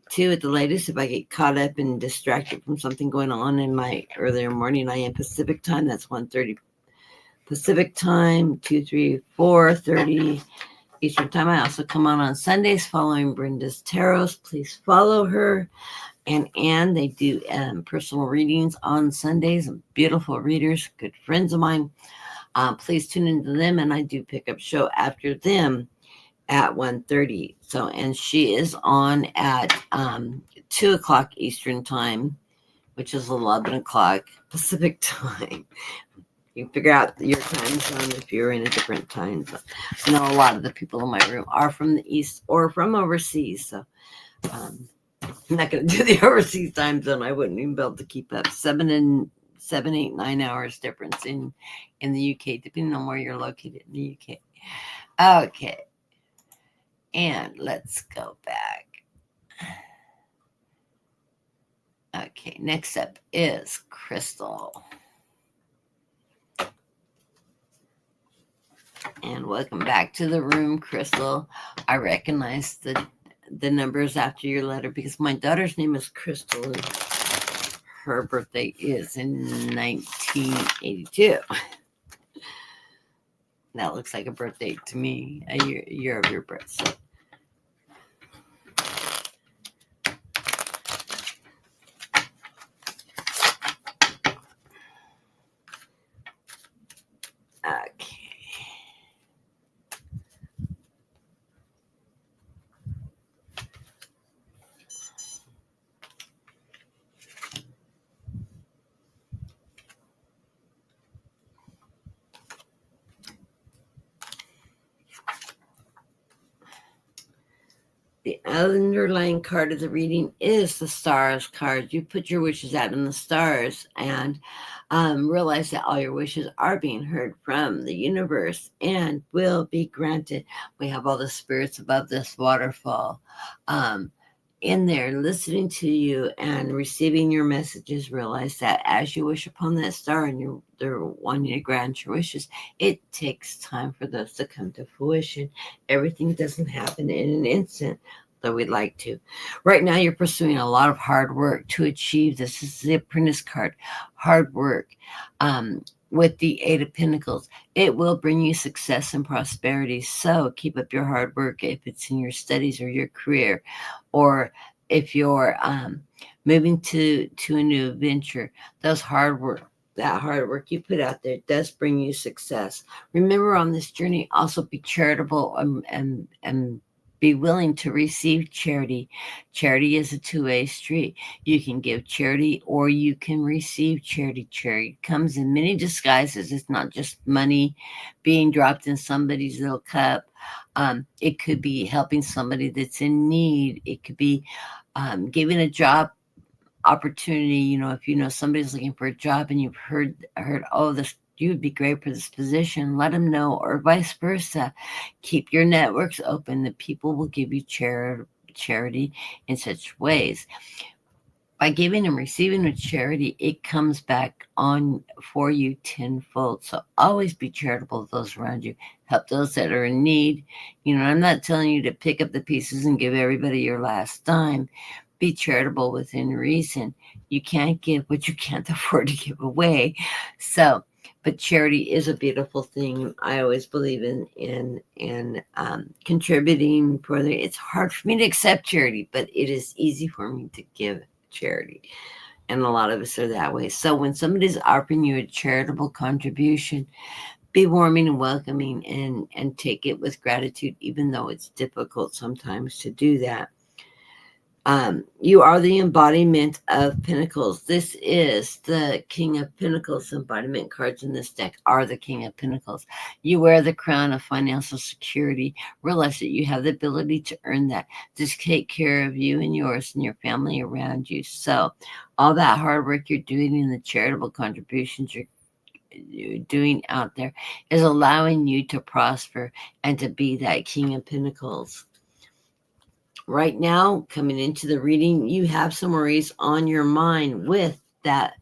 2 at the latest if I get caught up and distracted from something going on in my earlier morning. I am Pacific time. That's 1:30 Pacific time, 2, 3, 4:30 Eastern time. I also come on Sundays following Brenda's Tarots. Please follow her and Anne. They do personal readings on Sundays. Beautiful readers, good friends of mine. Please tune into them, and I do pick up show after them at 1:30. So, and she is on at 2 o'clock Eastern time, which is 11 o'clock Pacific time. You figure out your time zone if you're in a different time zone. I know a lot of the people in my room are from the East or from overseas. So I'm not going to do the overseas time zone. I wouldn't even be able to keep up. 7, 8, 9 hours difference in the UK, depending on where you're located in the UK. Okay. And let's go back. Okay, next up is Crystal. And welcome back to the room, Crystal. I recognize the numbers after your letter because my daughter's name is Crystal, and her birthday is in 1982. That looks like a birthday to me, a year of your birth. So. Okay. The underlying card of the reading is the stars card. You put your wishes out in the stars and realize that all your wishes are being heard from the universe and will be granted. We have all the spirits above this waterfall in there listening to you and receiving your messages. Realize that as you wish upon that star and they're wanting to grant your wishes, it takes time for those to come to fruition. Everything doesn't happen in an instant, though we'd like to. Right now, you're pursuing a lot of hard work to achieve this. This is the Apprentice card, hard work. With the 8 of Pentacles, it will bring you success and prosperity. So keep up your hard work if it's in your studies or your career, or if you're moving to a new venture. That hard work you put out there does bring you success. Remember, on this journey, also be charitable and be willing to receive charity. Charity is a two-way street. You can give charity or you can receive charity. Charity comes in many disguises. It's not just money being dropped in somebody's little cup It could be helping somebody that's in need. It could be giving a job opportunity. You know, if you know somebody's looking for a job and you've heard, oh, this, you'd be great for this position, let them know, or vice versa. Keep your networks open. The people will give you charity in such ways. By giving and receiving a charity, it comes back on for you tenfold. So always be charitable to those around you. Help those that are in need. You know, I'm not telling you to pick up the pieces and give everybody your last dime. Be charitable within reason. You can't give what you can't afford to give away. So, but charity is a beautiful thing. I always believe in contributing. For it's hard for me to accept charity, but it is easy for me to give charity, and a lot of us are that way. So when somebody's offering you a charitable contribution, be warming and welcoming, and take it with gratitude, even though it's difficult sometimes to do that. You are the embodiment of Pentacles. This is the King of Pentacles. Embodiment cards in this deck are the King of Pentacles. You wear the crown of financial security. Realize that you have the ability to earn that. Just take care of you and yours and your family around you. So all that hard work you're doing and the charitable contributions you're doing out there is allowing you to prosper and to be that King of Pentacles. Right now, coming into the reading, you have some worries on your mind with that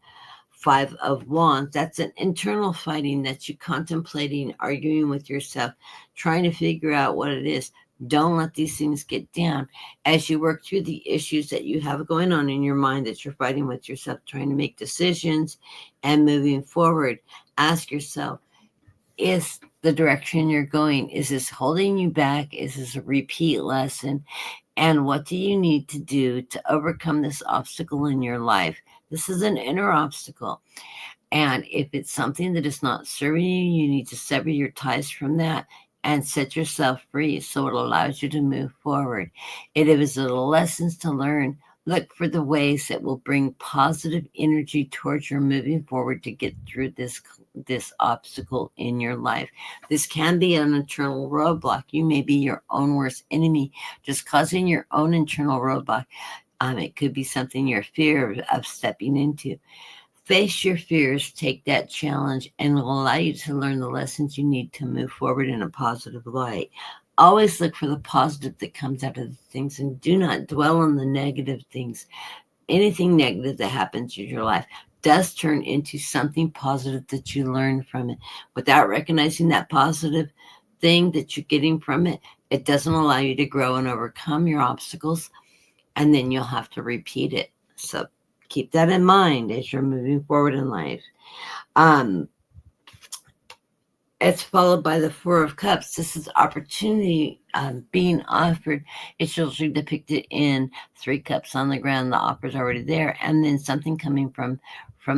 Five of Wands. That's an internal fighting that you're contemplating, arguing with yourself, trying to figure out what it is. Don't let these things get down. As you work through the issues that you have going on in your mind that you're fighting with yourself, trying to make decisions and moving forward, ask yourself, is the direction you're going, is this holding you back? Is this a repeat lesson? And what do you need to do to overcome this obstacle in your life? This is an inner obstacle. And if it's something that is not serving you, you need to sever your ties from that and set yourself free so it allows you to move forward. If it is the lessons to learn, look for the ways that will bring positive energy towards your moving forward to get through this obstacle in your life. This can be an internal roadblock. You may be your own worst enemy, just causing your own internal roadblock. It could be something you're fear of stepping into. Face your fears, take that challenge, and it will allow you to learn the lessons you need to move forward in a positive light. Always look for the positive that comes out of the things, and do not dwell on the negative things. Anything negative that happens in your life does turn into something positive that you learn from it. Without recognizing that positive thing that you're getting from it, it doesn't allow you to grow and overcome your obstacles, and then you'll have to repeat it. So keep that in mind as you're moving forward in life. It's followed by the Four of Cups. This is opportunity being offered. It's usually depicted in 3 cups on the ground. The offer's already there. And then something coming from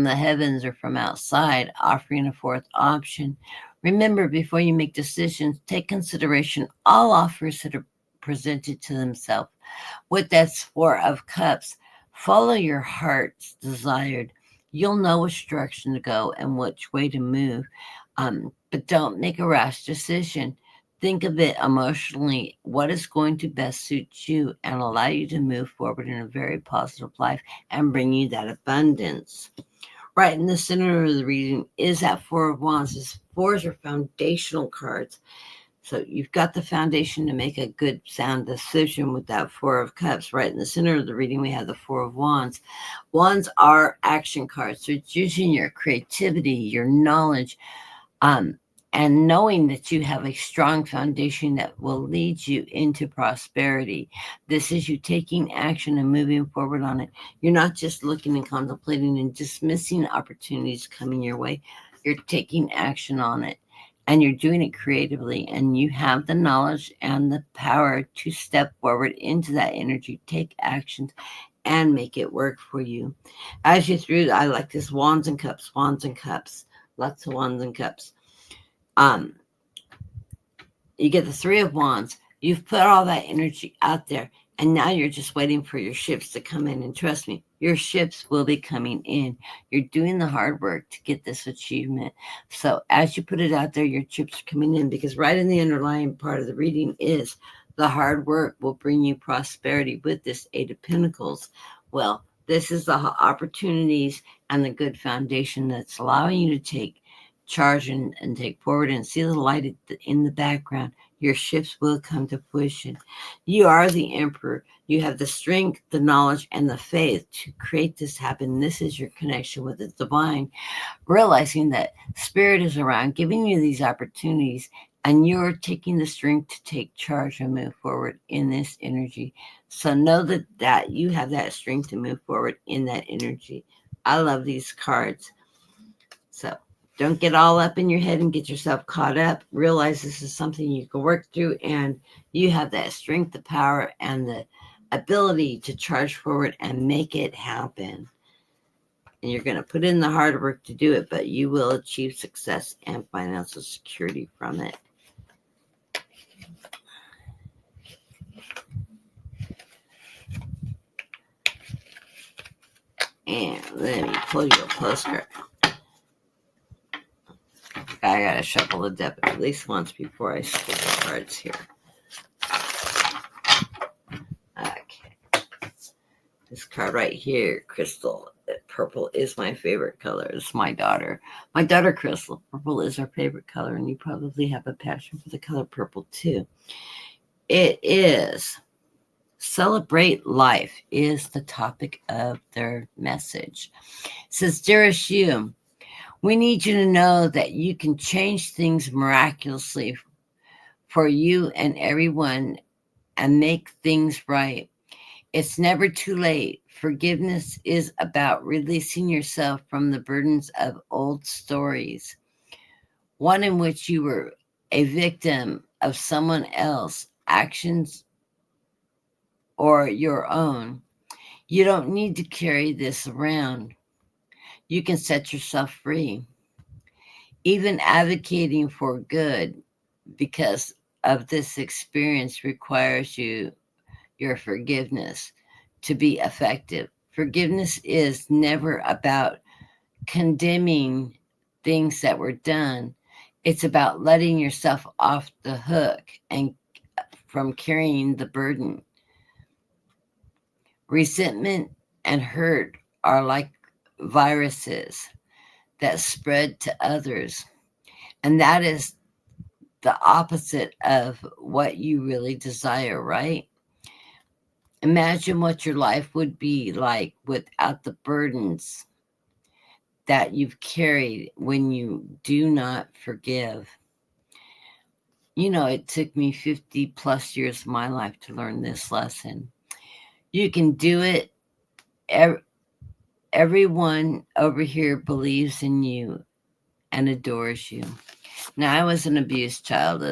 the heavens or from outside, offering a 4th option. Remember, before you make decisions, take consideration all offers that are presented to themselves. With that 4 of Cups, follow your heart's desired. You'll know which direction to go and which way to move. But don't make a rash decision. Think of it emotionally, what is going to best suit you and allow you to move forward in a very positive life and bring you that abundance. Right in the center of the reading is that 4 of Wands. These 4s are foundational cards. So you've got the foundation to make a good, sound decision with that 4 of Cups. Right in the center of the reading, we have the 4 of Wands. Wands are action cards. So it's using your creativity, your knowledge, and knowing that you have a strong foundation that will lead you into prosperity. This is you taking action and moving forward on it. You're not just looking and contemplating and dismissing opportunities coming your way. You're taking action on it, and you're doing it creatively, and you have the knowledge and the power to step forward into that energy, take action, and make it work for you. As you through, I like this Wands and Cups, Wands and Cups, lots of Wands and Cups. You get the 3 of Wands. You've put all that energy out there. And now you're just waiting for your ships to come in. And trust me, your ships will be coming in. You're doing the hard work to get this achievement. So as you put it out there, your chips are coming in, because right in the underlying part of the reading is the hard work will bring you prosperity with this Eight of Pentacles. Well, this is the opportunities and the good foundation that's allowing you to take charge and take forward and see the light in the background. Your shifts will come to fruition. You are the emperor. You have the strength, the knowledge, and the faith to create this happen. This is your connection with the divine, realizing that spirit is around, giving you these opportunities, and you're taking the strength to take charge and move forward in this energy. So know that you have that strength to move forward in that energy. I love these cards. So don't get all up in your head and get yourself caught up. Realize this is something you can work through, and you have that strength, the power, and the ability to charge forward and make it happen. And you're going to put in the hard work to do it, but you will achieve success and financial security from it. And let me pull you a postcard. I gotta shuffle the deck at least once before I stick the cards here. Okay. This card right here, Crystal. Purple is my favorite color. It's my daughter. My daughter, Crystal. Purple is her favorite color, and you probably have a passion for the color purple too. It is celebrate life is the topic of their message. It says, dearest you, we need you to know that you can change things miraculously for you and everyone and make things right. It's never too late. Forgiveness is about releasing yourself from the burdens of old stories, one in which you were a victim of someone else's actions or your own. You don't need to carry this around. You can set yourself free. Even advocating for good because of this experience requires your forgiveness to be effective. Forgiveness is never about condemning things that were done. It's about letting yourself off the hook and from carrying the burden. Resentment and hurt are like viruses that spread to others. And that is the opposite of what you really desire, right? Imagine what your life would be like without the burdens that you've carried when you do not forgive. You know, it took me 50 plus years of my life to learn this lesson. You can do it. Everyone over here believes in you and adores you. Now, I was an abused child,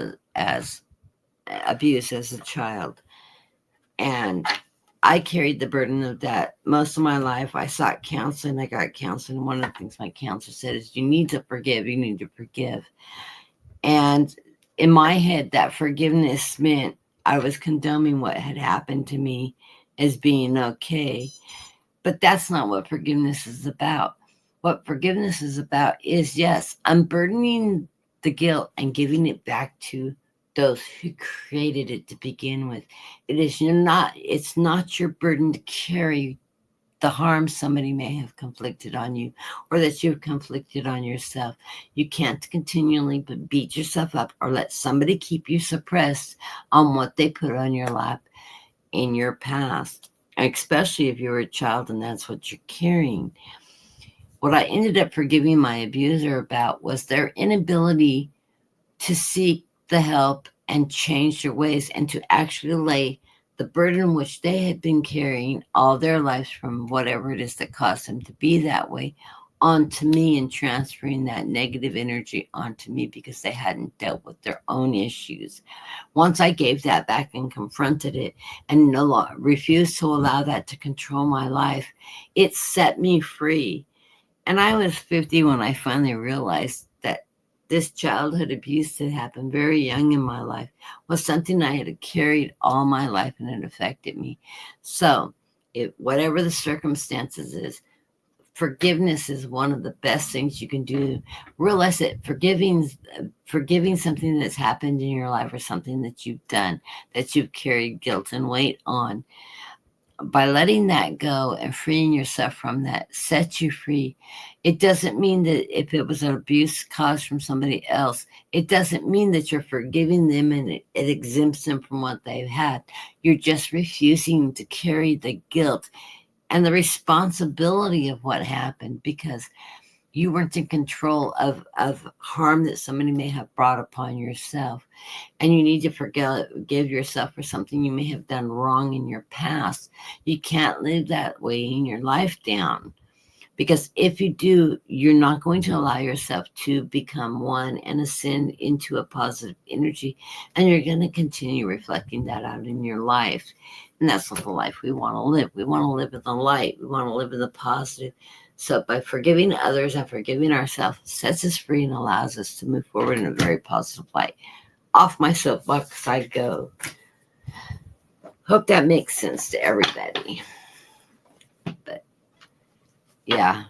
abused as a child, and I carried the burden of that most of my life. I sought counseling. I got counseling. One of the things my counselor said is, you need to forgive. You need to forgive. And in my head, that forgiveness meant I was condoning what had happened to me as being okay. But that's not what forgiveness is about. What forgiveness is about is, yes, unburdening the guilt and giving it back to those who created it to begin with. It's not your burden to carry the harm somebody may have conflicted on you, or that you've conflicted on yourself. You can't continually beat yourself up or let somebody keep you suppressed on what they put on your lap in your past, especially if you're a child and that's what you're carrying. What I ended up forgiving my abuser about was their inability to seek the help and change their ways, and to actually lay the burden which they had been carrying all their lives from whatever it is that caused them to be that way onto me, and transferring that negative energy onto me because they hadn't dealt with their own issues. Once I gave that back and confronted it and no longer refused to allow that to control my life, it set me free. And I was 50 when I finally realized that this childhood abuse that happened very young in my life was something I had carried all my life, and it affected me. So, whatever the circumstances is, forgiveness is one of the best things you can do. Realize that forgiving something that's happened in your life, or something that you've done that you've carried guilt and weight on, by letting that go and freeing yourself from that, sets you free. It doesn't mean that if it was an abuse caused from somebody else, it doesn't mean that you're forgiving them and it exempts them from what they've had. You're just refusing to carry the guilt and the responsibility of what happened, because you weren't in control of harm that somebody may have brought upon yourself. And you need to forgive yourself for something you may have done wrong in your past. You can't live that way in your life down, because if you do, you're not going to allow yourself to become one and ascend into a positive energy, and you're going to continue reflecting that out in your life. And that's not the life we want to live. We want to live in the light. We want to live in the positive. So by forgiving others and forgiving ourselves, sets us free and allows us to move forward in a very positive light. Off my soapbox I go. Hope that makes sense to everybody. But yeah,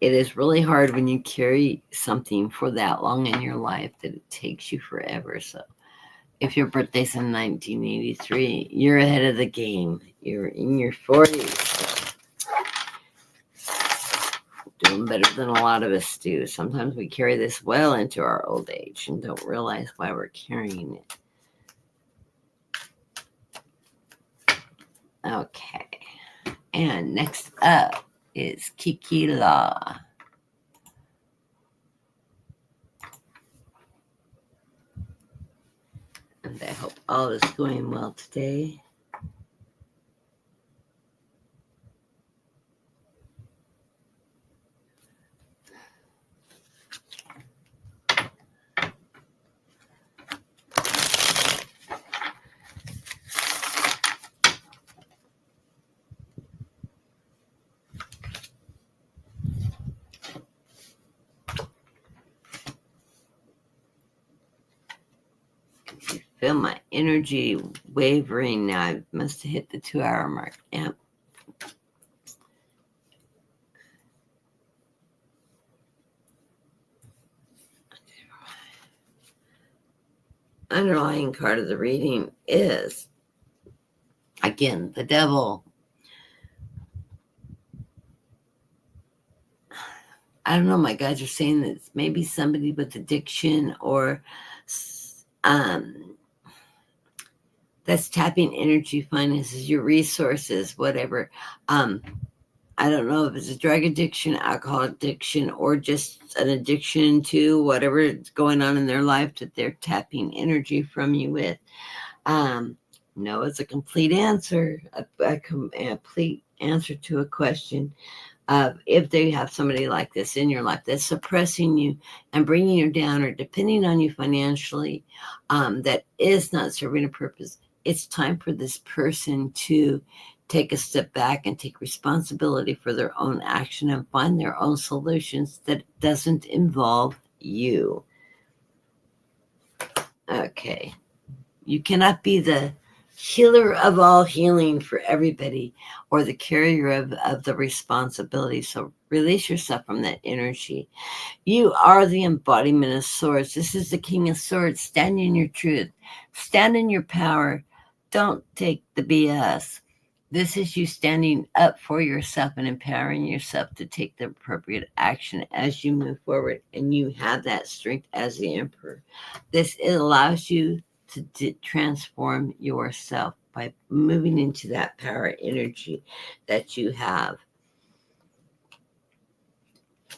it is really hard when you carry something for that long in your life that it takes you forever. So if your birthday's in 1983, you're ahead of the game. You're in your 40s. Doing better than a lot of us do. Sometimes we carry this well into our old age and don't realize why we're carrying it. Okay. And next up is Kiki Law. And I hope all is going well today. Feel my energy wavering now. I must have hit the 2-hour mark. Yep. Underlying card of the reading is, again, the devil. I don't know, my guides are saying that it's maybe somebody with addiction, or that's tapping energy, finances, your resources, whatever. I don't know if it's a drug addiction, alcohol addiction, or just an addiction to whatever is going on in their life that they're tapping energy from you with. No, it's a complete answer, a complete answer to a question. If they have somebody like this in your life that's suppressing you and bringing you down, or depending on you financially, that is not serving a purpose, it's time for this person to take a step back and take responsibility for their own action and find their own solutions that doesn't involve you. Okay. You cannot be the healer of all healing for everybody, or the carrier of the responsibility. So release yourself from that energy. You are the embodiment of swords. This is the King of Swords. Stand in your truth. Stand in your power. Don't take the BS. This is you standing up for yourself and empowering yourself to take the appropriate action as you move forward. And you have that strength as the Emperor. This allows you to transform yourself by moving into that power energy that you have.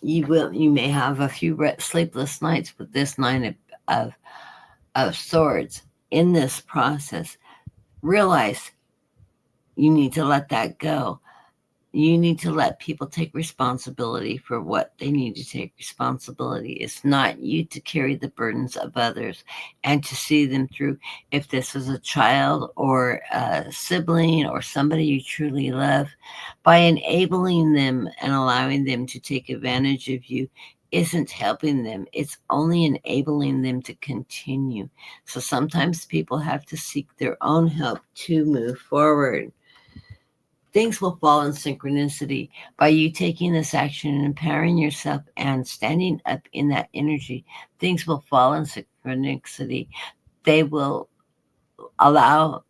You may have a few sleepless nights with this Nine of Swords in this process. Realize you need to let that go. You need to let people take responsibility for what they need to take responsibility. It's not you to carry the burdens of others and to see them through. If this is a child or a sibling or somebody you truly love, by enabling them and allowing them to take advantage of you, isn't helping them. It's only enabling them to continue. So sometimes people have to seek their own help to move forward. Things will fall in synchronicity by you taking this action and empowering yourself and standing up in that energy. Things will fall in synchronicity. They will allow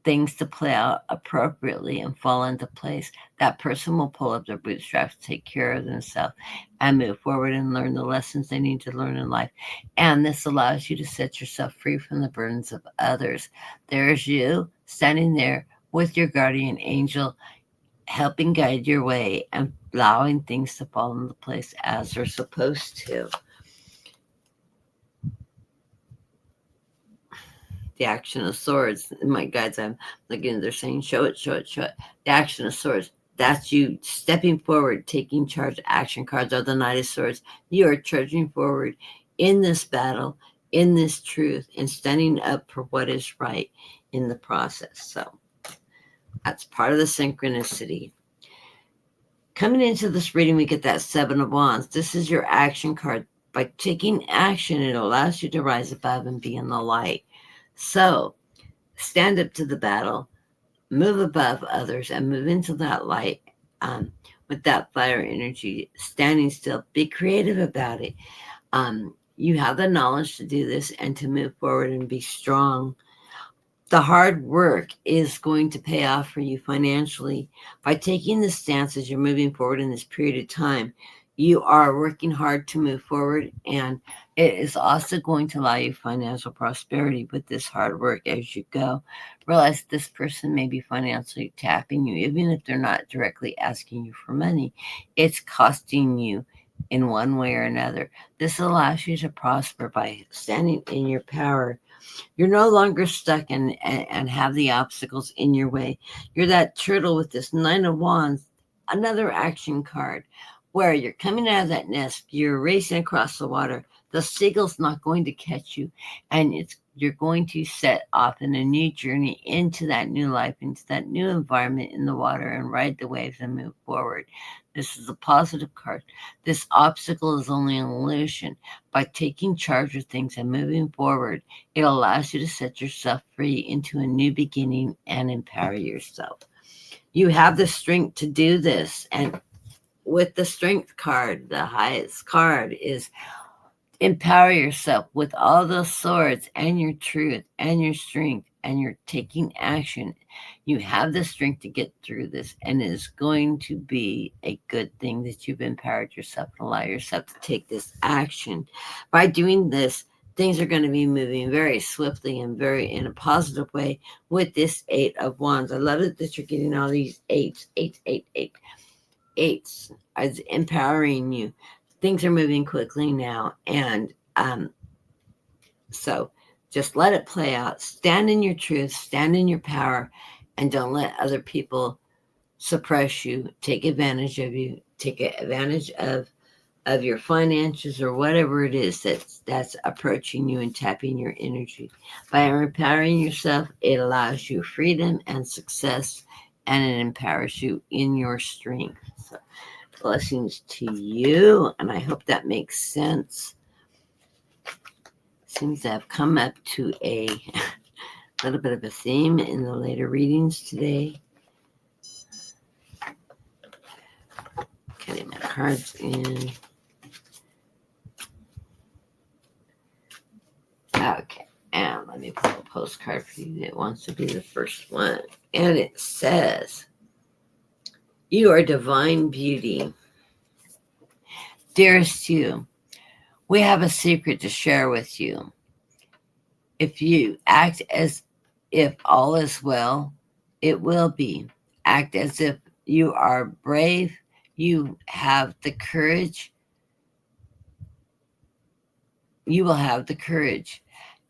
things to play out appropriately and fall into place. That person will pull up their bootstraps, take care of themselves, and move forward and learn the lessons they need to learn in life. And this allows you to set yourself free from the burdens of others. There's you standing there with your guardian angel, helping guide your way and allowing things to fall into place as they're supposed to. The Action of Swords. My guides, I'm looking, they're saying, show it, show it, show it. The Action of Swords. That's you stepping forward, taking charge. Action cards are the Knight of Swords. You are charging forward in this battle, in this truth, and standing up for what is right in the process. So that's part of the synchronicity. Coming into this reading, we get that Seven of Wands. This is your action card. By taking action, it allows you to rise above and be in the light. So stand up to the battle, move above others, and move into that light with that fire energy, standing still. Be creative about it. You have the knowledge to do this and to move forward and be strong. The hard work is going to pay off for you financially. By taking the stance as you're moving forward in this period of time, you are working hard to move forward, and it is also going to allow you financial prosperity with this hard work as you go. Realize this person may be financially tapping you, even if they're not directly asking you for money. It's costing you in one way or another. This allows you to prosper by standing in your power. You're no longer stuck and have the obstacles in your way. You're that turtle with this Nine of Wands, another action card, where you're coming out of that nest, you're racing across the water. The seagull's not going to catch you, and you're going to set off in a new journey into that new life, into that new environment in the water, and ride the waves and move forward. This is a positive card. This obstacle is only an illusion. By taking charge of things and moving forward, it allows you to set yourself free into a new beginning and empower yourself. You have the strength to do this. And with the strength card, the highest card is empower yourself with all those swords and your truth and your strength, and you're taking action. You have the strength to get through this, and it is going to be a good thing that you've empowered yourself and allow yourself to take this action. By doing this, things are going to be moving very swiftly and very in a positive way with this Eight of Wands. I love it that you're getting all these eights is empowering you. Things are moving quickly now, and so just let it play out. Stand in your truth, stand in your power, and don't let other people suppress you, take advantage of you, take advantage of your finances or whatever it is that's approaching you and tapping your energy. By empowering yourself, it allows you freedom and success, and it empowers you in your strength. So, blessings to you, and I hope that makes sense. Seems to have come up to a little bit of a theme in the later readings today. Getting my cards in. Okay, and let me pull a postcard for you that wants to be the first one. And it says, you are divine beauty. Dearest you, we have a secret to share with you. If you act as if all is well, it will be. Act as if you are brave, you have the courage. You will have the courage.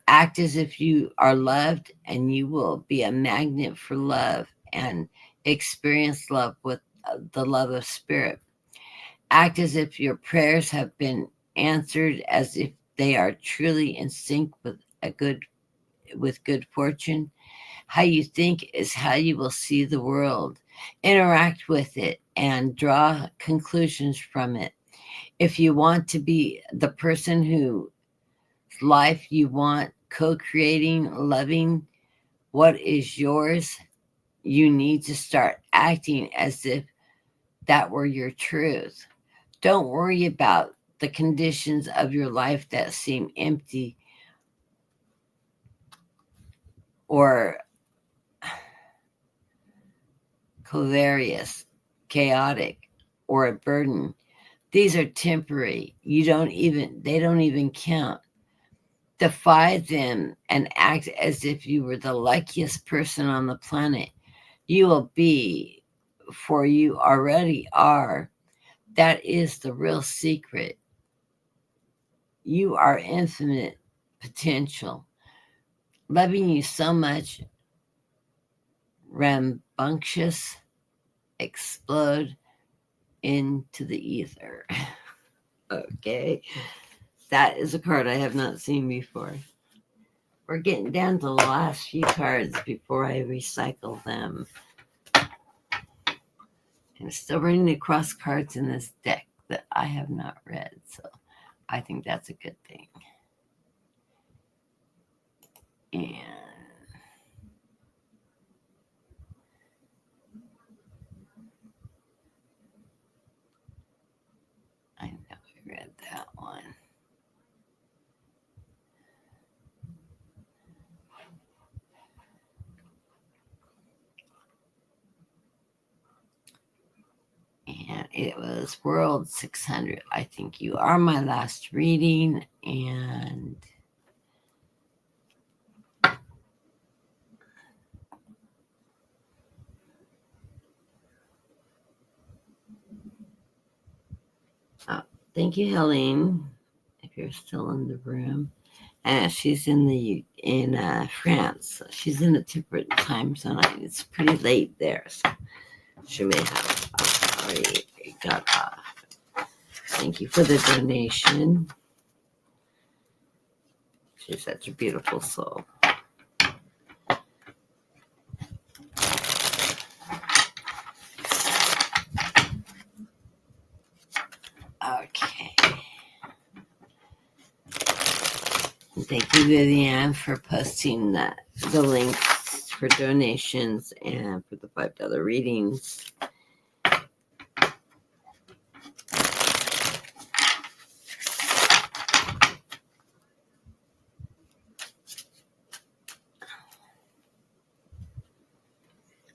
Act as if you are loved, and you will be a magnet for love and experience love with the love of spirit. Act as if your prayers have been answered, as if they are truly in sync with good fortune. How you think is how you will see the world. Interact with it and draw conclusions from it. If you want to be the person whose life you want, co-creating, loving what is yours, you need to start acting as if that were your truth. Don't worry about the conditions of your life that seem empty or hilarious, chaotic, or a burden. These are temporary. They don't even count. Defy them and act as if you were the luckiest person on the planet. You will be, for you already are. That is the real secret. You are infinite potential. Loving you so much, rambunctious, explode into the ether. Okay. That is a card I have not seen before. We're getting down to the last few cards before I recycle them. I'm still running across cards in this deck that I have not read, so I think that's a good thing. And I know I read that one. And it was World 600. I think you are my last reading. And thank you, Helene, if you're still in the room. And she's in France. So she's in a different time zone. It's pretty late there, so she may have already got off. Thank you for the donation. She's such a beautiful soul. Okay. Thank you, Vivian, for posting the links for donations and for the $5 readings.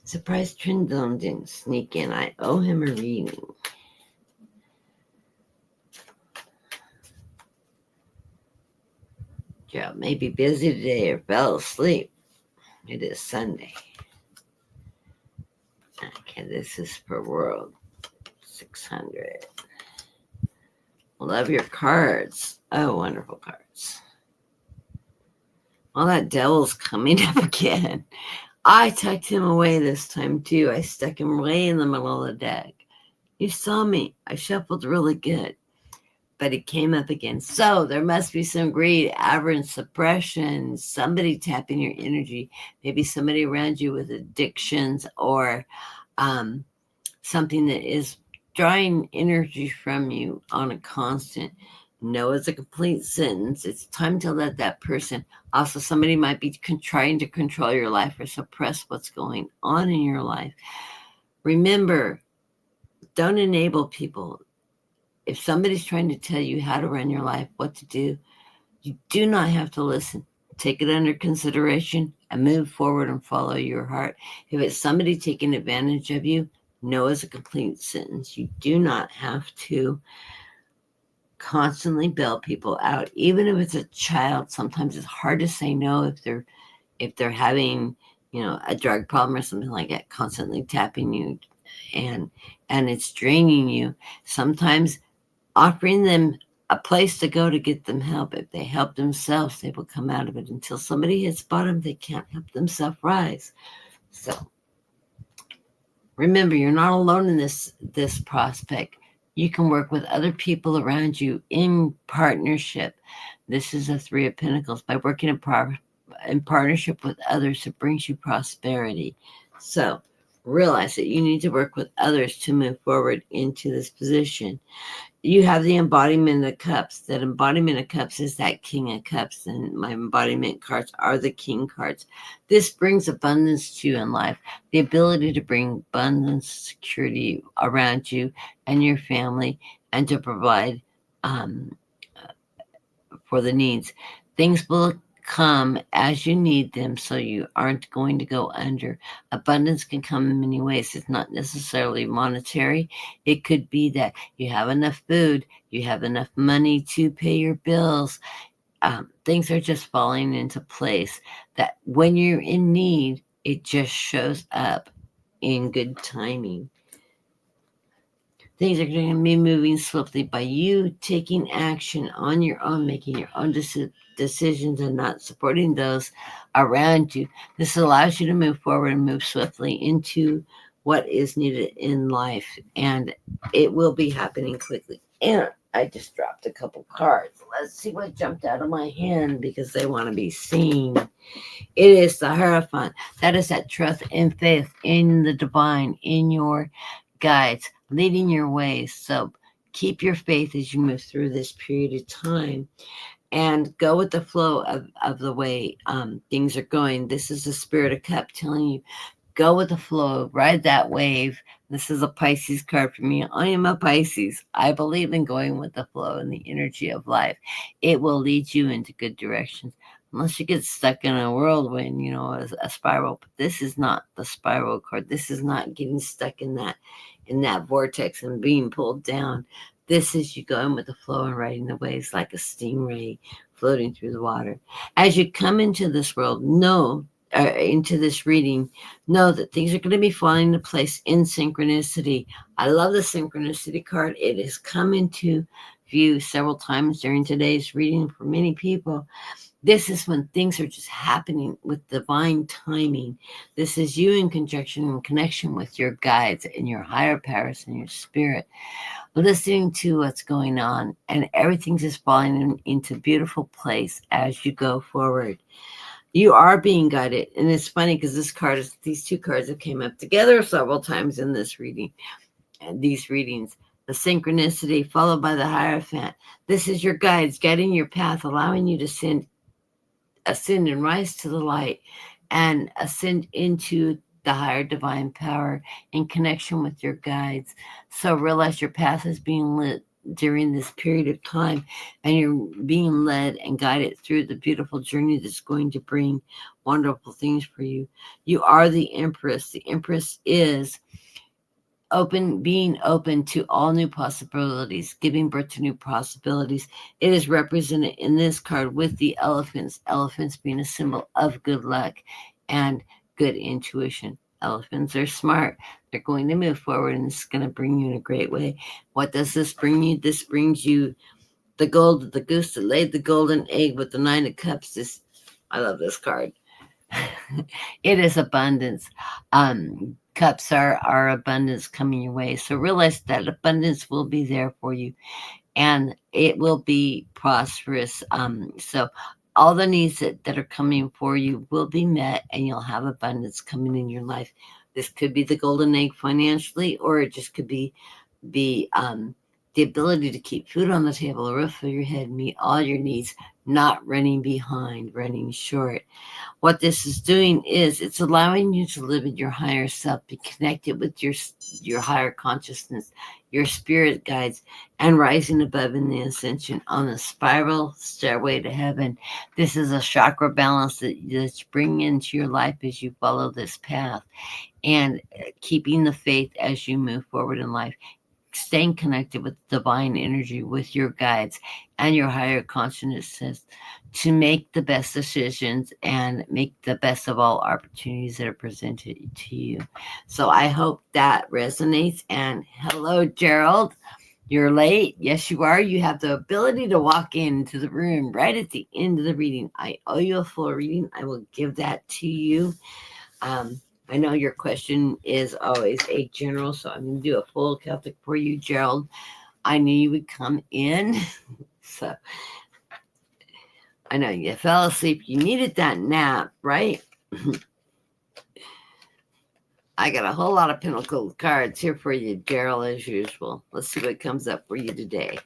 Surprised Trindle didn't sneak in. I owe him a reading. Joe may be busy today or fell asleep. It is Sunday. Okay, this is for World 600. Love your cards. Oh, wonderful cards. Well, that devil's coming up again. I tucked him away this time, too. I stuck him way in the middle of the deck. You saw me. I shuffled really good. But it came up again. So there must be some greed, avarice, suppression, somebody tapping your energy, maybe somebody around you with addictions or something that is drawing energy from you on a constant. No is a complete sentence. It's time to let that person. Also, somebody might be trying to control your life or suppress what's going on in your life. Remember, don't enable people. If somebody's trying to tell you how to run your life, what to do, you do not have to listen. Take it under consideration and move forward and follow your heart. If it's somebody taking advantage of you, no is a complete sentence. You do not have to constantly bail people out. Even if it's a child, sometimes it's hard to say no if they're having, a drug problem or something like that, constantly tapping you and it's draining you. Sometimes offering them a place to go to get them help. If they help themselves, they will come out of it. Until somebody hits bottom, they can't help themselves rise. So remember, you're not alone in this prospect. You can work with other people around you in partnership. This is a 3 of Pentacles. By working in partnership with others, it brings you prosperity. So realize that you need to work with others to move forward into this position. you have the embodiment of cups. That embodiment of cups is that king of cups, and my embodiment cards are the king cards. This brings abundance to you in life, the ability to bring abundance, security around you and your family, and to provide for the needs. Things will come as you need them, so you aren't going to go under. Abundance can come in many ways. It's not necessarily monetary. It could be that you have enough food, you have enough money to pay your bills. Things are just falling into place, that when you're in need, it just shows up in good timing. Things are going to be moving swiftly by you taking action on your own, making your own decisions, and not supporting those around you. This allows you to move forward and move swiftly into what is needed in life, and it will be happening quickly. And I just dropped a couple cards. Let's see what jumped out of my hand, because they want to be seen. It is the Hierophant. That is that trust and faith in the divine, in your guides, leading your ways. So keep your faith as you move through this period of time, and go with the flow of the way things are going. This is the Spirit of Cup telling you, go with the flow, ride that wave. This is a Pisces card for me. I am a Pisces. I believe in going with the flow and the energy of life. It will lead you into good directions, unless you get stuck in a whirlwind, a spiral. But this is not the spiral card. This is not getting stuck in that vortex and being pulled down. This is you going with the flow and riding the waves like a stingray floating through the water. As you come into this world, into this reading, know that things are going to be falling into place in synchronicity. I love the synchronicity card. It has come into view several times during today's reading for many people. This is when things are just happening with divine timing. This is you in conjunction and connection with your guides and your higher powers and your spirit, listening to what's going on, and everything's just falling into beautiful place as you go forward. You are being guided. And it's funny because these two cards have came up together several times in this reading and these readings. The synchronicity followed by the Hierophant. This is your guides guiding your path, allowing you to ascend and rise to the light and ascend into the higher divine power in connection with your guides. So realize your path is being lit during this period of time, and you're being led and guided through the beautiful journey that's going to bring wonderful things for you. You are the Empress. The Empress is being open to all new possibilities, giving birth to new possibilities. It is represented in this card with the elephants being a symbol of good luck and good intuition. Elephants are smart. They're going to move forward, and it's going to bring you in a great way. What does this bring you? This brings you the goose that laid the golden egg with the 9 of cups. I love this card. It is abundance. Cups are abundance coming your way. So realize that abundance will be there for you, and it will be prosperous. So all the needs that are coming for you will be met, and you'll have abundance coming in your life. This could be the golden egg financially, or it just could be the ability to keep food on the table, a roof over your head, meet all your needs, not running behind, running short. What this is doing is it's allowing you to live in your higher self, be connected with your higher consciousness, your spirit guides, and rising above in the ascension on the spiral stairway to heaven. This is a chakra balance that you bring into your life as you follow this path, and keeping the faith as you move forward in life. Staying connected with divine energy, with your guides and your higher consciousness, to make the best decisions and make the best of all opportunities that are presented to you. So I hope that resonates. And hello, Gerald. You're late. Yes, you are. You have the ability to walk into the room right at the end of the reading. I owe you a full reading. I will give that to you. I know your question is always a general, so I'm going to do a full Celtic for you, Gerald. I knew you would come in. So I know you fell asleep. You needed that nap, right? I got a whole lot of Pinnacle cards here for you, Daryl, as usual. Let's see what comes up for you today.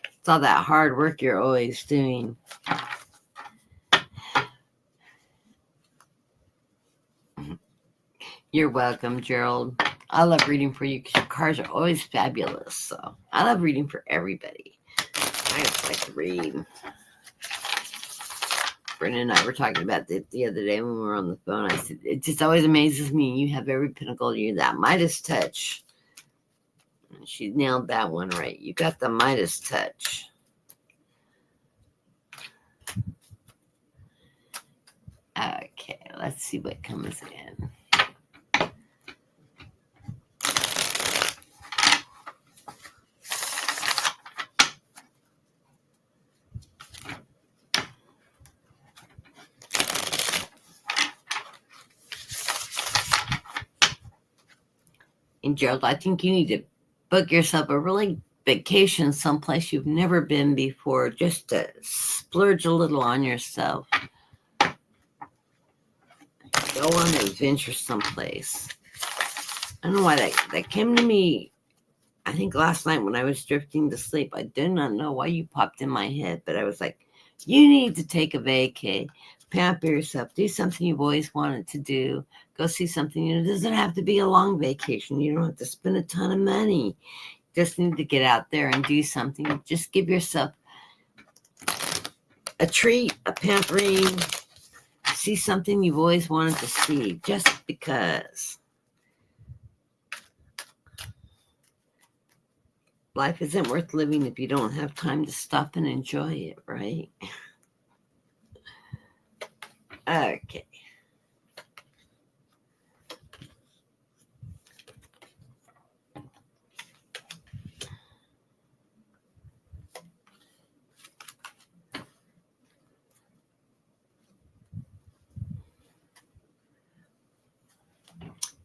It's all that hard work you're always doing. You're welcome, Gerald. I love reading for you because your cards are always fabulous. So I love reading for everybody. I just like to read. Brendan and I were talking about it the other day when we were on the phone. I said, it just always amazes me. You have every pinnacle. You that Midas touch. She nailed that one right. You got the Midas touch. Okay, let's see what comes in. And Gerald, I think you need to book yourself a really vacation someplace you've never been before, just to splurge a little on yourself. Go on an adventure someplace. I don't know why that came to me. I think last night when I was drifting to sleep, I did not know why you popped in my head, but I was like, you need to take a vacay, pamper yourself, do something you've always wanted to do, go see something. It doesn't have to be a long vacation. You don't have to spend a ton of money. Just need to get out there and do something. Just give yourself a treat, a pampering, see something you've always wanted to see, just because. Life isn't worth living if you don't have time to stop and enjoy it, right? Okay.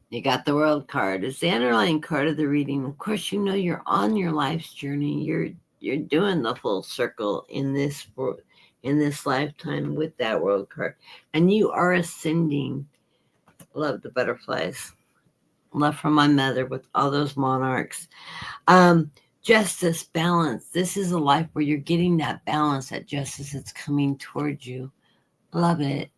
You got the World card. It's the underlying card of the reading. Of course, you know you're on your life's journey. You're doing the full circle in this lifetime with that World card, and you are ascending. Love the butterflies. Love from my mother with all those monarchs. Justice, balance. This is a life where you're getting that balance, that justice that's coming towards you. Love it.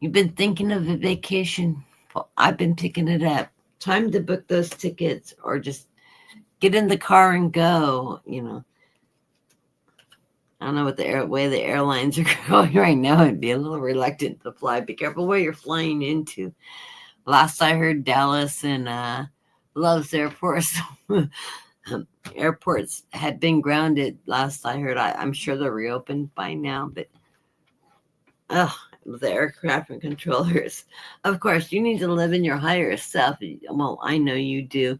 You've been thinking of a vacation. Well, I've been picking it up. Time to book those tickets or just get in the car and go, you know. I don't know what the way the airlines are going right now. I'd be a little reluctant to fly. Be careful where you're flying into. Last I heard, Dallas and Love's Airport. Airports had been grounded. Last I heard, I'm sure they're reopened by now. But the aircraft and controllers. Of course, you need to live in your higher self. Well, I know you do.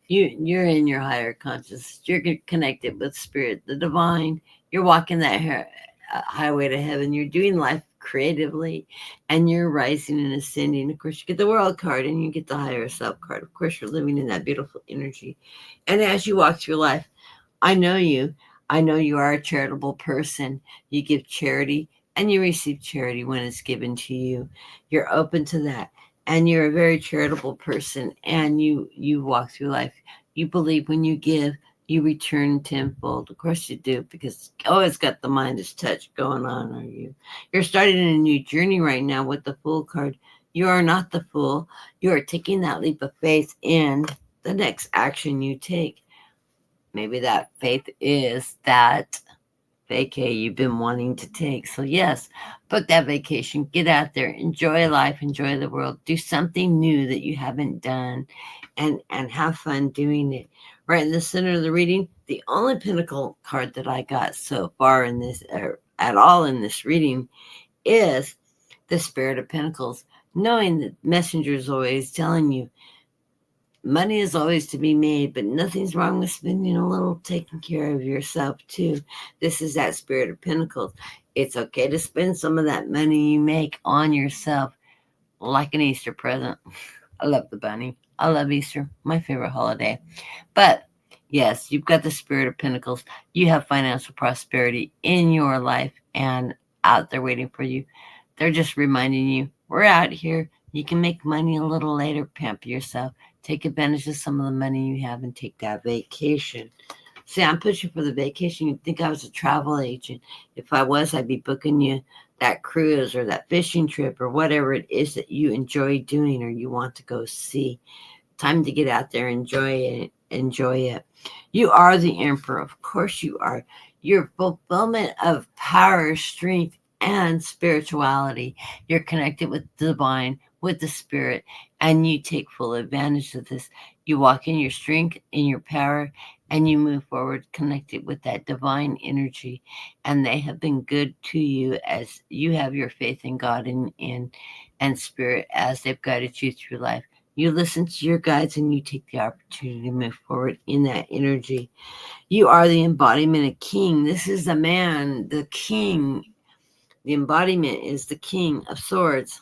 You're in your higher consciousness. You're connected with spirit, the divine. You're walking that highway to heaven. You're doing life creatively, and you're rising and ascending. Of course, you get the World card and you get the higher self card. Of course, you're living in that beautiful energy. And as you walk through life, I know you. I know you are a charitable person. You give charity and you receive charity when it's given to you. You're open to that. And you're a very charitable person, and you walk through life. You believe when you give, you return tenfold. Of course you do, because you always got the Midas touch going on. Are you? You're starting a new journey right now with the Fool card. You are not the fool. You are taking that leap of faith in the next action you take. Maybe that faith is that vacay you've been wanting to take. So yes, book that vacation, get out there, enjoy life, enjoy the world, do something new that you haven't done, and have fun doing it. Right in the center of the reading, the only pinnacle card that I got so far in this, at all in this reading, is the Spirit of Pentacles, knowing that messenger is always telling you money is always to be made, but nothing's wrong with spending a little, taking care of yourself too. This is that Spirit of Pentacles. It's okay to spend some of that money you make on yourself, like an Easter present. I love the bunny. I love Easter, my favorite holiday. But yes, you've got the Spirit of Pentacles. You have financial prosperity in your life and out there waiting for you. They're just reminding you, we're out here You can make money a little later, pamper yourself, take advantage of some of the money you have, and take that vacation. See, I'm pushing for the vacation. You'd think I was a travel agent. If I was, I'd be booking you that cruise or that fishing trip or whatever it is that you enjoy doing or you want to go see. Time to get out there, enjoy it, enjoy it. You are the emperor, of course you are. Your fulfillment of power, strength, and spirituality. You're connected with the divine, with the spirit, and you take full advantage of this. You walk in your strength, in your power, and you move forward connected with that divine energy. And they have been good to you as you have your faith in God and spirit as they've guided you through life. You listen to your guides and you take the opportunity to move forward in that energy. You are the embodiment of king. This is the man, the king. The embodiment is the king of swords.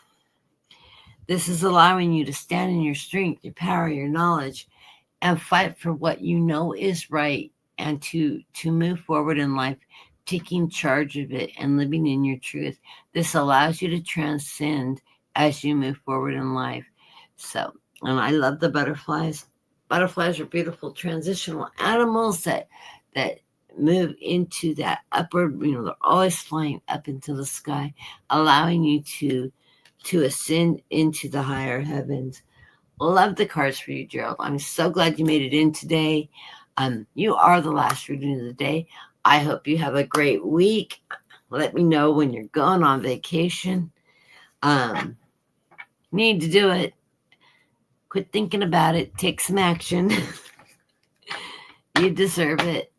This is allowing you to stand in your strength, your power, your knowledge, and fight for what you know is right and to move forward in life, taking charge of it and living in your truth. This allows you to transcend as you move forward in life. So, and I love the butterflies. Butterflies are beautiful transitional animals that move into that upward, they're always flying up into the sky, allowing you to ascend into the higher heavens. Love the cards for you, Gerald. I'm so glad you made it in today. You are the last reading of the day. I hope you have a great week. Let me know when you're going on vacation. Need to do it. Quit thinking about it. Take some action. You deserve it.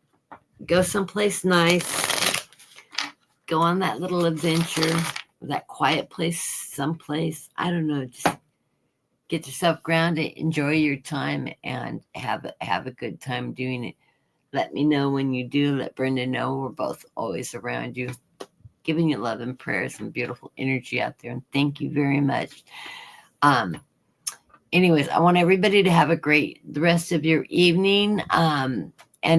Go someplace nice. Go on that little adventure. That quiet place someplace. I don't know. Just get yourself grounded. Enjoy your time and have a good time doing it. Let me know when you do. Let Brenda know. We're both always around you. Giving you love and prayers and beautiful energy out there. And thank you very much. Anyways, I want everybody to have the rest of your evening and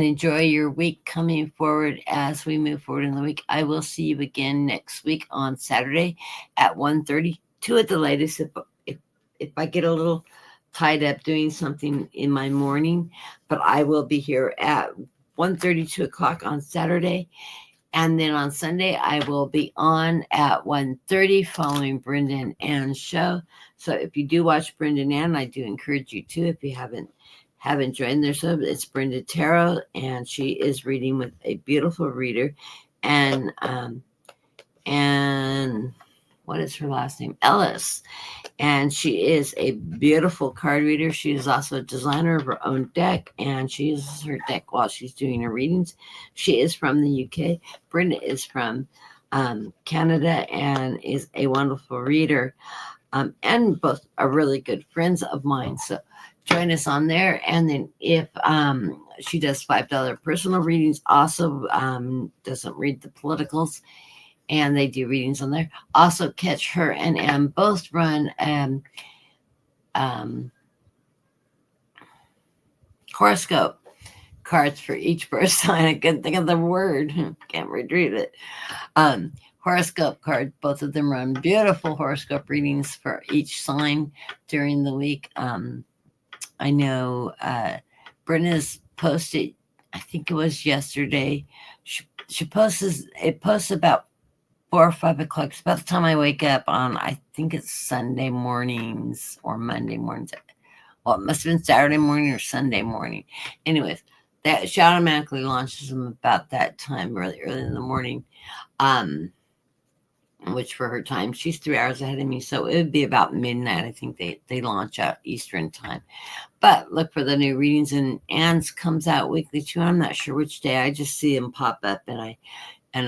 enjoy your week coming forward as we move forward in the week. I will see you again next week on Saturday at 1:30, 2 at the latest if I get a little tied up doing something in my morning, but I will be here at 1:30, 2 o'clock on Saturday. And then on Sunday, I will be on at 1:30 following Brenda and Ann's show. So if you do watch Brenda and Ann, I do encourage you to. If you haven't joined their show, it's Brenda Tarot, and she is reading with a beautiful reader. And what is her last name? Ellis. And she is a beautiful card reader. She is also a designer of her own deck, and she uses her deck while she's doing her readings. She is from the UK. Brenda is from Canada and is a wonderful reader. And both are really good friends of mine. So join us on there. And then if she does $5 personal readings, also doesn't read the politicals, and they do readings on there. Also catch her and Em both run horoscope cards for each person. I couldn't think of the word. Can't read it. Horoscope cards. Both of them run beautiful horoscope readings for each sign during the week. I know Brenna's posted, I think it was yesterday. She posts about 4 or 5 o'clock. It's about the time I wake up on, I think it's Sunday mornings or Monday mornings. Well, it must have been Saturday morning or Sunday morning. Anyways, that she automatically launches them about that time, really early in the morning. Which for her time, she's 3 hours ahead of me. So it would be about midnight. I think they launch out Eastern time. But look for the new readings, and Ann's comes out weekly too. I'm not sure which day. I just see them pop up and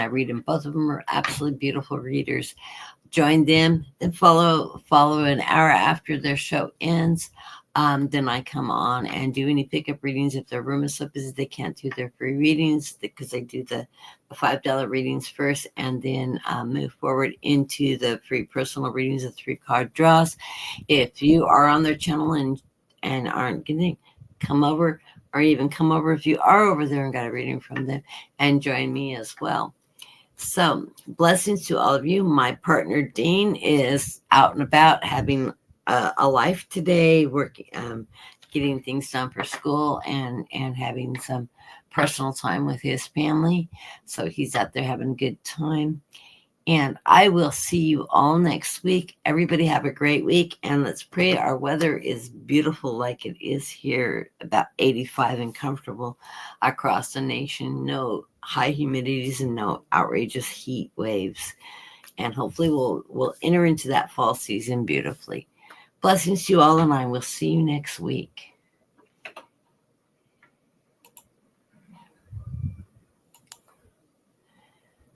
I read them. Both of them are absolutely beautiful readers. Join them, then follow an hour after their show ends. Then I come on and do any pickup readings. If their room is so busy they can't do their free readings, because they do the $5 readings first, and then move forward into the free personal readings, the 3 card draws. If you are on their channel and aren't getting, come over, or even come over if you are over there and got a reading from them, and join me as well. So blessings to all of you. My partner Dean is out and about having a life today, working, getting things done for school, and having some personal time with his family. So he's out there having a good time. And I will see you all next week. Everybody have a great week. And let's pray our weather is beautiful like it is here, about 85 and comfortable across the nation. No high humidities and no outrageous heat waves. And hopefully we'll enter into that fall season beautifully. Blessings to you all, and I will see you next week.